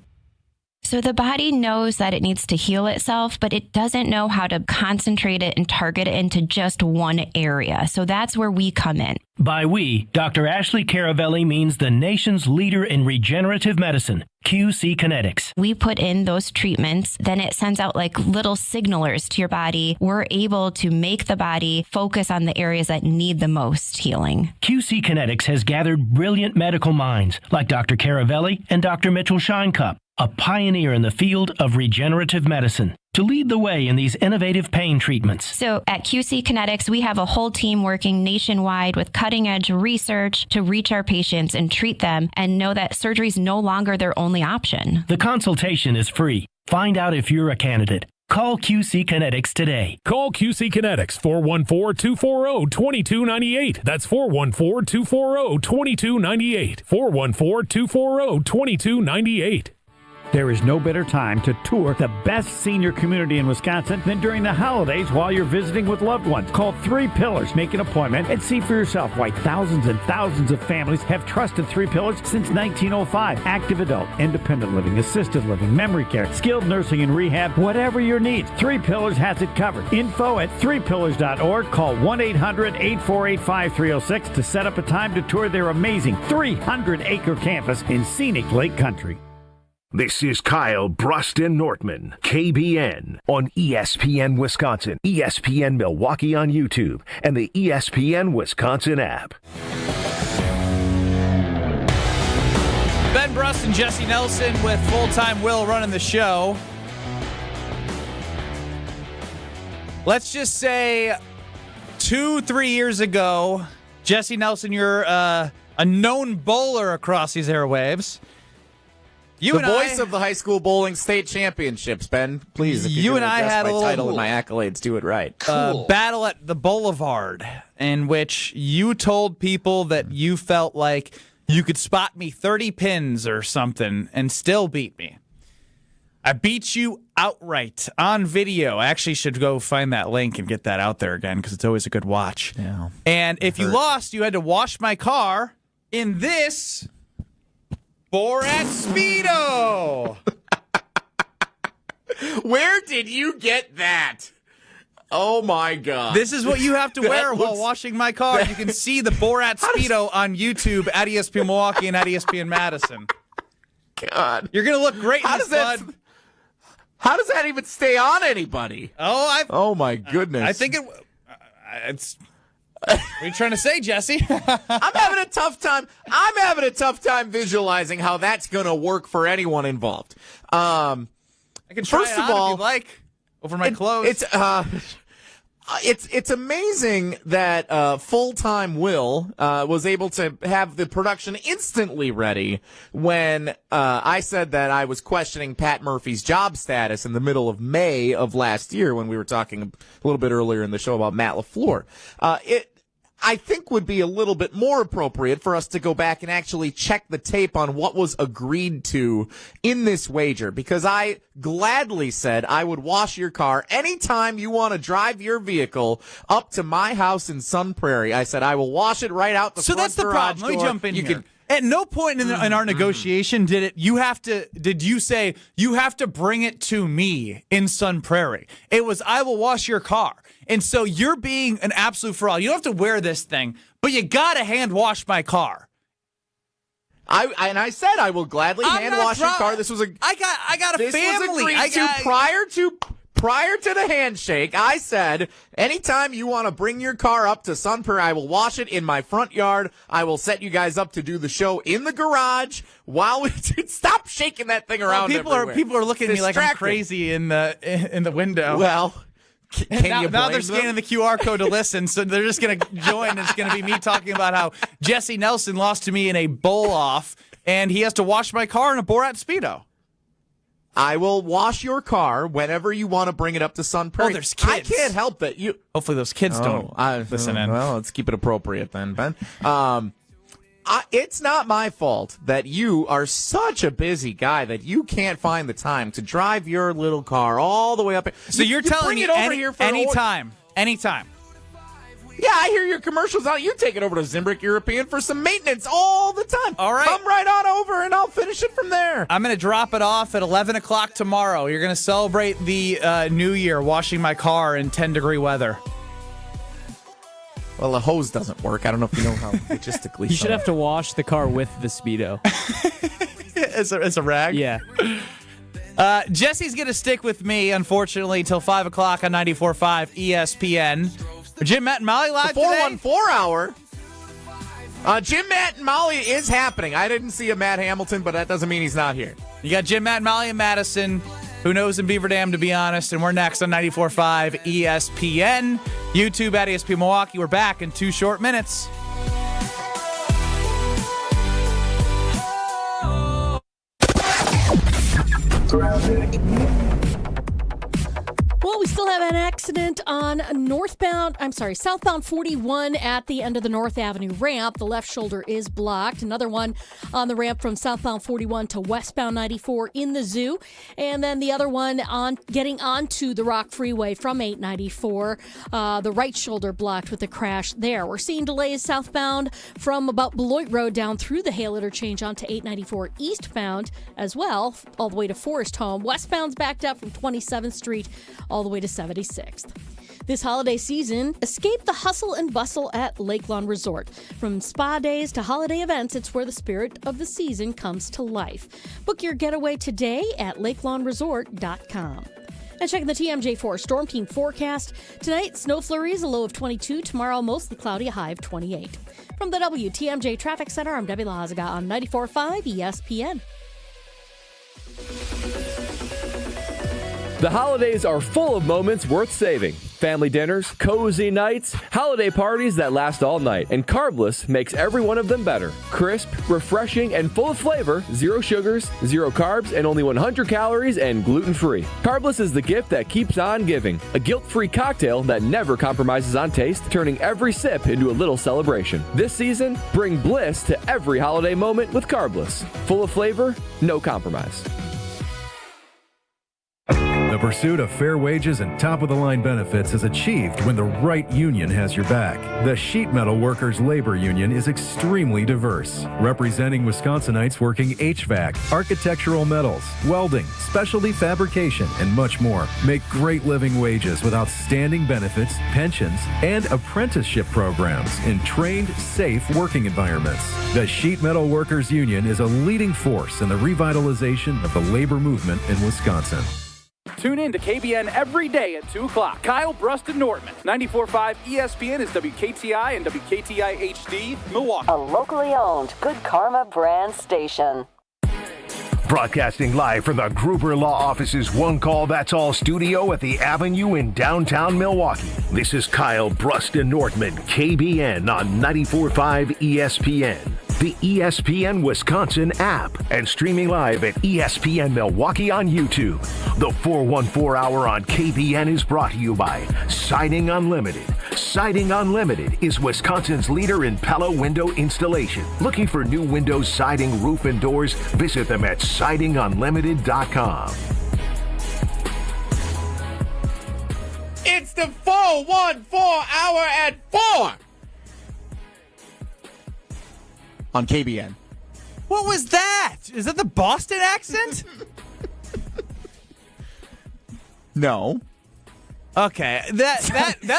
So the body knows that it needs to heal itself, but it doesn't know how to concentrate it and target it into just one area. So that's where we come in. By we, Dr. Ashley Caravelli means the nation's leader in regenerative medicine, QC Kinetics. We put in those treatments, then it sends out like little signalers to your body. We're able to make the body focus on the areas that need the most healing. QC Kinetics has gathered brilliant medical minds like Dr. Caravelli and Dr. Mitchell Scheinkup, a pioneer in the field of regenerative medicine, to lead the way in these innovative pain treatments. So at QC Kinetics, we have a whole team working nationwide with cutting-edge research to reach our patients and treat them, and know that surgery is no longer their only option. The consultation is free. Find out if you're a candidate. Call QC Kinetics today. Call QC Kinetics, 414-240-2298. That's 414-240-2298. 414-240-2298. There is no better time to tour the best senior community in Wisconsin than during the holidays while you're visiting with loved ones. Call 3 Pillars, make an appointment, and see for yourself why thousands and thousands of families have trusted 3 Pillars since 1905. Active adult, independent living, assisted living, memory care, skilled nursing and rehab, whatever your needs, 3 Pillars has it covered. Info at 3pillars.org. Call 1-800-848-5306 to set up a time to tour their amazing 300-acre campus in scenic Lake Country. This is Kyle Broston-Nortman, KBN, on ESPN Wisconsin, ESPN Milwaukee on YouTube, and the ESPN Wisconsin app. Ben Brust and Jesse Nelson with full-time Will running the show. Let's just say 2-3 years ago, Jesse Nelson, you're a known bowler across these airwaves. The voice of the high school bowling state championships, Ben. Please, if you and I had a little title and my accolades, do it right. Battle at the Boulevard, in which you told people that you felt like you could spot me 30 pins or something and still beat me. I beat you outright on video. I actually should go find that link and get that out there again, because it's always a good watch. Yeah. And if you lost, you had to wash my car in this Borat Speedo. Where did you get that? Oh, my God. This is what you have to wear while washing my car. You can see the Borat Speedo on YouTube at ESPN Milwaukee and at ESPN Madison. God. You're going to look great in this, bud. How does that even stay on anybody? Oh, my goodness. I think it's... What are you trying to say, Jesse? I'm having a tough time visualizing how that's going to work for anyone involved. I can try first it of on all, if you'd like, over my clothes. It's amazing that full-time Will was able to have the production instantly ready when I said that I was questioning Pat Murphy's job status in the middle of May of last year, when we were talking a little bit earlier in the show about Matt LaFleur. I think would be a little bit more appropriate for us to go back and actually check the tape on what was agreed to in this wager, because I gladly said I would wash your car anytime you want to drive your vehicle up to my house in Sun Prairie. I said I will wash it right out the front garage door. So that's the problem. Let me jump in here. At no point in our negotiation did you say you have to bring it to me in Sun Prairie. It was, I will wash your car. And so you're being an absolute fraud. You don't have to wear this thing, but you got to hand wash my car. I said I will gladly hand wash your car. This was I got a family. This was agreed prior to the handshake. I said, anytime you want to bring your car up to Sun Prairie, I will wash it in my front yard. I will set you guys up to do the show in the garage while we stop shaking that thing around. People are looking at me like I'm crazy in the window. Well, now they're scanning the QR code to listen, so they're just going to join. It's going to be me talking about how Jesse Nelson lost to me in a bowl-off, and he has to wash my car in a Borat Speedo. I will wash your car whenever you want to bring it up to Sun Prairie. Oh, there's kids. I can't help that. Hopefully those kids don't listen in. Well, let's keep it appropriate then, Ben. It's not my fault that you are such a busy guy that you can't find the time to drive your little car all the way up here. So you're telling me anytime. Yeah, I hear your commercials out. You take it over to Zimbrick European for some maintenance all the time. All right. Come right on over, and I'll finish it from there. I'm going to drop it off at 11 o'clock tomorrow. You're going to celebrate the new year washing my car in 10-degree weather. Well, the hose doesn't work. I don't know if you know how logistically. You should have to wash the car with the Speedo. It's a rag? Yeah. Jesse's going to stick with me, unfortunately, till 5 o'clock on 94.5 ESPN. Jim, Matt, and Molly live the 414 hour. Jim, Matt, and Molly is happening. I didn't see a Matt Hamilton, but that doesn't mean he's not here. You got Jim, Matt, and Molly in Madison. Who knows in Beaver Dam, to be honest. And we're next on 94.5 ESPN. YouTube at ESPN Milwaukee. We're back in 2 short minutes. Well, we still have an accident on southbound 41 at the end of the North Avenue ramp. The left shoulder is blocked. Another one on the ramp from southbound 41 to westbound 94 in the zoo. And then the other one on getting onto the Rock Freeway from 894. The right shoulder blocked with the crash there. We're seeing delays southbound from about Beloit Road down through the Hale interchange onto 894 eastbound as well, all the way to Forest Home. Westbound's backed up from 27th Street all the way to 76th. This holiday season, escape the hustle and bustle at Lake Lawn Resort. From spa days to holiday events, it's where the spirit of the season comes to life. Book your getaway today at lakelawnresort.com. And checking the TMJ4 Storm Team forecast. Tonight, snow flurries, a low of 22. Tomorrow, mostly cloudy, a high of 28. From the WTMJ Traffic Center, I'm Debbie Lazaga on 94.5 ESPN. The holidays are full of moments worth saving. Family dinners, cozy nights, holiday parties that last all night. And Carbless makes every one of them better. Crisp, refreshing, and full of flavor. 0 sugars, 0 carbs, and only 100 calories and gluten-free. Carbless is the gift that keeps on giving. A guilt-free cocktail that never compromises on taste, turning every sip into a little celebration. This season, bring bliss to every holiday moment with Carbless. Full of flavor, no compromise. The pursuit of fair wages and top-of-the-line benefits is achieved when the right union has your back. The Sheet Metal Workers Labor Union is extremely diverse, representing Wisconsinites working HVAC, architectural metals, welding, specialty fabrication, and much more. Make great living wages with outstanding benefits, pensions, and apprenticeship programs in trained, safe working environments. The Sheet Metal Workers Union is a leading force in the revitalization of the labor movement in Wisconsin. Tune in to KBN every day at 2 o'clock. Kyle Bruston Nordman. 94.5 ESPN is WKTI and WKTI HD, Milwaukee. A locally owned Good Karma brand station. Broadcasting live from the Gruber Law Office's One Call That's All studio at the Avenue in downtown Milwaukee. This is Kyle Bruston Nordman, KBN on 94.5 ESPN. the ESPN Wisconsin app, and streaming live at ESPN Milwaukee on YouTube. The 414 Hour on KBN is brought to you by Siding Unlimited. Siding Unlimited is Wisconsin's leader in Pella window installation. Looking for new windows, siding, roof, and doors? Visit them at sidingunlimited.com. It's the 414 Hour at 4 on KBN. What was that? Is that the Boston accent? No. Okay, that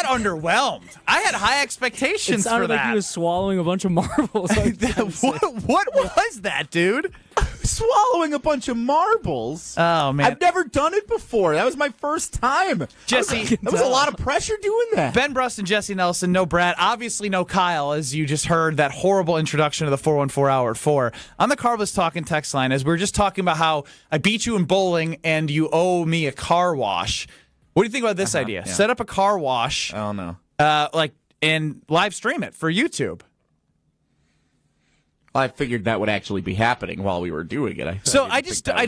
underwhelmed. I had high expectations It sounded for that. like he was swallowing a bunch of marbles. What was that, dude? Swallowing a bunch of marbles. Oh, man. I've never done it before. That was my first time. Jesse, that was a lot of pressure doing that. Ben Brust and Jesse Nelson, no Brad, obviously no Kyle, as you just heard that horrible introduction to the 414 Hour at 4. On the Carbless Talking text line, as we were just talking about how I beat you in bowling and you owe me a car wash. What do you think about this idea? Yeah. Set up a car wash. I don't know. And live stream it for YouTube. I figured that would actually be happening while we were doing it. I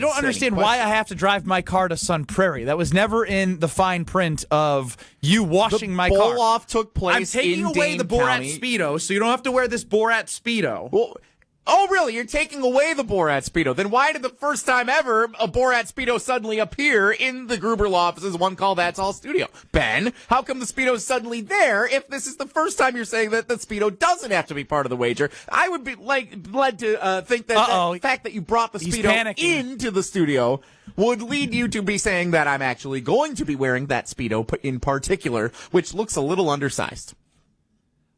don't understand why I have to drive my car to Sun Prairie. That was never in the fine print of you washing my car. The bowl-off took place I'm taking in away Dane the Borat County. Speedo, so you don't have to wear this Borat Speedo. Well, oh, really? You're taking away the Borat Speedo. Then why did the first time ever a Borat Speedo suddenly appear in the Gruber Law Office's One Call That's All studio? Ben, how come the Speedo is suddenly there if this is the first time you're saying that the Speedo doesn't have to be part of the wager? I would be led to think that the fact that you brought the Speedo into the studio would lead you to be saying that I'm actually going to be wearing that Speedo in particular, which looks a little undersized.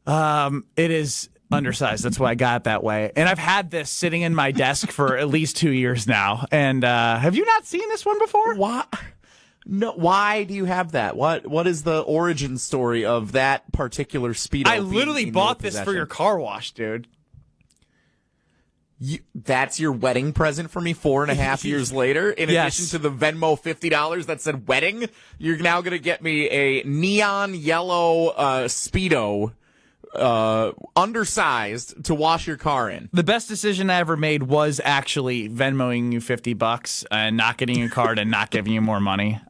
It is undersized. That's why I got it that way. And I've had this sitting in my desk for at least 2 years now. And have you not seen this one before? Why? No. Why do you have that? What is the origin story of that particular Speedo? I literally bought this for your car wash, dude. That's your wedding present for me 4.5 years later? In addition to the Venmo $50 that said wedding, you're now going to get me a neon yellow Speedo, undersized, to wash your car in. The best decision I ever made was actually Venmoing you $50 and not getting your card and not giving you more money.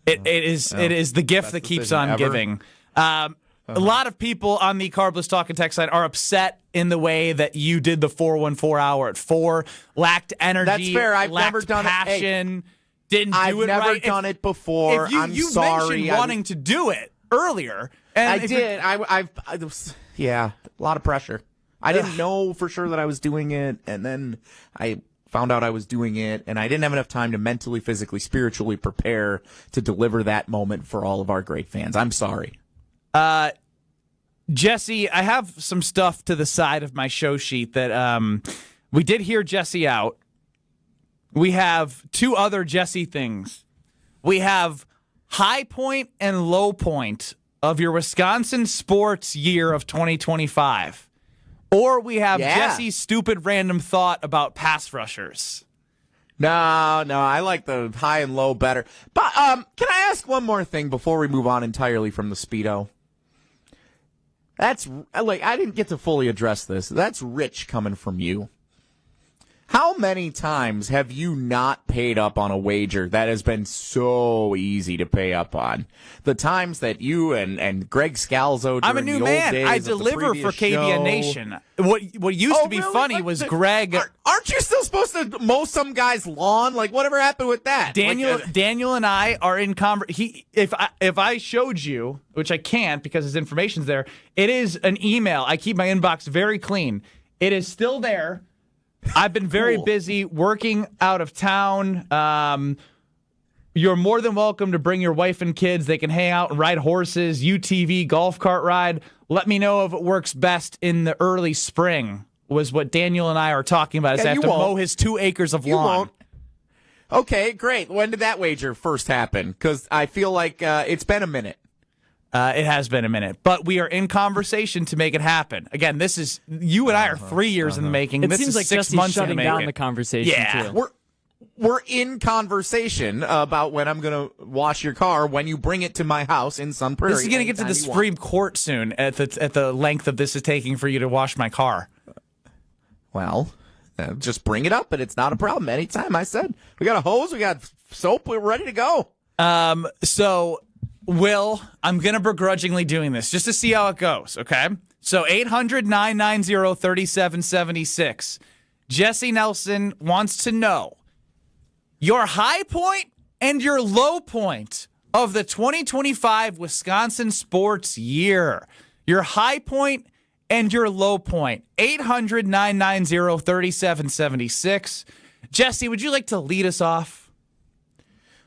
It is the gift that keeps on giving. A lot of people on the Carbless Talking text side are upset in the way that you did the 414 Hour at 4, lacked energy. That's fair. I've never done passion, didn't I've do it never right. done it before. I'm you sorry. mentioned wanting to do it earlier. And I did. I a lot of pressure. I didn't know for sure that I was doing it, and then I found out I was doing it, and I didn't have enough time to mentally, physically, spiritually prepare to deliver that moment for all of our great fans. I'm sorry. Jesse, I have some stuff to the side of my show sheet that we did hear Jesse out. We have two other Jesse things. We have high point and low point of your Wisconsin sports year of 2025. Or we have Jesse's stupid random thought about pass rushers. No, I like the high and low better. But can I ask one more thing before we move on entirely from the Speedo? That's I didn't get to fully address this. That's rich coming from you. How many times have you not paid up on a wager that has been so easy to pay up on? The times that you and Greg Scalzo during I'm a new the man. old days I of the deliver previous for KBN show. Nation. What used to be really? funny was Greg. Aren't you still supposed to mow some guy's lawn? Like, whatever happened with that? Daniel and I are in conversation. If I showed you, which I can't because his information's there, it is an email. I keep my inbox very clean. It is still there. I've been very busy working out of town. You're more than welcome to bring your wife and kids. They can hang out and ride horses, UTV, golf cart ride. Let me know if it works best in the early spring, was what Daniel and I are talking about. Is I have to mow his 2 acres of lawn. Won't. Okay, great. When did that wager first happen? Because I feel like it's been a minute. It has been a minute, but we are in conversation to make it happen. Again, this is you and I are 3 years in the making. It this seems is like 6 Jesse's months shutting in the down making. the conversation. Yeah, too. We're in conversation about when I'm going to wash your car when you bring it to my house in Sun Prairie. This is going to get to the Supreme Court soon at the length of this is taking for you to wash my car. Well, just bring it up, and it's not a problem. Anytime, I said. We got a hose, we got soap, we're ready to go. So, Will, I'm going to begrudgingly doing this just to see how it goes, okay? So 800-990-3776. Jesse Nelson wants to know your high point and your low point of the 2025 Wisconsin sports year. Your high point and your low point. 800-990-3776. Jesse, would you like to lead us off?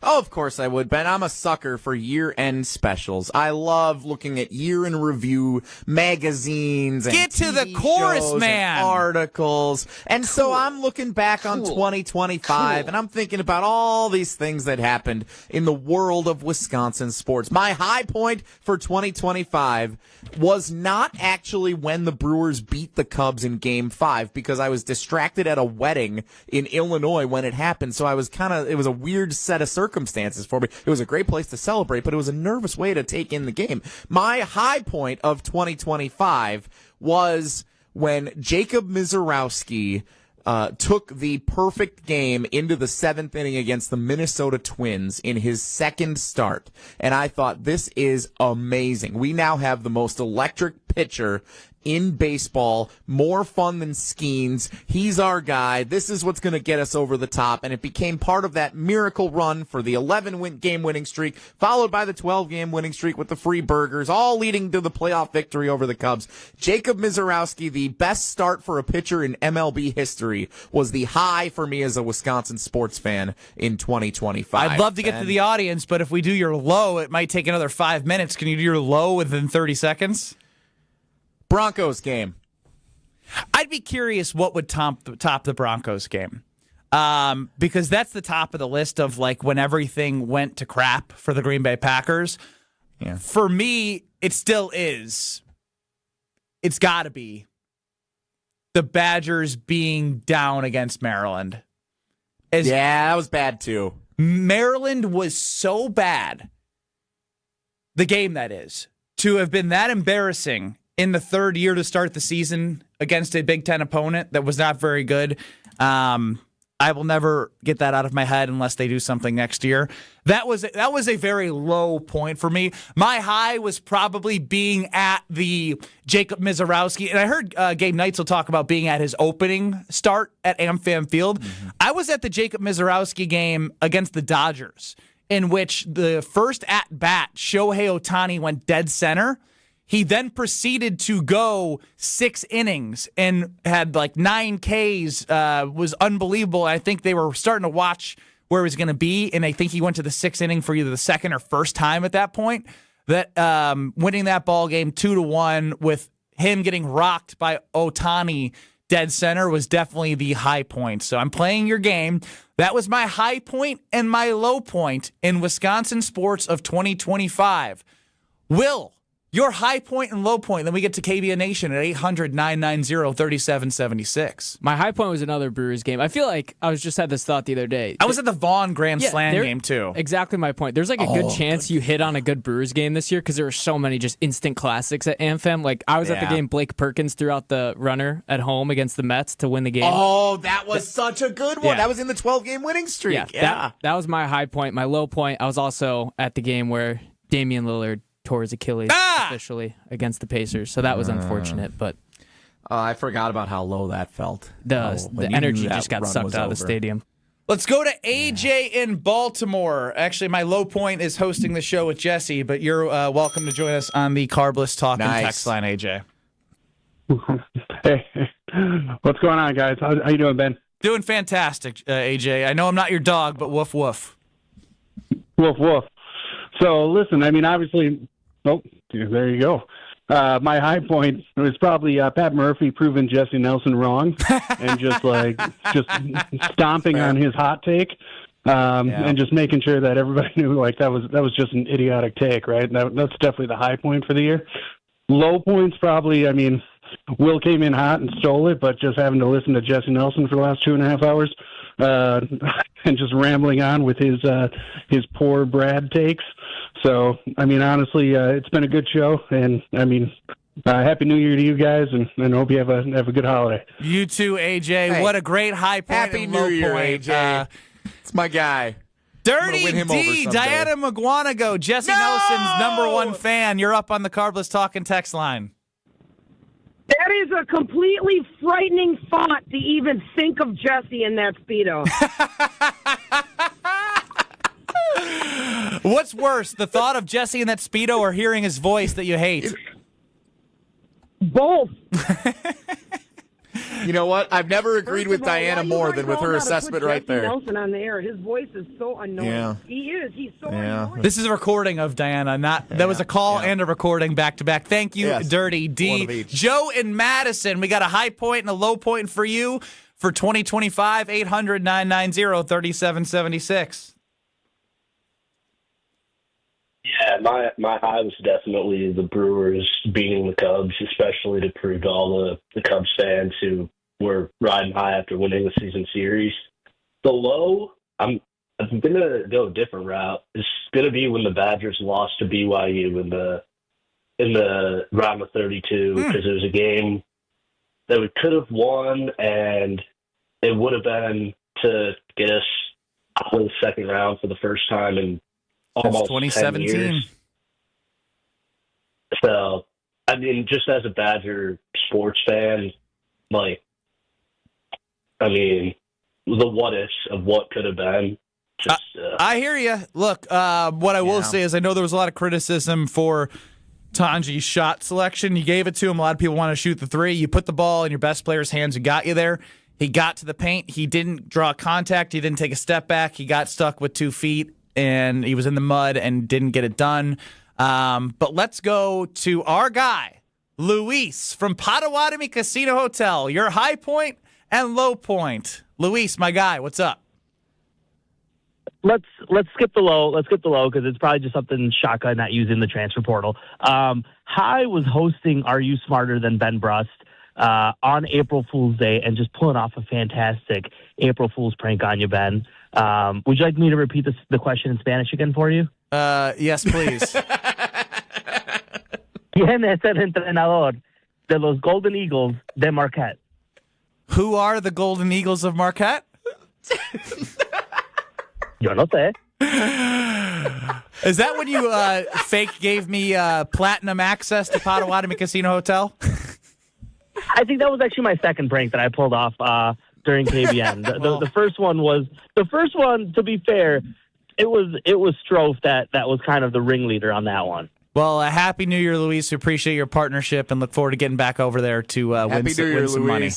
Oh, of course I would, Ben. I'm a sucker for year-end specials. I love looking at year-in-review magazines and Get to the TV chorus, shows man. and articles. And so I'm looking back on 2025, and I'm thinking about all these things that happened in the world of Wisconsin sports. My high point for 2025 was not actually when the Brewers beat the Cubs in Game 5, because I was distracted at a wedding in Illinois when it happened. So I was it was a weird set of circumstances for me. It was a great place to celebrate, but it was a nervous way to take in the game. My high point of 2025 was when Jacob Mizorowski took the perfect game into the 7th inning against the Minnesota Twins in his second start. And I thought, this is amazing. We now have the most electric pitcher in baseball, more fun than Skeens. He's our guy. This is what's going to get us over the top. And it became part of that miracle run for the 11-game winning streak, followed by the 12-game winning streak with the free burgers, all leading to the playoff victory over the Cubs. Jacob Mizorowski, the best start for a pitcher in MLB history, was the high for me as a Wisconsin sports fan in 2025. I'd love to get to the audience, but if we do your low, it might take another 5 minutes. Can you do your low within 30 seconds? Broncos game. I'd be curious what would top the Broncos game, because that's the top of the list of like when everything went to crap for the Green Bay Packers. Yeah. For me, it still is. It's got to be the Badgers being down against Maryland. Yeah, that was bad too. Maryland was so bad, the game that is, to have been that embarrassing in the third year to start the season against a Big Ten opponent that was not very good. I will never get that out of my head unless they do something next year. That was a very low point for me. My high was probably being at the Jacob Mizorowski, and I heard Gabe Neitzel talk about being at his opening start at AmFam Field. Mm-hmm. I was at the Jacob Mizorowski game against the Dodgers, in which the first at-bat, Shohei Ohtani went dead center. He then proceeded to go 6 innings and had like 9 Ks, was unbelievable. I think they were starting to watch where he was going to be, and I think he went to the 6th inning for either the second or first time at that point. That winning that ball game 2-1 with him getting rocked by Ohtani dead center was definitely the high point. So I'm playing your game. That was my high point and my low point in Wisconsin sports of 2025. Will, your high point and low point. Then we get to KBN Nation at 800-990-3776. My high point was another Brewers game. I feel like I just had this thought the other day. I was at the Vaughn Grand Slam game, too. Exactly my point. There's like a good chance you hit on a good Brewers game this year because there were so many just instant classics at AmFam. Like, I was at the game Blake Perkins threw out the runner at home against the Mets to win the game. Oh, that was such a good one. Yeah. That was in the 12-game winning streak. Yeah. That was my high point. My low point, I was also at the game where Damian Lillard tore his Achilles officially against the Pacers. So that was unfortunate, but I forgot about how low that felt. The energy just got sucked out of the stadium. Let's go to AJ in Baltimore. Actually, my low point is hosting the show with Jesse, but you're welcome to join us on the Carbless Talk and text line, AJ. Hey, what's going on, guys? How you doing, Ben? Doing fantastic, AJ. I know I'm not your dog, but woof, woof. Woof, woof. So, listen, I mean, obviously... Oh, there you go. My high point was probably Pat Murphy proving Jesse Nelson wrong and just stomping on his hot take and just making sure that everybody knew like that was just an idiotic take, right? That's definitely the high point for the year. Low points probably, I mean, Will came in hot and stole it, but just having to listen to Jesse Nelson for the last 2.5 hours and just rambling on with his poor Brad takes. So, I mean, honestly, it's been a good show, and, I mean, Happy New Year to you guys, and hope you have a good holiday. You too, AJ. Hey, what a great high point Happy and New low Year, point. AJ. It's my guy. Dirty win him over D, someday. Diana McGuanago, Jesse Nelson's #1 fan. You're up on the Carbless Talking text line. That is a completely frightening thought to even think of Jesse in that Speedo. What's worse, the thought of Jesse in that Speedo or hearing his voice that you hate? Both. You know what? I've never agreed with Diana more than with her assessment right there. Nelson on the air. His voice is so annoying. Yeah. He is. He's so annoying. This is a recording of Diana. That was a call and a recording back to back. Thank you, Yes. Dirty One D. of each. Joe in Madison, we got a high point and a low point for you for 2025, 800-990-3776. Yeah, my high was definitely the Brewers beating the Cubs, especially to prove to all the Cubs fans who were riding high after winning the season series. The low, I'm going to go a different route. It's going to be when the Badgers lost to BYU in the round of 32 because it was a game that we could have won, and it would have been to get us out of the second round for the first time in almost 2017. 10 years. So, I mean, just as a Badger sports fan, the what ifs of what could have been. I hear you. Look, what I will say is I know there was a lot of criticism for Tanji's shot selection. You gave it to him. A lot of people want to shoot the three. You put the ball in your best player's hands and got you there. He got to the paint. He didn't draw contact. He didn't take a step back. He got stuck with 2 feet, and he was in the mud and didn't get it done. But let's go to our guy, Luis from Potawatomi Casino Hotel. Your high point and low point. Luis, my guy, what's up? Let's skip the low. Let's skip the low because it's probably just something shotgun not using the transfer portal. High was hosting Are You Smarter Than Ben Brust on April Fool's Day and just pulling off a fantastic April Fool's prank on you, Ben. Would you like me to repeat the question in Spanish again for you? Yes, please. ¿Quién es el entrenador de los Golden Eagles de Marquette? Who are the Golden Eagles of Marquette? Yo no sé. Is that when you fake gave me platinum access to Potawatomi Casino Hotel? I think that was actually my second prank that I pulled off during KBN. The first one, to be fair, it was Strofe that was kind of the ringleader on that one. Well, Happy New Year, Luis. We appreciate your partnership and look forward to getting back over there to win some money.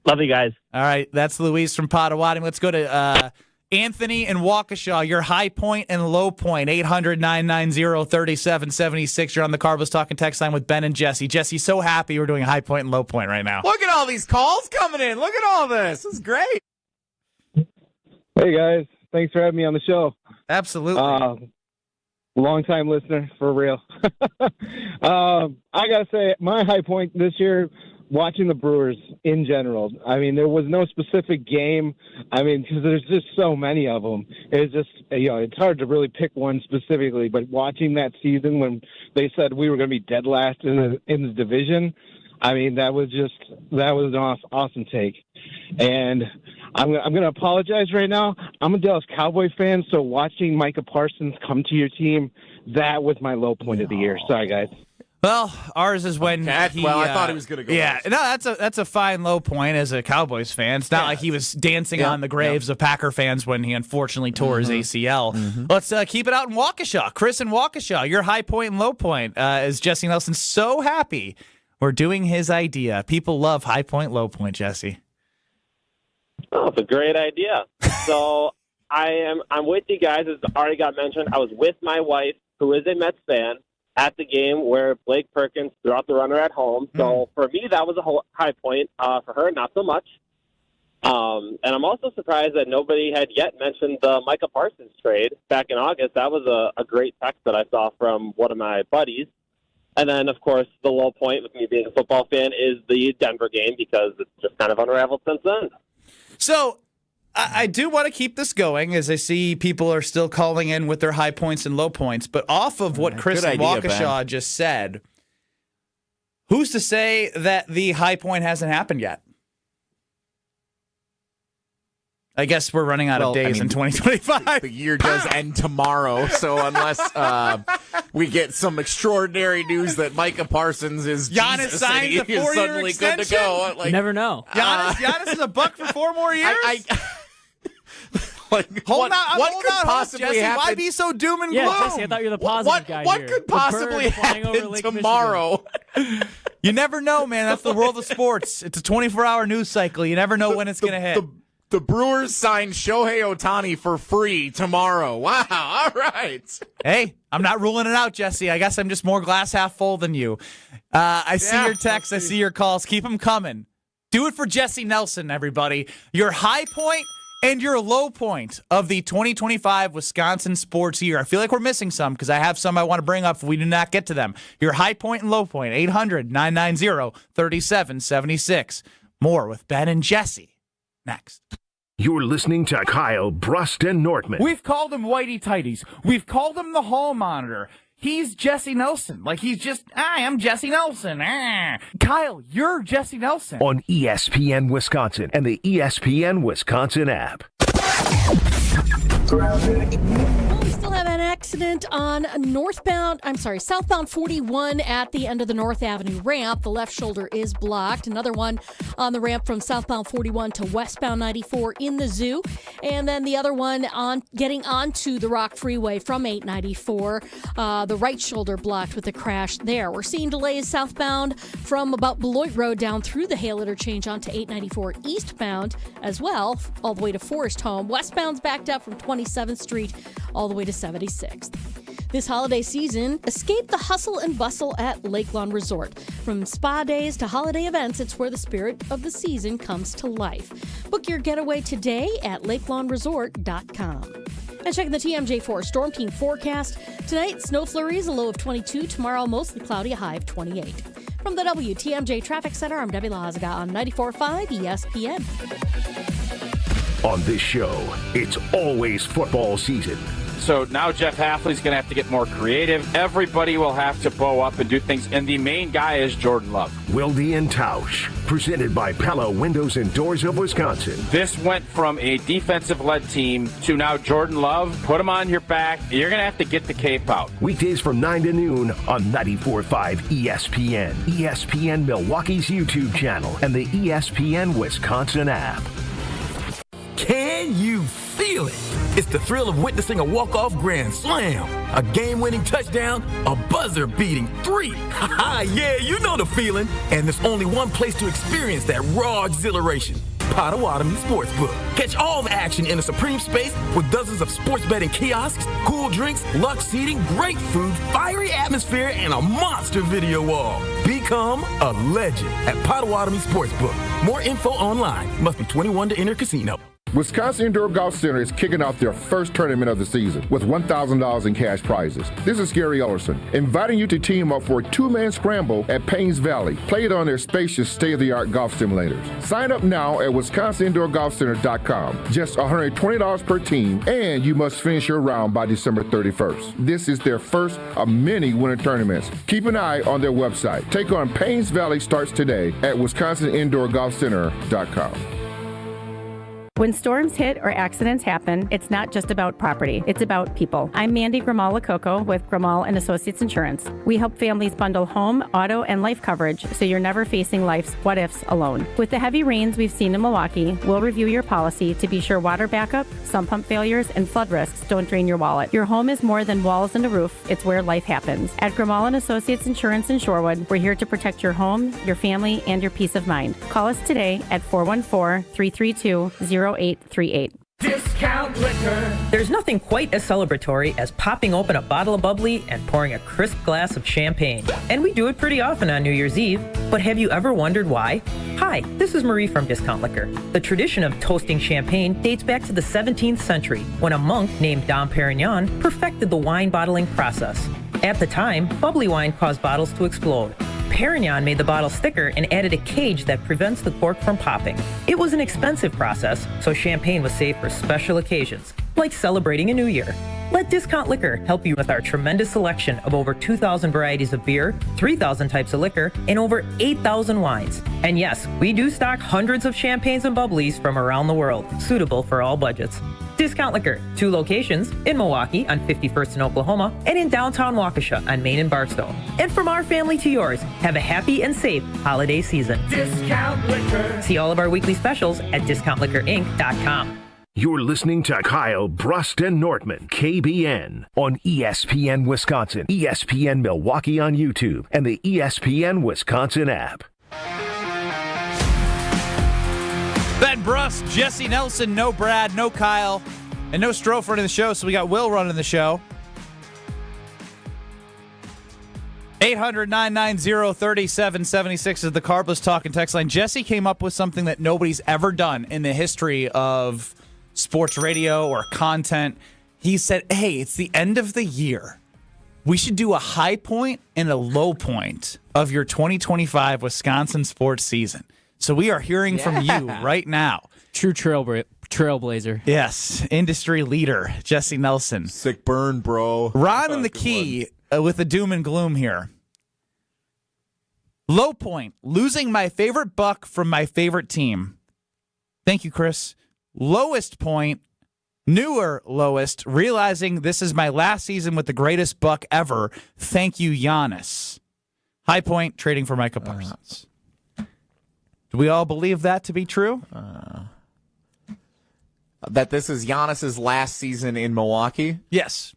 Love you guys. All right, that's Luis from Potawatomi. Let's go to Anthony and Waukesha. Your high point and low point, 800-990-3776. You're on the Carbless Talking text line with Ben and Jesse. Jesse, so happy we're doing high point and low point right now. Look at all these calls coming in. Look at all this. This is great. Hey, guys. Thanks for having me on the show. Absolutely. Long-time listener, for real. I got to say, my high point this year, watching the Brewers in general. I mean, there was no specific game. I mean, because there's just so many of them. It's just, it's hard to really pick one specifically. But watching that season when they said we were going to be dead last in the division, I mean, that was an awesome take. And I'm going to apologize right now. I'm a Dallas Cowboy fan, so watching Micah Parsons come to your team, that was my low point of the year. Sorry, guys. Well, ours is when I thought he was going to go. Yeah, no, that's a fine low point as a Cowboys fan. It's not like he was dancing on the graves of Packer fans when he unfortunately tore his ACL. Let's keep it out in Waukesha. Chris in Waukesha, your high point and low point is Jesse Nelson so happy we're doing his idea. People love high point, low point, Jesse. Oh, it's a great idea. So I'm with you guys. As already got mentioned, I was with my wife, who is a Mets fan, at the game where Blake Perkins threw out the runner at home. So for me, that was a high point. For her, not so much. And I'm also surprised that nobody had yet mentioned the Micah Parsons trade back in August. That was a great text that I saw from one of my buddies. And then, of course, the low point with me being a football fan is the Denver game because it's just kind of unraveled since then. So I do want to keep this going as I see people are still calling in with their high points and low points. But off of what Chris and Waukesha just said, Who's to say that the high point hasn't happened yet? I guess we're running out of days in 2025. The year does end tomorrow, so unless we get some extraordinary news that Micah Parsons is Giannis Jesus signs and a he is 4-year suddenly extension? good to go. You never know. Giannis is a buck for 4 more years? Hold on, what could possibly Jesse, happen? Why be so doom and Yeah, gloom? Jesse, I thought you were the positive guy What here. could The bird possibly flying over happen Lake tomorrow? You never know, man. That's the world of sports. It's a 24-hour news cycle. You never know when it's going to hit. The Brewers signed Shohei Ohtani for free tomorrow. Wow, all right. Hey, I'm not ruling it out, Jesse. I guess I'm just more glass half full than you. I see your texts. I see your calls. Keep them coming. Do it for Jesse Nelson, everybody. Your high point and your low point of the 2025 Wisconsin sports year. I feel like we're missing some because I have some I want to bring up if we do not get to them. Your high point and low point, 800-990-3776. More with Ben and Jesse next. You're listening to Kyle Brust and Nortman. We've called him Whitey Tighties. We've called him the Hall Monitor. He's Jesse Nelson. Like he's just, I am Jesse Nelson. Kyle, you're Jesse Nelson. On ESPN Wisconsin and the ESPN Wisconsin app. Well, we still have an accident on southbound 41 at the end of the North Avenue ramp. The left shoulder is blocked. Another one on the ramp from southbound 41 to westbound 94 in the zoo. And then the other one on getting onto the Rock Freeway from 894. The right shoulder blocked with a crash there. We're seeing delays southbound from about Beloit Road down through the Hale interchange onto 894 eastbound as well, all the way to Forest Home. Westbound's backed up from 27th Street all the way to 76th. This holiday season, escape the hustle and bustle at Lake Lawn Resort. From spa days to holiday events, it's where the spirit of the season comes to life. Book your getaway today at lakelawnresort.com. And checking the TMJ4 Storm Team forecast. Tonight, snow flurries, a low of 22. Tomorrow, mostly cloudy, a high of 28. From the WTMJ Traffic Center, I'm Debbie Lazaga on 94.5 ESPN. On this show, it's always football season. So now Jeff Hafley's going to have to get more creative. Everybody will have to bow up and do things. And the main guy is Jordan Love. Wilde and Tausch, presented by Pella Windows and Doors of Wisconsin. This went from a defensive-led team to now Jordan Love. Put him on your back. You're going to have to get the cape out. Weekdays from 9 to noon on 94.5 ESPN, ESPN Milwaukee's YouTube channel, and the ESPN Wisconsin app. Can you feel it? It's the thrill of witnessing a walk-off grand slam, a game-winning touchdown, a buzzer-beating 3. Yeah, you know the feeling. And there's only one place to experience that raw exhilaration. Potawatomi Sportsbook. Catch all the action in a supreme space with dozens of sports betting kiosks, cool drinks, luxe seating, great food, fiery atmosphere, and a monster video wall. Become a legend at Potawatomi Sportsbook. More info online. Must be 21 to enter casino. Wisconsin Indoor Golf Center is kicking off their first tournament of the season with $1,000 in cash prizes. This is Gary Ellerson, inviting you to team up for a two-man scramble at Paynes Valley, played on their spacious state-of-the-art golf simulators. Sign up now at WisconsinIndoorGolfCenter.com. Just $120 per team, and you must finish your round by December 31st. This is their first of many winter tournaments. Keep an eye on their website. Take on Paynes Valley starts today at WisconsinIndoorGolfCenter.com. When storms hit or accidents happen, it's not just about property, it's about people. I'm Mandy Grimal-Lococo with Grimal & Associates Insurance. We help families bundle home, auto, and life coverage so you're never facing life's what-ifs alone. With the heavy rains we've seen in Milwaukee, we'll review your policy to be sure water backup, sump pump failures, and flood risks don't drain your wallet. Your home is more than walls and a roof, it's where life happens. At Grimal & Associates Insurance in Shorewood, we're here to protect your home, your family, and your peace of mind. Call us today at 414-332-0838. Discount Liquor. There's nothing quite as celebratory as popping open a bottle of bubbly and pouring a crisp glass of champagne. And we do it pretty often on New Year's Eve. But have you ever wondered why? Hi, this is Marie from Discount Liquor. The tradition of toasting champagne dates back to the 17th century when a monk named Dom Perignon perfected the wine bottling process. At the time, bubbly wine caused bottles to explode. Perignon made the bottles thicker and added a cage that prevents the cork from popping. It was an expensive process, so champagne was saved for special occasions, like celebrating a new year. Let Discount Liquor help you with our tremendous selection of over 2,000 varieties of beer, 3,000 types of liquor, and over 8,000 wines. And yes, we do stock hundreds of champagnes and bubblies from around the world, suitable for all budgets. Discount Liquor, 2 locations, in Milwaukee on 51st in Oklahoma, and in downtown Waukesha on Main and Barstow. And from our family to yours, have a happy and safe holiday season. Discount Liquor. See all of our weekly specials at discountliquorinc.com. You're listening to Kyle Brust and Nortman, KBN, on ESPN Wisconsin, ESPN Milwaukee on YouTube, and the ESPN Wisconsin app. Ben Brust, Jesse Nelson, no Brad, no Kyle, and no Strofe running the show, so we got Will running the show. 800-990-3776 is the Carbless Talk and text line. Jesse came up with something that nobody's ever done in the history of sports radio or content. He said, hey, it's the end of the year. We should do a high point and a low point of your 2025 sports season. So we are hearing from you right now. True trailblazer. Yes, industry leader, Jesse Nelson. Sick burn, bro. Ron and the key with the doom and gloom here. Low point, losing my favorite buck from my favorite team. Thank you, Chris. Lowest point, newer lowest, realizing this is my last season with the greatest buck ever. Thank you, Giannis. High point, trading for Micah Parsons. Do we all believe that to be true? That this is Giannis's last season in Milwaukee? Yes.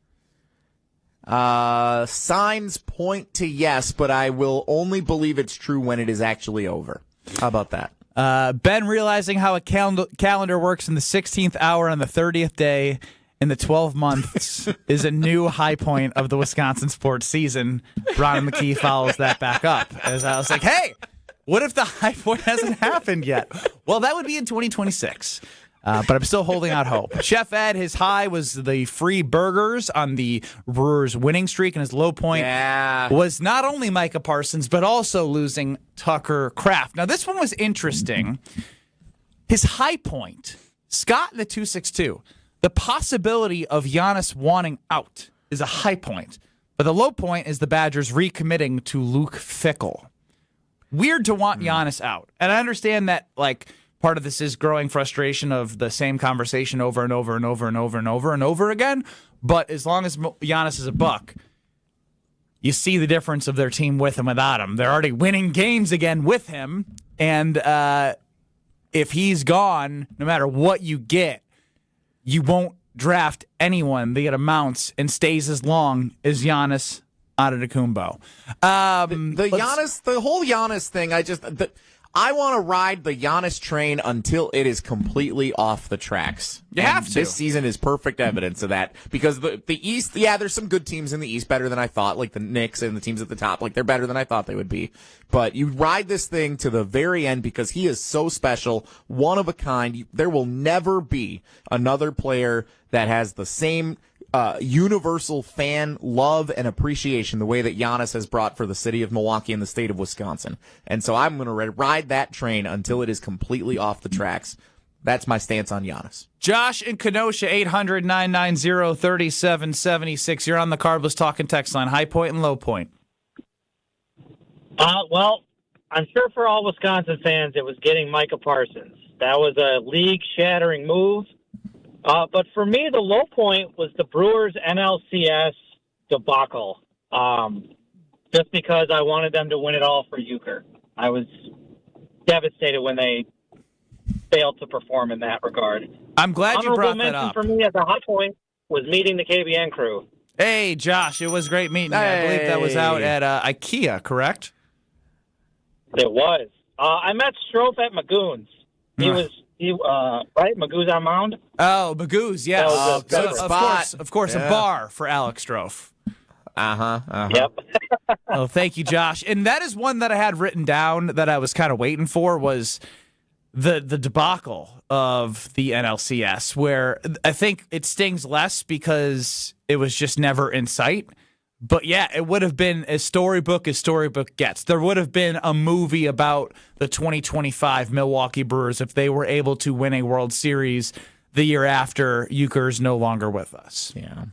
Signs point to yes, but I will only believe it's true when it is actually over. How about that? Ben realizing how a calendar works in the 16th hour on the 30th day in the 12 months is a new high point of the Wisconsin sports season. Ron McKee follows that back up. As I was like, hey, what if the high point hasn't happened yet? Well, that would be in 2026. But I'm still holding out hope. Chef Ed, his high was the free burgers on the Brewers winning streak, and his low point was not only Micah Parsons, but also losing Tucker Kraft. Now, this one was interesting. His high point, Scott in the 262, the possibility of Giannis wanting out is a high point. But the low point is the Badgers recommitting to Luke Fickell. Weird to want Giannis out. And I understand that, part of this is growing frustration of the same conversation over and over and over and over and over and over again. But as long as Giannis is a buck, you see the difference of their team with and without him. They're already winning games again with him. And if he's gone, no matter what you get, you won't draft anyone that amounts and stays as long as Giannis Antetokounmpo. The whole Giannis thing, I want to ride the Giannis train until it is completely off the tracks. You have to. This season is perfect evidence of that because the East, there's some good teams in the East better than I thought, like the Knicks and the teams at the top, they're better than I thought they would be. But you ride this thing to the very end because he is so special, one of a kind. There will never be another player that has the same universal fan love and appreciation the way that Giannis has brought for the city of Milwaukee and the state of Wisconsin. And so I'm going to ride that train until it is completely off the tracks. That's my stance on Giannis. Josh in Kenosha, 800-990-3776. You're on the Carbless Talking text line. High point and low point. Well, I'm sure for all Wisconsin fans, it was getting Micah Parsons. That was a league-shattering move. But for me, the low point was the Brewers NLCS debacle. Just because I wanted them to win it all for Euchre. I was devastated when they failed to perform in that regard. I'm glad you brought that up. For me, at the high point, was meeting the KBN crew. Hey, Josh, it was great meeting you. I believe that was out at IKEA, correct? It was. I met Strofe at Magoon's. Right? Magoo's on Mound? Oh, Magoo's, yes. Of course, Yeah. A bar for Alex Strofe. Yep. Oh, thank you, Josh. And that is one that I had written down that I was kind of waiting for was the debacle of the NLCS, where I think it stings less because it was just never in sight. But yeah, it would have been as storybook gets. There would have been a movie about the 2025 Milwaukee Brewers if they were able to win a World Series the year after Euchre's no longer with us. Yeah.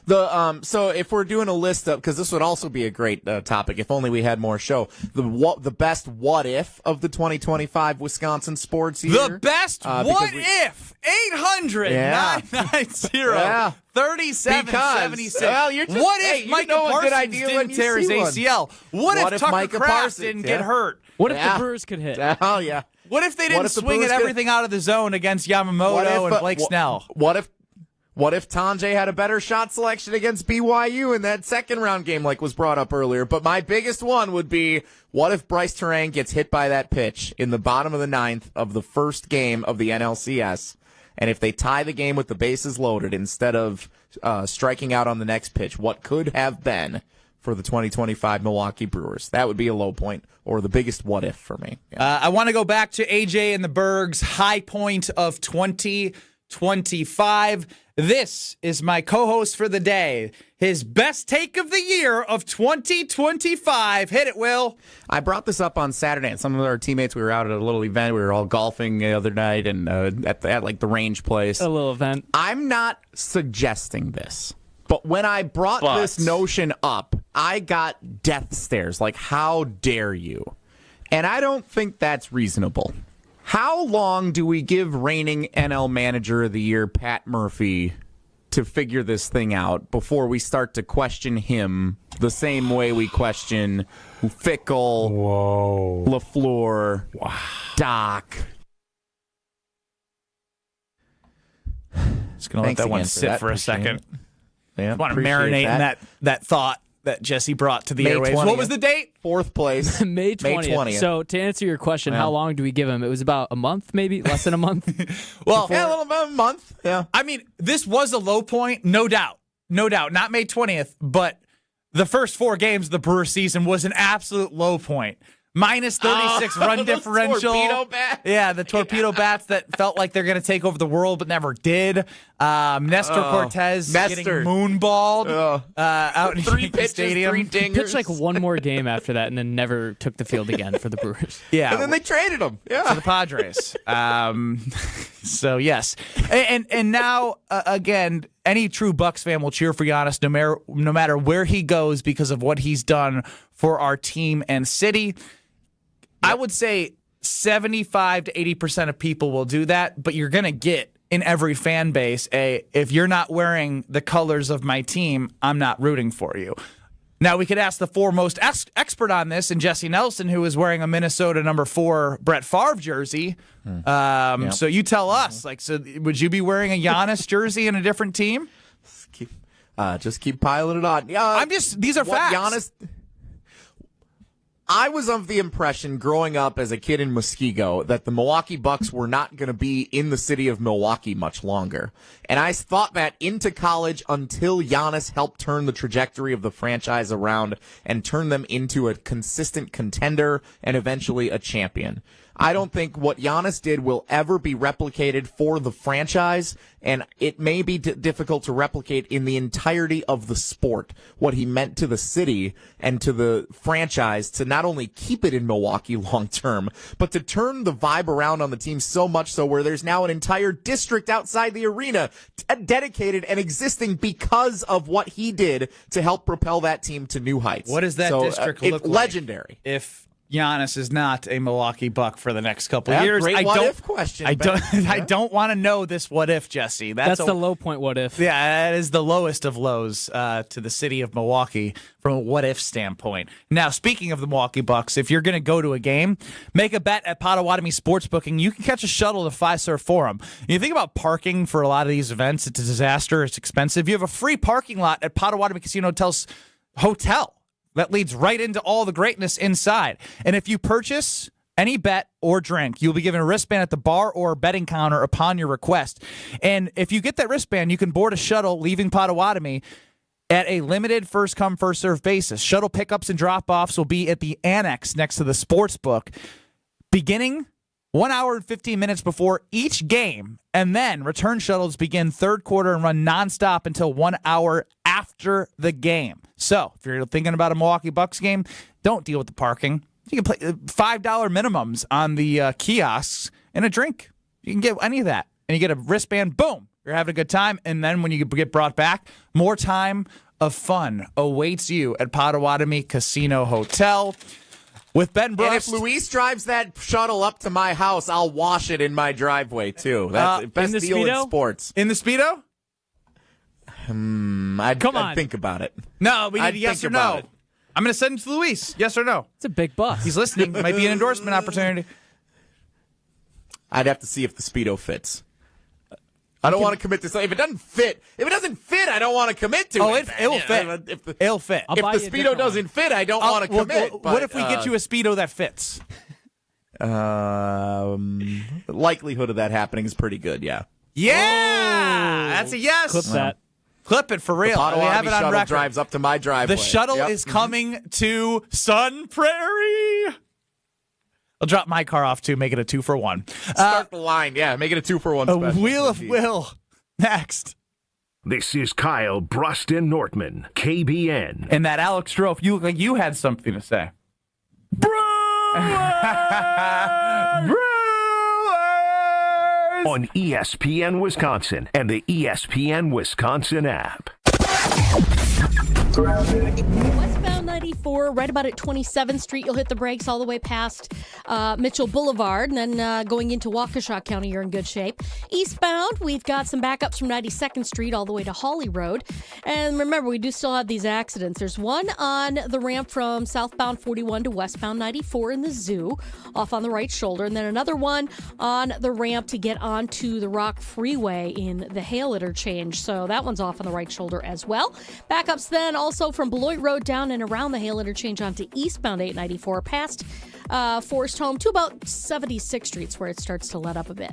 So if we're doing a list of, because this would also be a great topic if only we had more show. The best what if of the 2025 Wisconsin sports year. The best what if 800-990-3776. Well, you're just, what if Micah Parsons didn't tear his ACL? What if Tucker Micah Kraft Parsons didn't get hurt? What if the Brewers could hit? Oh yeah. What if they didn't swing at everything out of the zone against Yamamoto and Blake Snell? What if Tanjay had a better shot selection against BYU in that second round game like was brought up earlier? But my biggest one would be, what if Bryce Terang gets hit by that pitch in the bottom of the ninth of the first game of the NLCS, and if they tie the game with the bases loaded instead of striking out on the next pitch, what could have been for the 2025 Milwaukee Brewers? That would be a low point or the biggest what if for me. Yeah. I want to go back to AJ and the Bergs' high point of 2025. This is my co-host for the day. His best take of the year of 2025. Hit it, Will. I brought this up on Saturday, and some of our teammates, we were out at a little event. We were all golfing the other night and at like the range place. A little event. I'm not suggesting this, but when I brought this notion up, I got death stares. Like, how dare you? And I don't think that's reasonable. How long do we give reigning NL Manager of the Year, Pat Murphy, to figure this thing out before we start to question him the same way we question Fickle, LaFleur, Doc? Just going to let that one sit for a second. Yeah, I want to marinate in that thought that Jesse brought to the airwaves. 20th. What was the date? Fourth place. May 20th. So to answer your question, how long do we give him? It was about a month, maybe? Less than a month? Well, a little about a month. Yeah. I mean, this was a low point, no doubt. No doubt. Not May 20th, but the first 4 games of the Brewer season was an absolute low point. Minus 36 run differential. Torpedo bats. Yeah, the torpedo bats that felt like they're going to take over the world but never did. Nestor Cortez getting moonballed out in 3 Yankee pitches, Stadium. 3 dingers. He pitched like one more game after that and then never took the field again for the Brewers. Yeah. And then they traded him. Yeah. To the Padres. So, yes. And now, again, any true Bucks fan will cheer for Giannis no matter where he goes because of what he's done for our team and city. I would say 75 to 80% of people will do that, but you're going to get in every fan base if you're not wearing the colors of my team, I'm not rooting for you. Now, we could ask the foremost expert on this, and Jesse Nelson, who is wearing a Minnesota number 4 Brett Favre jersey. So you tell us, so would you be wearing a Giannis jersey in a different team? Just keep piling it on. These are facts. Giannis, I was of the impression growing up as a kid in Muskego that the Milwaukee Bucks were not going to be in the city of Milwaukee much longer. And I thought that into college until Giannis helped turn the trajectory of the franchise around and turn them into a consistent contender and eventually a champion. I don't think what Giannis did will ever be replicated for the franchise, and it may be difficult to replicate in the entirety of the sport what he meant to the city and to the franchise to not only keep it in Milwaukee long term, but to turn the vibe around on the team so much so where there's now an entire district outside the arena dedicated and existing because of what he did to help propel that team to new heights. What does that district look like? Legendary. If Giannis is not a Milwaukee Buck for the next couple of years. Great what if question. I don't want to know this what if, Jesse. That's the low point what if. Yeah, that is the lowest of lows to the city of Milwaukee from a what if standpoint. Now, speaking of the Milwaukee Bucks, if you're going to go to a game, make a bet at Potawatomi Sportsbooking. You can catch a shuttle to Fiserv Forum. You think about parking for a lot of these events. It's a disaster. It's expensive. You have a free parking lot at Potawatomi Casino Hotel. That leads right into all the greatness inside. And if you purchase any bet or drink, you'll be given a wristband at the bar or betting counter upon your request. And if you get that wristband, you can board a shuttle leaving Potawatomi at a limited first-come, first-served basis. Shuttle pickups and drop-offs will be at the annex next to the sports book, beginning 1 hour and 15 minutes before each game, and then return shuttles begin third quarter and run nonstop until 1 hour after the game. So, if you're thinking about a Milwaukee Bucks game, don't deal with the parking. You can play $5 minimums on the kiosks and a drink. You can get any of that. And you get a wristband, boom, You're having a good time. And then when you get brought back, more time of fun awaits you at Potawatomi Casino Hotel. With Ben Brust. And if Luis drives that shuttle up to my house, I'll wash it in my driveway, too. That's the best deal in sports. In the Speedo? I'd think about it. No, we need a yes or no. I'm going to send it to Luis. Yes or no? It's a big bus. He's listening. Might be an endorsement opportunity. I'd have to see if the Speedo fits. I don't want to commit to something. If it doesn't fit, I don't want to commit to it. It will fit. It'll fit. If the Speedo doesn't fit, I don't want to commit. What if we get you a Speedo that fits? The likelihood of that happening is pretty good, yeah. Yeah! That's a yes. Clip that. Clip it for real. The Potawatomi we have it on shuttle record. drives up to my driveway. The shuttle is coming to Sun Prairie. I'll drop my car off, too, make it a 2-for-1. Start the line, yeah. Make it a 2-for-1 special. A Wheel of Will. Next. This is Kyle Bruston Nortman, KBN. And that Alex Strofe, you look like you had something to say. Brewers! On ESPN Wisconsin and the ESPN Wisconsin app. Westbound 94, right about at 27th Street. You'll hit the brakes all the way past Mitchell Boulevard, and then going into Waukesha County, you're in good shape. Eastbound, we've got some backups from 92nd Street all the way to Hawley Road. And remember, we do still have these accidents. There's one on the ramp from southbound 41 to westbound 94 in the zoo, off on the right shoulder, and then another one on the ramp to get onto the Rock Freeway in the Hale interchange. So that one's off on the right shoulder as well. Backups then also from Beloit Road down and around the Hale interchange onto eastbound 894 past Forest Home to about 76th Street where it starts to let up a bit.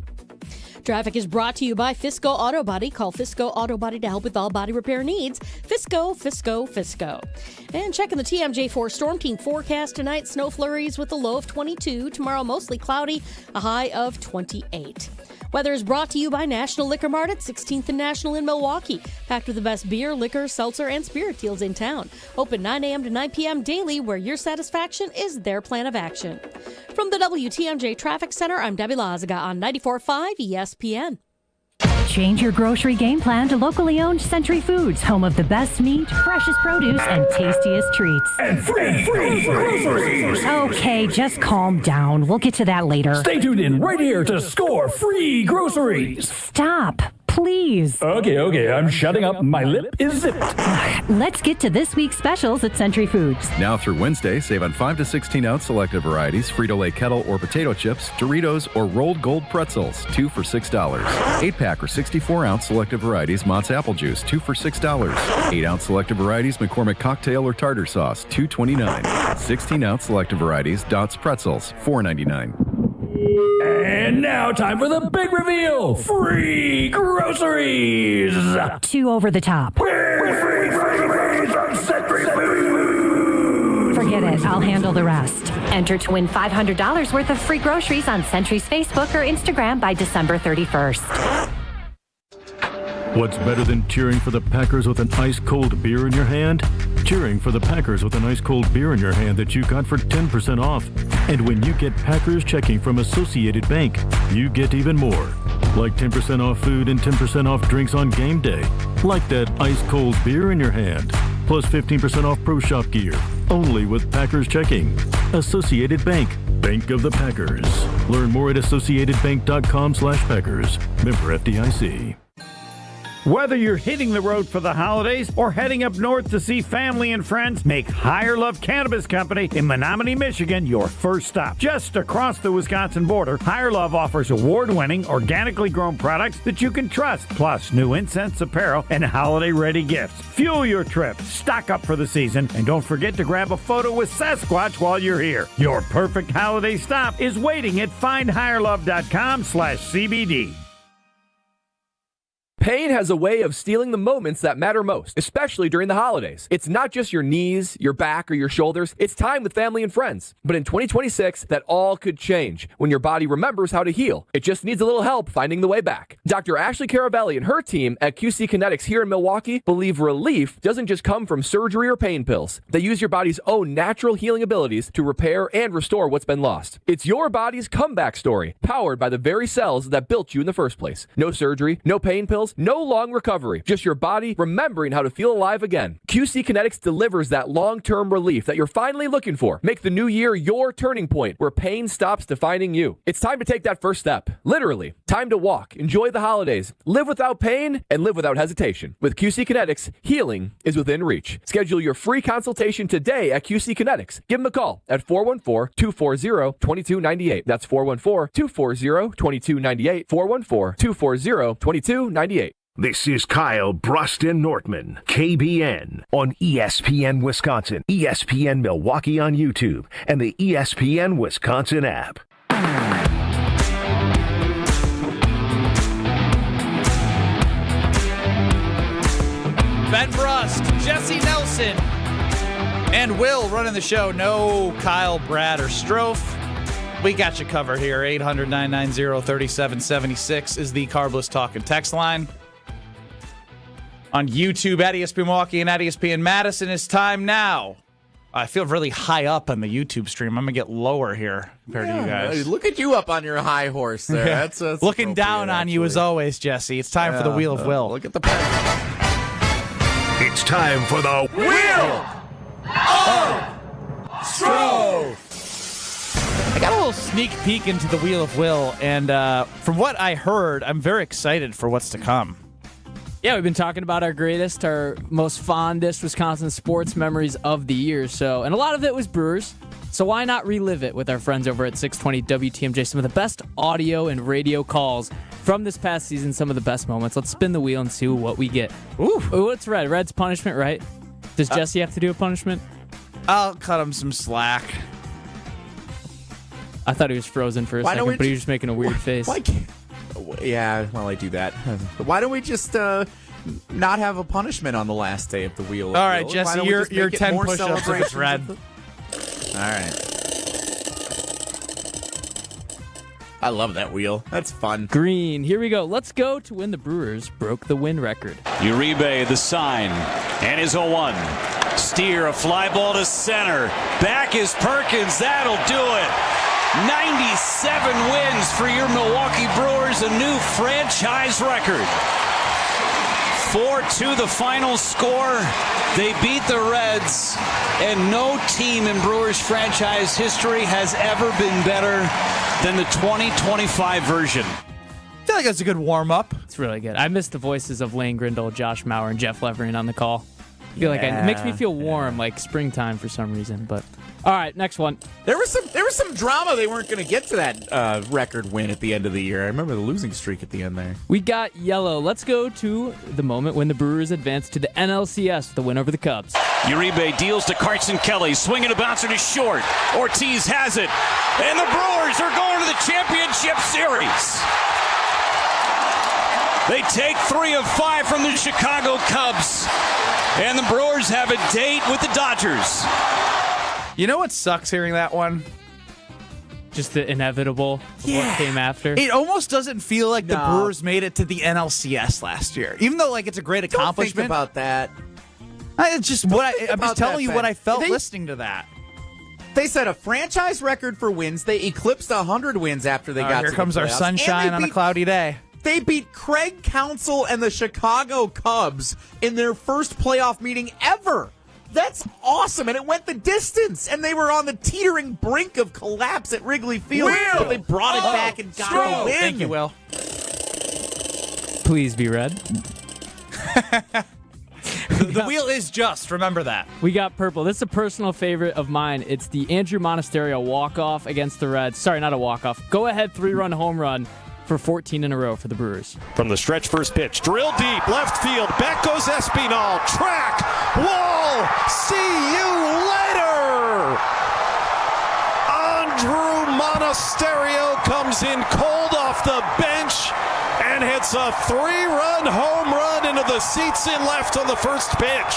Traffic is brought to you by Fisco Auto Body. Call Fisco Auto Body to help with all body repair needs. Fisco, Fisco, Fisco. And checking the TMJ4 Storm Team forecast tonight, snow flurries with a low of 22. Tomorrow, mostly cloudy, a high of 28. Weather is brought to you by National Liquor Mart at 16th and National in Milwaukee. Packed with the best beer, liquor, seltzer, and spirit deals in town. Open 9 a.m. to 9 p.m. daily, where your satisfaction is their plan of action. From the WTMJ Traffic Center, I'm Debbie Lazaga on 94.5 ESPN. Change your grocery game plan to locally owned Century Foods, home of the best meat, freshest produce, and tastiest treats. And free groceries. Okay, just calm down. We'll get to that later. Stay tuned in right here to score free groceries. Stop, please. Okay, I'm shutting up. My lip is zipped. Let's get to this week's specials at Century Foods. Now through Wednesday, save on 5 to 16-ounce selected varieties, Frito-Lay kettle or potato chips, Doritos, or rolled gold pretzels, 2 for $6. 8-pack or 64-ounce selected varieties, Mott's apple juice, 2 for $6. 8-ounce selected varieties, McCormick cocktail or tartar sauce, $2.29. 16-ounce selected varieties, Dots pretzels, $4.99. And now time for the big reveal. Free groceries. 2 over the top. Free from Century Foods. Forget it. I'll handle the rest. Enter to win $500 worth of free groceries on Century's Facebook or Instagram by December 31st. What's better than cheering for the Packers with an ice-cold beer in your hand? Cheering for the Packers with an ice-cold beer in your hand that you got for 10% off. And when you get Packers checking from Associated Bank, you get even more. Like 10% off food and 10% off drinks on game day. Like that ice-cold beer in your hand. Plus 15% off Pro Shop gear. Only with Packers checking. Associated Bank. Bank of the Packers. Learn more at associatedbank.com/Packers. Member FDIC. Whether you're hitting the road for the holidays or heading up north to see family and friends, make Higher Love Cannabis Company in Menominee, Michigan your first stop. Just across the Wisconsin border, Higher Love offers award-winning, organically grown products that you can trust, plus new incense, apparel, and holiday-ready gifts. Fuel your trip, stock up for the season, and don't forget to grab a photo with Sasquatch while you're here. Your perfect holiday stop is waiting at findhigherlove.com/CBD. Pain has a way of stealing the moments that matter most, especially during the holidays. It's not just your knees, your back, or your shoulders. It's time with family and friends. But in 2026, that all could change when your body remembers how to heal. It just needs a little help finding the way back. Dr. Ashley Caravelli and her team at QC Kinetics here in Milwaukee believe relief doesn't just come from surgery or pain pills. They use your body's own natural healing abilities to repair and restore what's been lost. It's your body's comeback story, powered by the very cells that built you in the first place. No surgery, no pain pills, pills, no long recovery. Just your body remembering how to feel alive again. QC Kinetics delivers that long-term relief that you're finally looking for. Make the new year your turning point where pain stops defining you. It's time to take that first step. Literally. Time to walk, enjoy the holidays, live without pain, and live without hesitation. With QC Kinetics, healing is within reach. Schedule your free consultation today at QC Kinetics. Give them a call at 414-240-2298. That's 414-240-2298. 414-240-2298. This is Kyle Broston Nortman, KBN, on ESPN Wisconsin, ESPN Milwaukee on YouTube, and the ESPN Wisconsin app. Ben Brust, Jesse Nelson, and Will running the show. No Kyle, Brad, or Strofe. We got you covered here. 800-990-3776 is the Carbless Talk and Text line. On YouTube at ESPN Milwaukee and at ESPN Madison, it's time now. I feel really high up on the YouTube stream. I'm going to get lower here compared to you guys. Look at you up on your high horse there. That's looking down on you as always, Jesse. It's time for the Wheel of Will. Look at the pen. It's time for the Wheel of Strofe. I got a little sneak peek into the Wheel of Will, and from what I heard, I'm very excited for what's to come. Yeah, we've been talking about our greatest, our most fondest Wisconsin sports memories of the year. And a lot of it was Brewers. So why not relive it with our friends over at 620 WTMJ? Some of the best audio and radio calls from this past season, some of the best moments. Let's spin the wheel and see what we get. Ooh, what's Red? Red's punishment, right? Does Jesse have to do a punishment? I'll cut him some slack. I thought he was frozen for a second, but he was just making a weird face. Yeah, well, I do that. Why don't we just not have a punishment on the last day of the wheel? All right, Jesse, your 10 push-ups if it's red. All right. I love that wheel. That's fun. Green. Here we go. Let's go to when the Brewers broke the win record. Uribe, the sign, and his 0-1. Steer, a fly ball to center. Back is Perkins. That'll do it. 97 wins for your Milwaukee Brewers, a new franchise record. 4-2 the final score. They beat the Reds, and no team in Brewers franchise history has ever been better than the 2025 version. I feel like that's a good warm-up. It's really good. I miss the voices of Lane Grindle, Josh Mauer, and Jeff Levering on the call. I feel like it makes me feel warm, like springtime for some reason. But all right, next one. There was some drama. They weren't going to get to that record win at the end of the year. I remember the losing streak at the end there. We got yellow. Let's go to the moment when the Brewers advanced to the NLCS with the win over the Cubs. Uribe deals to Carson Kelly, swinging a bouncer to short. Ortiz has it, and the Brewers are going to the championship series. They take 3 of 5 from the Chicago Cubs, and the Brewers have a date with the Dodgers. You know what sucks hearing that one? Just the inevitable of what came after. It almost doesn't feel like the Brewers made it to the NLCS last year, even though like it's a great accomplishment. Don't think about that. It's just I'm just telling you what I felt listening to that. They set a franchise record for wins. They eclipsed 100 wins after they got to the playoffs. Here comes our sunshine on a cloudy day. They beat Craig Counsell and the Chicago Cubs in their first playoff meeting ever. That's awesome, and it went the distance, and they were on the teetering brink of collapse at Wrigley Field, but they brought it back and got the win. Thank you, Will. Please be red. The wheel is just, remember that. We got purple. This is a personal favorite of mine. It's the Andrew Monasterio walk-off against the Reds. Sorry, not a walk-off. Go-ahead 3-run home run for 14 in a row for the Brewers. From the stretch first pitch, drill deep, left field, back goes Espinal, track, wall, see you later! Andrew Monasterio comes in cold off the bench and hits a 3-run home run into the seats in left on the first pitch.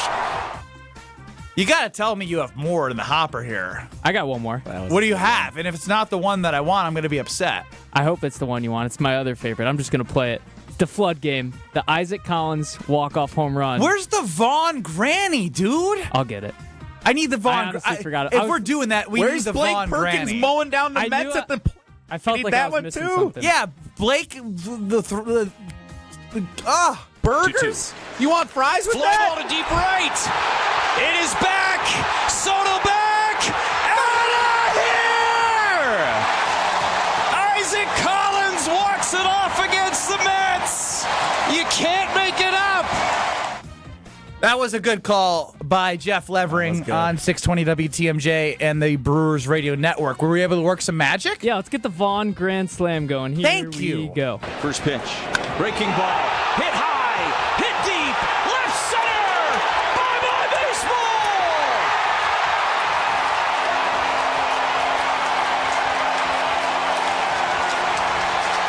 You got to tell me you have more in the hopper here. I got one more. What do you have? And if it's not the one that I want, I'm going to be upset. I hope it's the one you want. It's my other favorite. I'm just going to play it. It's the flood game. The Isaac Collins walk-off home run. Where's the Vaughn Granny, dude? I'll get it. I need the Vaughn. I honestly forgot it. If we're doing that, we need the Vaughn Blake Perkins Granny. mowing down the Mets at the... I felt like I was missing something. Yeah, Blake, the Burgers? You want fries with Fly that? ball to deep right. It is back. Soto back. Out of here! Isaac Collins walks it off against the Mets. You can't make it up. That was a good call by Jeff Levering on 620 WTMJ and the Brewers Radio Network. Were we able to work some magic? Yeah, let's get the Vaughn Grand Slam going. Here we go. First pitch. Breaking ball. Hit high. Hit deep. Left center. Bye-bye baseball.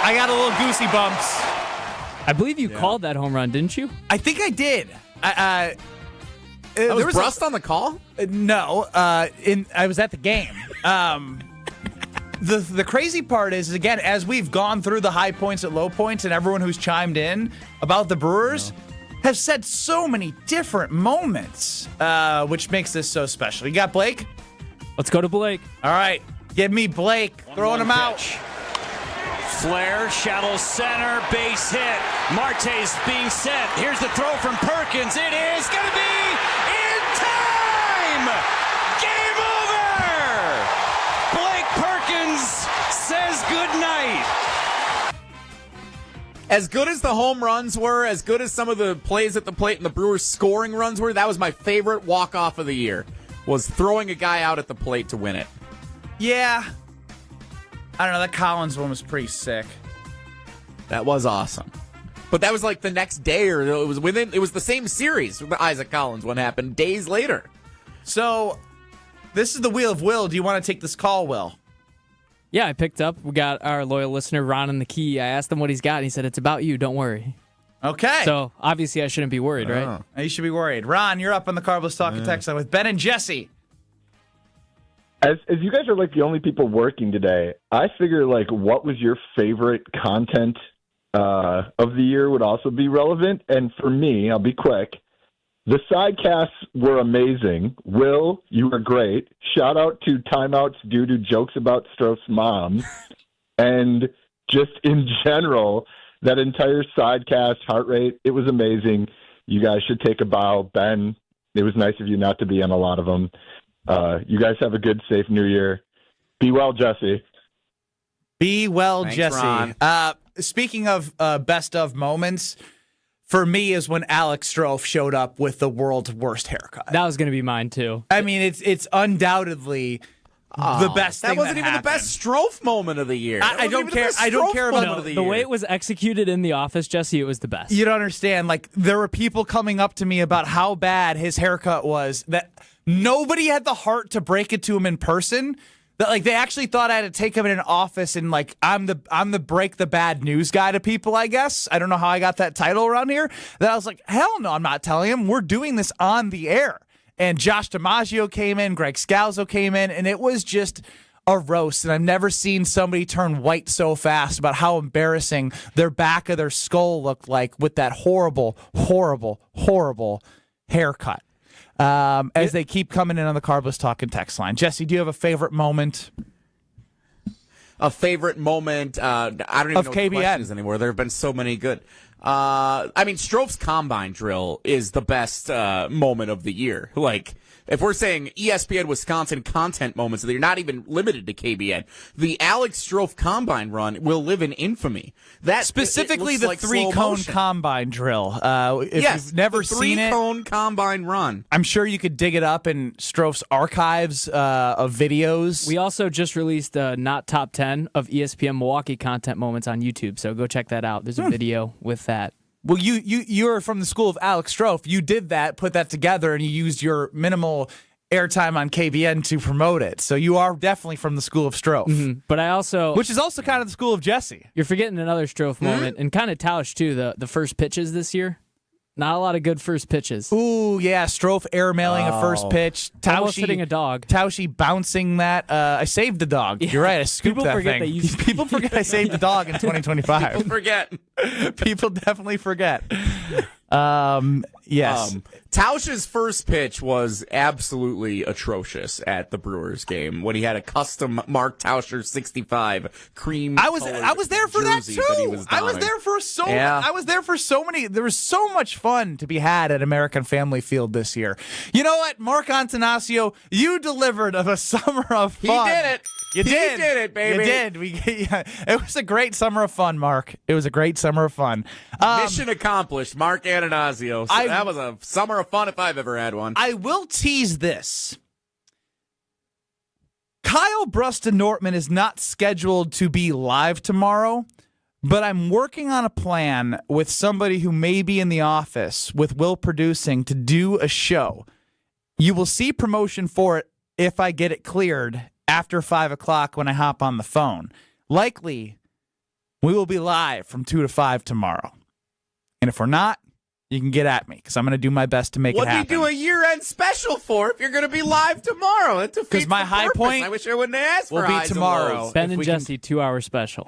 I got a little goosey bumps. I believe you called that home run, didn't you? I think I did. There was Brust on the call? No. I was at the game. The crazy part is, again, as we've gone through the high points and low points, and everyone who's chimed in about the Brewers have said so many different moments, which makes this so special. You got Blake? Let's go to Blake. All right. Give me Blake. Throwing him out. Flare, shallow center, base hit. Marte's being set. Here's the throw from Perkins. It is going to be in time! Game over! Blake Perkins says goodnight. As good as the home runs were, as good as some of the plays at the plate and the Brewers scoring runs were, that was my favorite walk-off of the year, was throwing a guy out at the plate to win it. Yeah. I don't know, that Collins one was pretty sick. That was awesome. But that was like the next day, or it was the same series. The Isaac Collins one happened days later. So, this is the Wheel of Will. Do you want to take this call, Will? Yeah, I picked up. We got our loyal listener, Ron, in the key. I asked him what he's got, and he said, it's about you, don't worry. Okay. So, obviously, I shouldn't be worried, right? You should be worried. Ron, you're up on the Carbless Talking Text line with Ben and Jesse. As you guys are like the only people working today, I figure like what was your favorite content of the year would also be relevant. And for me, I'll be quick. The sidecasts were amazing. Will, you were great. Shout out to timeouts due to jokes about Stroh's mom. And just in general, that entire sidecast, heart rate, it was amazing. You guys should take a bow. Ben, it was nice of you not to be on a lot of them. You guys have a good, safe New Year. Be well, Jesse. Be well, Thanks, Jesse. Ron. Speaking of best of moments, for me is when Alex Stroh showed up with the world's worst haircut. That was going to be mine, too. I mean, it's undoubtedly the best thing that wasn't even happened. the best Strofe moment of the year. I don't care. I don't care about the way it was executed in the office, Jesse. It was the best. You don't understand. Like, there were people coming up to me about how bad his haircut was that nobody had the heart to break it to him in person. That like they actually thought I had to take him in an office and like I'm the break the bad news guy to people, I guess. I don't know how I got that title around here. That I was like, hell no, I'm not telling him. We're doing this on the air. And Josh DiMaggio came in, Greg Scalzo came in, and it was just a roast. And I've never seen somebody turn white so fast about how embarrassing their back of their skull looked like with that horrible, horrible, horrible haircut. As they keep coming in on the Carbless Talking text line. Jesse, do you have a favorite moment? A favorite moment? I don't even know what the question is anymore. There have been so many good. I mean, Stroh's combine drill is the best moment of the year. Like, if we're saying ESPN Wisconsin content moments, they're not even limited to KBN. The Alex Stroh combine run will live in infamy. That specifically it the like 3-cone combine drill. If you've never seen it, 3-cone combine run. I'm sure you could dig it up in Stroh's archives of videos. We also just released not top 10 of ESPN Milwaukee content moments on YouTube, so go check that out. There's a video with that. Well, you're from the school of Alex Stroh. You did that, put that together, and you used your minimal airtime on KBN to promote it. So you are definitely from the school of Stroh. Mm-hmm. But I also... Which is also kind of the school of Jesse. You're forgetting another Stroh moment, and kind of Tausch, too, the first pitches this year. Not a lot of good first pitches. Ooh, yeah, Stroh airmailing a first pitch. Almost hitting a dog. Tausche bouncing that. I saved the dog. Yeah. You're right, I scooped People that forget thing. that People forget I saved the dog in 2025. People forget. People definitely forget. Yes. Tausch's first pitch was absolutely atrocious at the Brewers game when he had a custom Mark Tauscher 65 cream. I was there for that too. I was there for so many. There was so much fun to be had at American Family Field this year. You know what, Mark Antanasio, you delivered of a summer of fun. He did it. You did. He did it, baby. You did. It was a great summer of fun, Mark. It was a great summer of fun. Mission accomplished, Mark Antanasio. That was a summer of fun if I've ever had one. I will tease this. Kyle Bruston-Nortman is not scheduled to be live tomorrow, but I'm working on a plan with somebody who may be in the office with Will Producing to do a show. You will see promotion for it if I get it cleared after 5 o'clock when I hop on the phone. Likely, we will be live from 2 to 5 tomorrow. And if we're not, you can get at me because I'm going to do my best to make it happen. What do you do a year-end special for if you're going to be live tomorrow? That defeats my the high purpose. point I wish I wouldn't have asked for will be highs and tomorrow. lows. Ben and Jesse 2-hour special.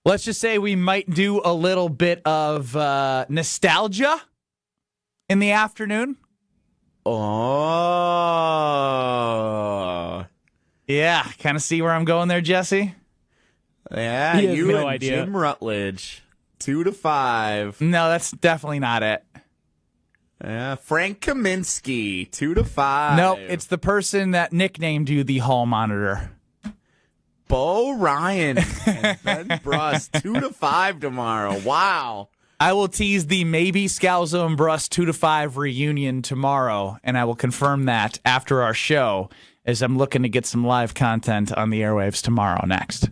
Let's just say we might do a little bit of nostalgia in the afternoon. Oh. Yeah, kind of see where I'm going there, Jesse? Yeah, He has you no and idea. Jim Rutledge. 2 to 5. No, that's definitely not it. Yeah, Frank Kaminsky. 2 to 5. Nope, it's the person that nicknamed you the hall monitor. Bo Ryan and Ben Brust. 2 to 5 tomorrow. Wow. I will tease the maybe Scalzo and Brust 2 to 5 reunion tomorrow, and I will confirm that after our show as I'm looking to get some live content on the airwaves tomorrow next.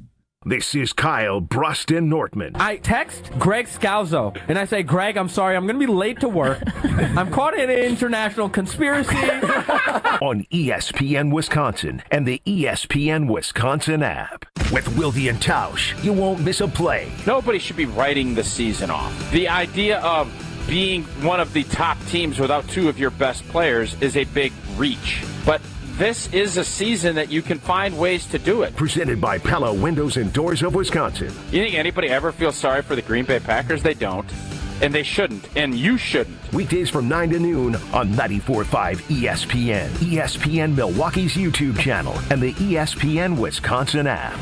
This is Kyle Bruston-Nortman. I text Greg Scalzo, and I say, Greg, I'm sorry, I'm going to be late to work. I'm caught in an international conspiracy. On ESPN Wisconsin and the ESPN Wisconsin app. With Wilde and Tausch, you won't miss a play. Nobody should be writing the season off. The idea of being one of the top teams without two of your best players is a big reach. But this is a season that you can find ways to do it. Presented by Pella Windows and Doors of Wisconsin. You think anybody ever feels sorry for the Green Bay Packers? They don't. And they shouldn't. And you shouldn't. Weekdays from 9 to noon on 94.5 ESPN, ESPN Milwaukee's YouTube channel, and the ESPN Wisconsin app.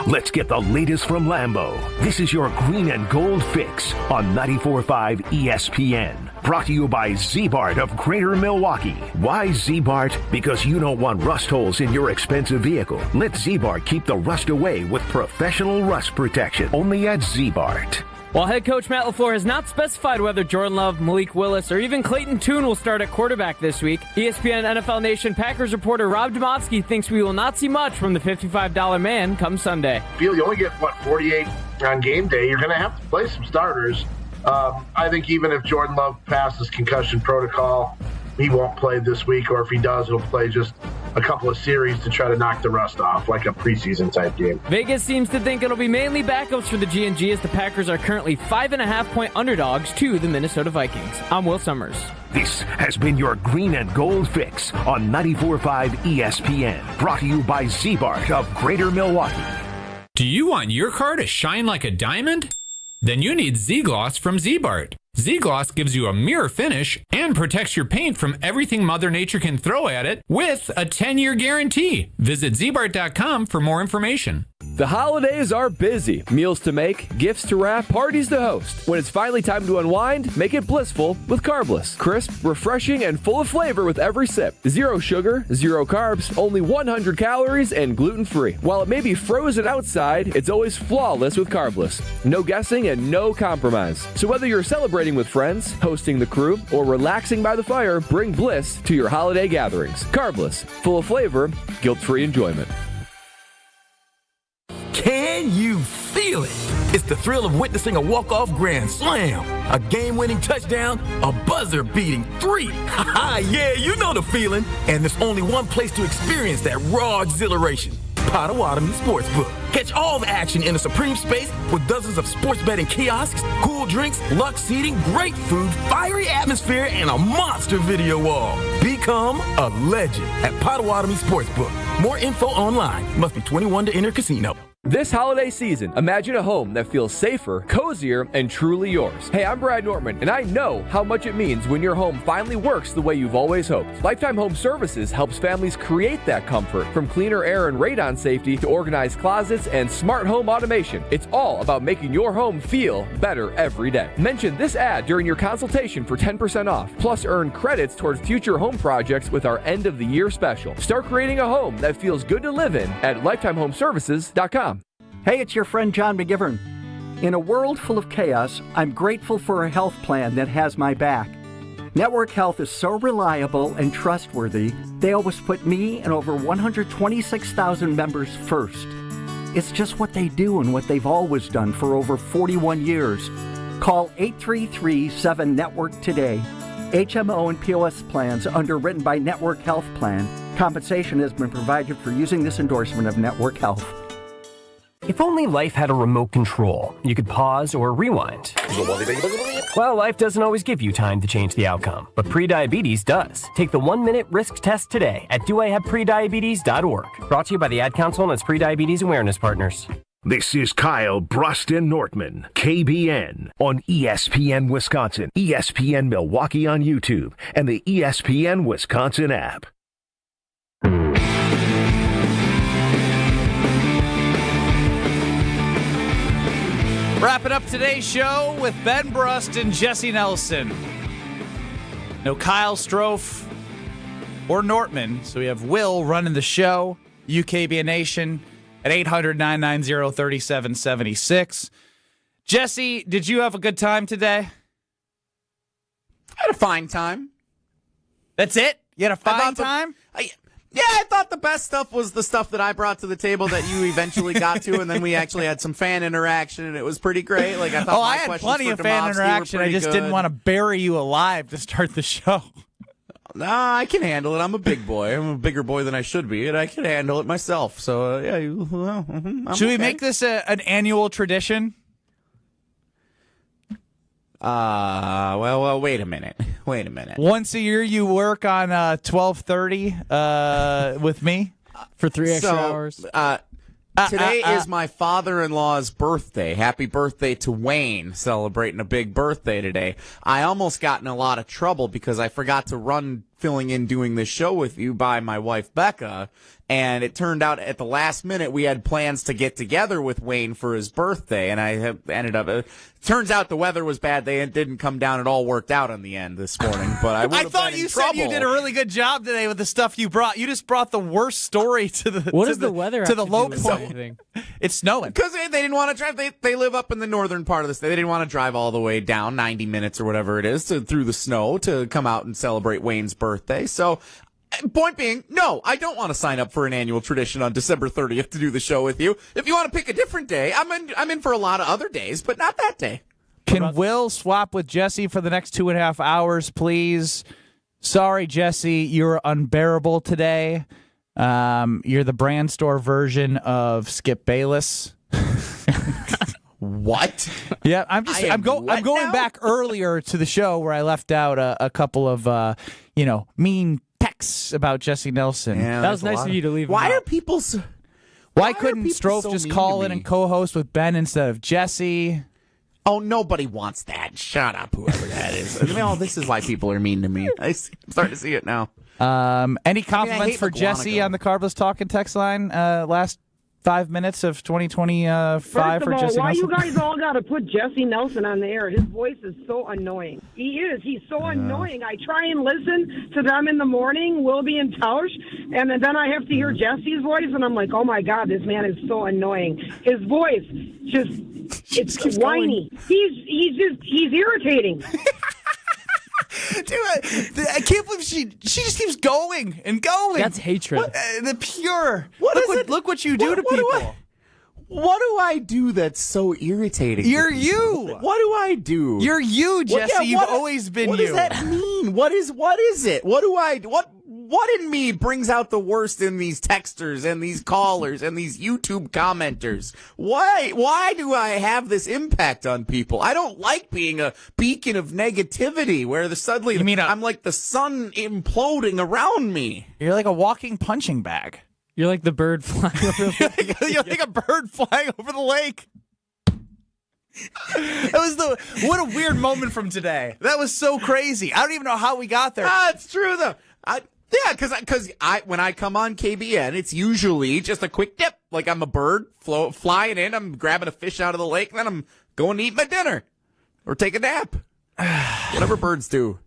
Let's get the latest from Lambeau. This is your green and gold fix on 94.5 ESPN. Brought to you by Z-Bart of Greater Milwaukee. Why Z-Bart? Because you don't want rust holes in your expensive vehicle. Let Z-Bart keep the rust away with professional rust protection. Only at Z-Bart. While head coach Matt LaFleur has not specified whether Jordan Love, Malik Willis, or even Clayton Tune will start at quarterback this week, ESPN NFL Nation Packers reporter Rob Demotsky thinks we will not see much from the $55 man come Sunday. You only get, 48 on game day. You're going to have to play some starters. I think even if Jordan Love passes concussion protocol, he won't play this week, or if he does, he'll play just a couple of series to try to knock the rust off, like a preseason type game. Vegas seems to think it'll be mainly backups for the G&G, as the Packers are currently 5.5-point underdogs to the Minnesota Vikings. I'm Will Summers. This has been your green and gold fix on 94.5 ESPN. Brought to you by Z-Bart of Greater Milwaukee. Do you want your car to shine like a diamond? Then you need Z-Gloss from Z-Bart. Z-Gloss gives you a mirror finish and protects your paint from everything Mother Nature can throw at it with a 10-year guarantee. Visit zbart.com for more information. The holidays are busy. Meals to make, gifts to wrap, parties to host. When it's finally time to unwind, make it blissful with Carbless. Crisp, refreshing, and full of flavor with every sip. 0 sugar, 0 carbs, only 100 calories, and gluten-free. While it may be frozen outside, it's always flawless with Carbless. No guessing and no compromise. So whether you're celebrating with friends, hosting the crew, or relaxing by the fire, bring bliss to your holiday gatherings. Carbless, full of flavor, guilt-free enjoyment. Can you feel it? It's the thrill of witnessing a walk-off grand slam, a game-winning touchdown, a buzzer-beating 3. Yeah, you know the feeling. And there's only one place to experience that raw exhilaration. Potawatomi Sportsbook. Catch all the action in a supreme space with dozens of sports betting kiosks, cool drinks, luxe seating, great food, fiery atmosphere, and a monster video wall. Become a legend at Potawatomi Sportsbook. More info online. Must be 21 to enter casino. This holiday season, imagine a home that feels safer, cozier, and truly yours. Hey, I'm Brad Nortman, and I know how much it means when your home finally works the way you've always hoped. Lifetime Home Services helps families create that comfort. From cleaner air and radon safety to organized closets and smart home automation, it's all about making your home feel better every day. Mention this ad during your consultation for 10% off. Plus, earn credits towards future home projects with our end-of-the-year special. Start creating a home that feels good to live in at lifetimehomeservices.com. Hey, it's your friend John McGivern. In a world full of chaos, I'm grateful for a health plan that has my back. Network Health is so reliable and trustworthy, they always put me and over 126,000 members first. It's just what they do and what they've always done for over 41 years. Call 833-7-NETWORK today. HMO and POS plans underwritten by Network Health Plan. Compensation has been provided for using this endorsement of Network Health. If only life had a remote control, you could pause or rewind. Well, life doesn't always give you time to change the outcome, but prediabetes does. Take the 1-minute risk test today at doihaveprediabetes.org. Brought to you by the Ad Council and its prediabetes awareness partners. This is Kyle Bruston Nortman, KBN, on ESPN Wisconsin, ESPN Milwaukee on YouTube, and the ESPN Wisconsin app. Wrapping up today's show with Ben Brust and Jesse Nelson. No Kyle Strofe or Nortman, so we have Will running the show, UKB Nation, at 800-990-3776. Jesse, did you have a good time today? I had a fine time. That's it? You had a fine time? I thought the best stuff was the stuff that I brought to the table that you eventually got to, and then we actually had some fan interaction, and it was pretty great. Like I thought, I had plenty of fan interaction. I just didn't want to bury you alive to start the show. Nah, I can handle it. I'm a big boy. I'm a bigger boy than I should be, and I can handle it myself. So, Should we make this an annual tradition? Well, wait a minute. Once a year you work on 12:30 with me for 3 extra hours. Today is my father-in-law's birthday. Happy birthday to Wayne, celebrating a big birthday today. I almost got in a lot of trouble because I forgot to run filling in doing this show with you by my wife, Becca. And it turned out at the last minute we had plans to get together with Wayne for his birthday. And I ended up, turns out the weather was bad. They didn't come down. It all worked out in the end this morning. But I thought you said you did a really good job today with the stuff you brought. You just brought the worst story to the weather to the low point. It's snowing. Because they didn't want to drive. They live up in the northern part of the state. They didn't want to drive all the way down 90 minutes or whatever it is through the snow to come out and celebrate Wayne's birthday. So, point being, no, I don't want to sign up for an annual tradition on December 30th to do the show with you. If you want to pick a different day, I'm in for a lot of other days, but not that day. Can Will swap with Jesse for the next 2.5 hours, please? Sorry, Jesse, you're unbearable today. You're the brand store version of Skip Bayless. What? Yeah, I'm going back earlier to the show where I left out a couple of mean texts about Jesse Nelson. Yeah, that was nice of you to leave. Why are people so? Why couldn't Strofe just call in and co-host with Ben instead of Jesse? Oh, nobody wants that. Shut up, whoever that is. This is why people are mean to me. I'm starting to see it now. Any compliments for Jesse on the Carbless Talking text line last 5 minutes of 2025 First of for all, Jesse why Nelson? you guys all got to put Jesse Nelson on the air? His voice is so annoying. He is. He's so annoying. I try and listen to them in the morning, Wilby and Tausch, and then I have to hear Jesse's voice, and I'm like, oh, my God, this man is so annoying. His voice it's whiny. He's irritating. Dude, I can't believe she just keeps going and going. That's hatred. The pure. Look what you do to people. What do I do that's so irritating? You're you. What do I do? You're you, Jesse. You've always been you. What does that mean? What is it? What in me brings out the worst in these texters and these callers and these YouTube commenters? Why do I have this impact on people? I don't like being a beacon of negativity where I'm like the sun imploding around me. You're like a walking punching bag. You're like the bird flying over the lake. You're like a bird flying over the lake. What a weird moment from today. That was so crazy. I don't even know how we got there. It's true though. Because when I come on KBN, it's usually just a quick dip. Like I'm a bird flying in, I'm grabbing a fish out of the lake, and then I'm going to eat my dinner or take a nap. Whatever birds do.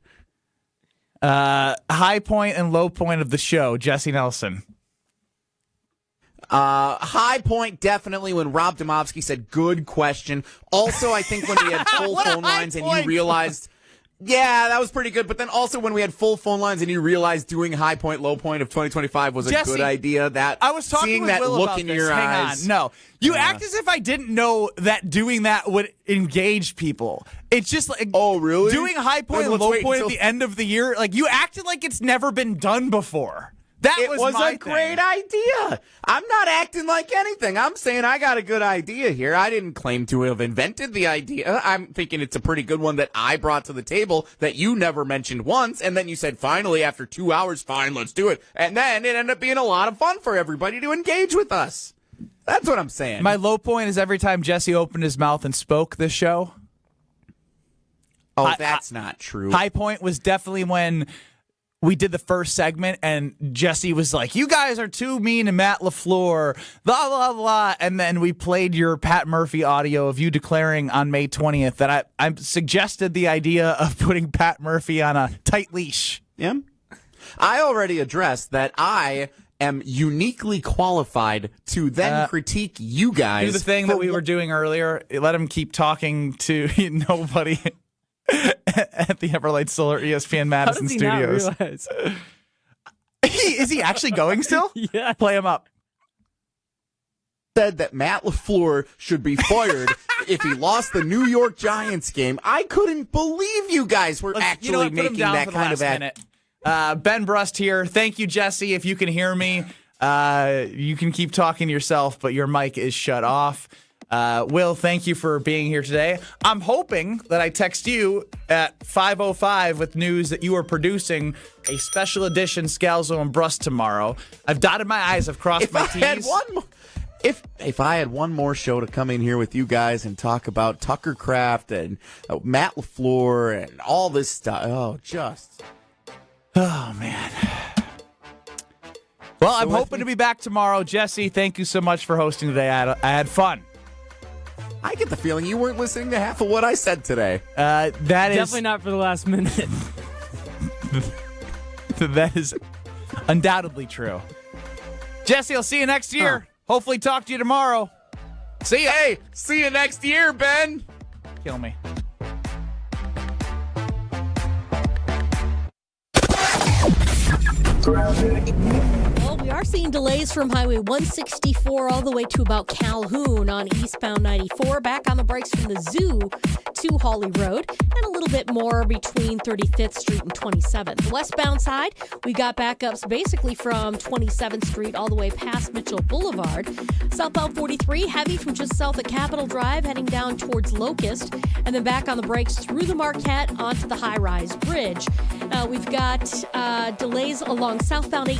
High point and low point of the show, Jesse Nelson. High point definitely when Rob Domofsky said, "Good question." Also, I think when we had full phone lines and you realized, yeah, that was pretty good. But then also when we had full phone lines and you realized doing high point, low point of 2025 was a good idea. That I was talking seeing with that Will look about in this. your Hang eyes. on. No, you act as if I didn't know that doing that would engage people. It's just like, oh really? Doing high point and low point at the end of the year, like you acted like it's never been done before. That was a great idea. I'm not acting like anything. I'm saying I got a good idea here. I didn't claim to have invented the idea. I'm thinking it's a pretty good one that I brought to the table that you never mentioned once. And then you said, finally, after 2 hours, fine, let's do it. And then it ended up being a lot of fun for everybody to engage with us. That's what I'm saying. My low point is every time Jesse opened his mouth and spoke this show. Oh, that's not true. High point was definitely when we did the first segment and Jesse was like, "You guys are too mean to Matt LaFleur, blah, blah, blah." And then we played your Pat Murphy audio of you declaring on May 20th that I suggested the idea of putting Pat Murphy on a tight leash. Yeah. I already addressed that I am uniquely qualified to then critique you guys. Do the thing that we were doing earlier. Let him keep talking to nobody at the Everlight Solar ESPN Madison Studios. Not realize? Is he actually going still? Yeah. Play him up. Said that Matt LaFleur should be fired if he lost the New York Giants game. I couldn't believe you guys were actually making that kind of minute. Ben Brust here. Thank you, Jesse. If you can hear me, you can keep talking to yourself, but your mic is shut off. Will, thank you for being here today. I'm hoping that I text you at 5:05 with news that you are producing a special edition Scalzo and Brust tomorrow. I've dotted my I's, I've crossed my T's. If I had one more show to come in here with you guys and talk about Tucker Kraft and Matt LaFleur and all this stuff, oh, man. Well, I'm hoping to be back tomorrow. Jesse, thank you so much for hosting today. I had fun. I get the feeling you weren't listening to half of what I said today. That is definitely not for the last minute. That is undoubtedly true. Jesse, I'll see you next year. Hopefully talk to you tomorrow. See ya. Hey, see you next year, Ben. Kill me. Well, we are seeing delays from Highway 164 all the way to about Calhoun on eastbound 94, back on the brakes from the zoo to Hawley Road, and a little bit more between 35th Street and 27th. The westbound side, we got backups basically from 27th Street all the way past Mitchell Boulevard. Southbound 43, heavy from just south of Capitol Drive, heading down towards Locust, and then back on the brakes through the Marquette onto the high-rise bridge. We've got delays along southbound 8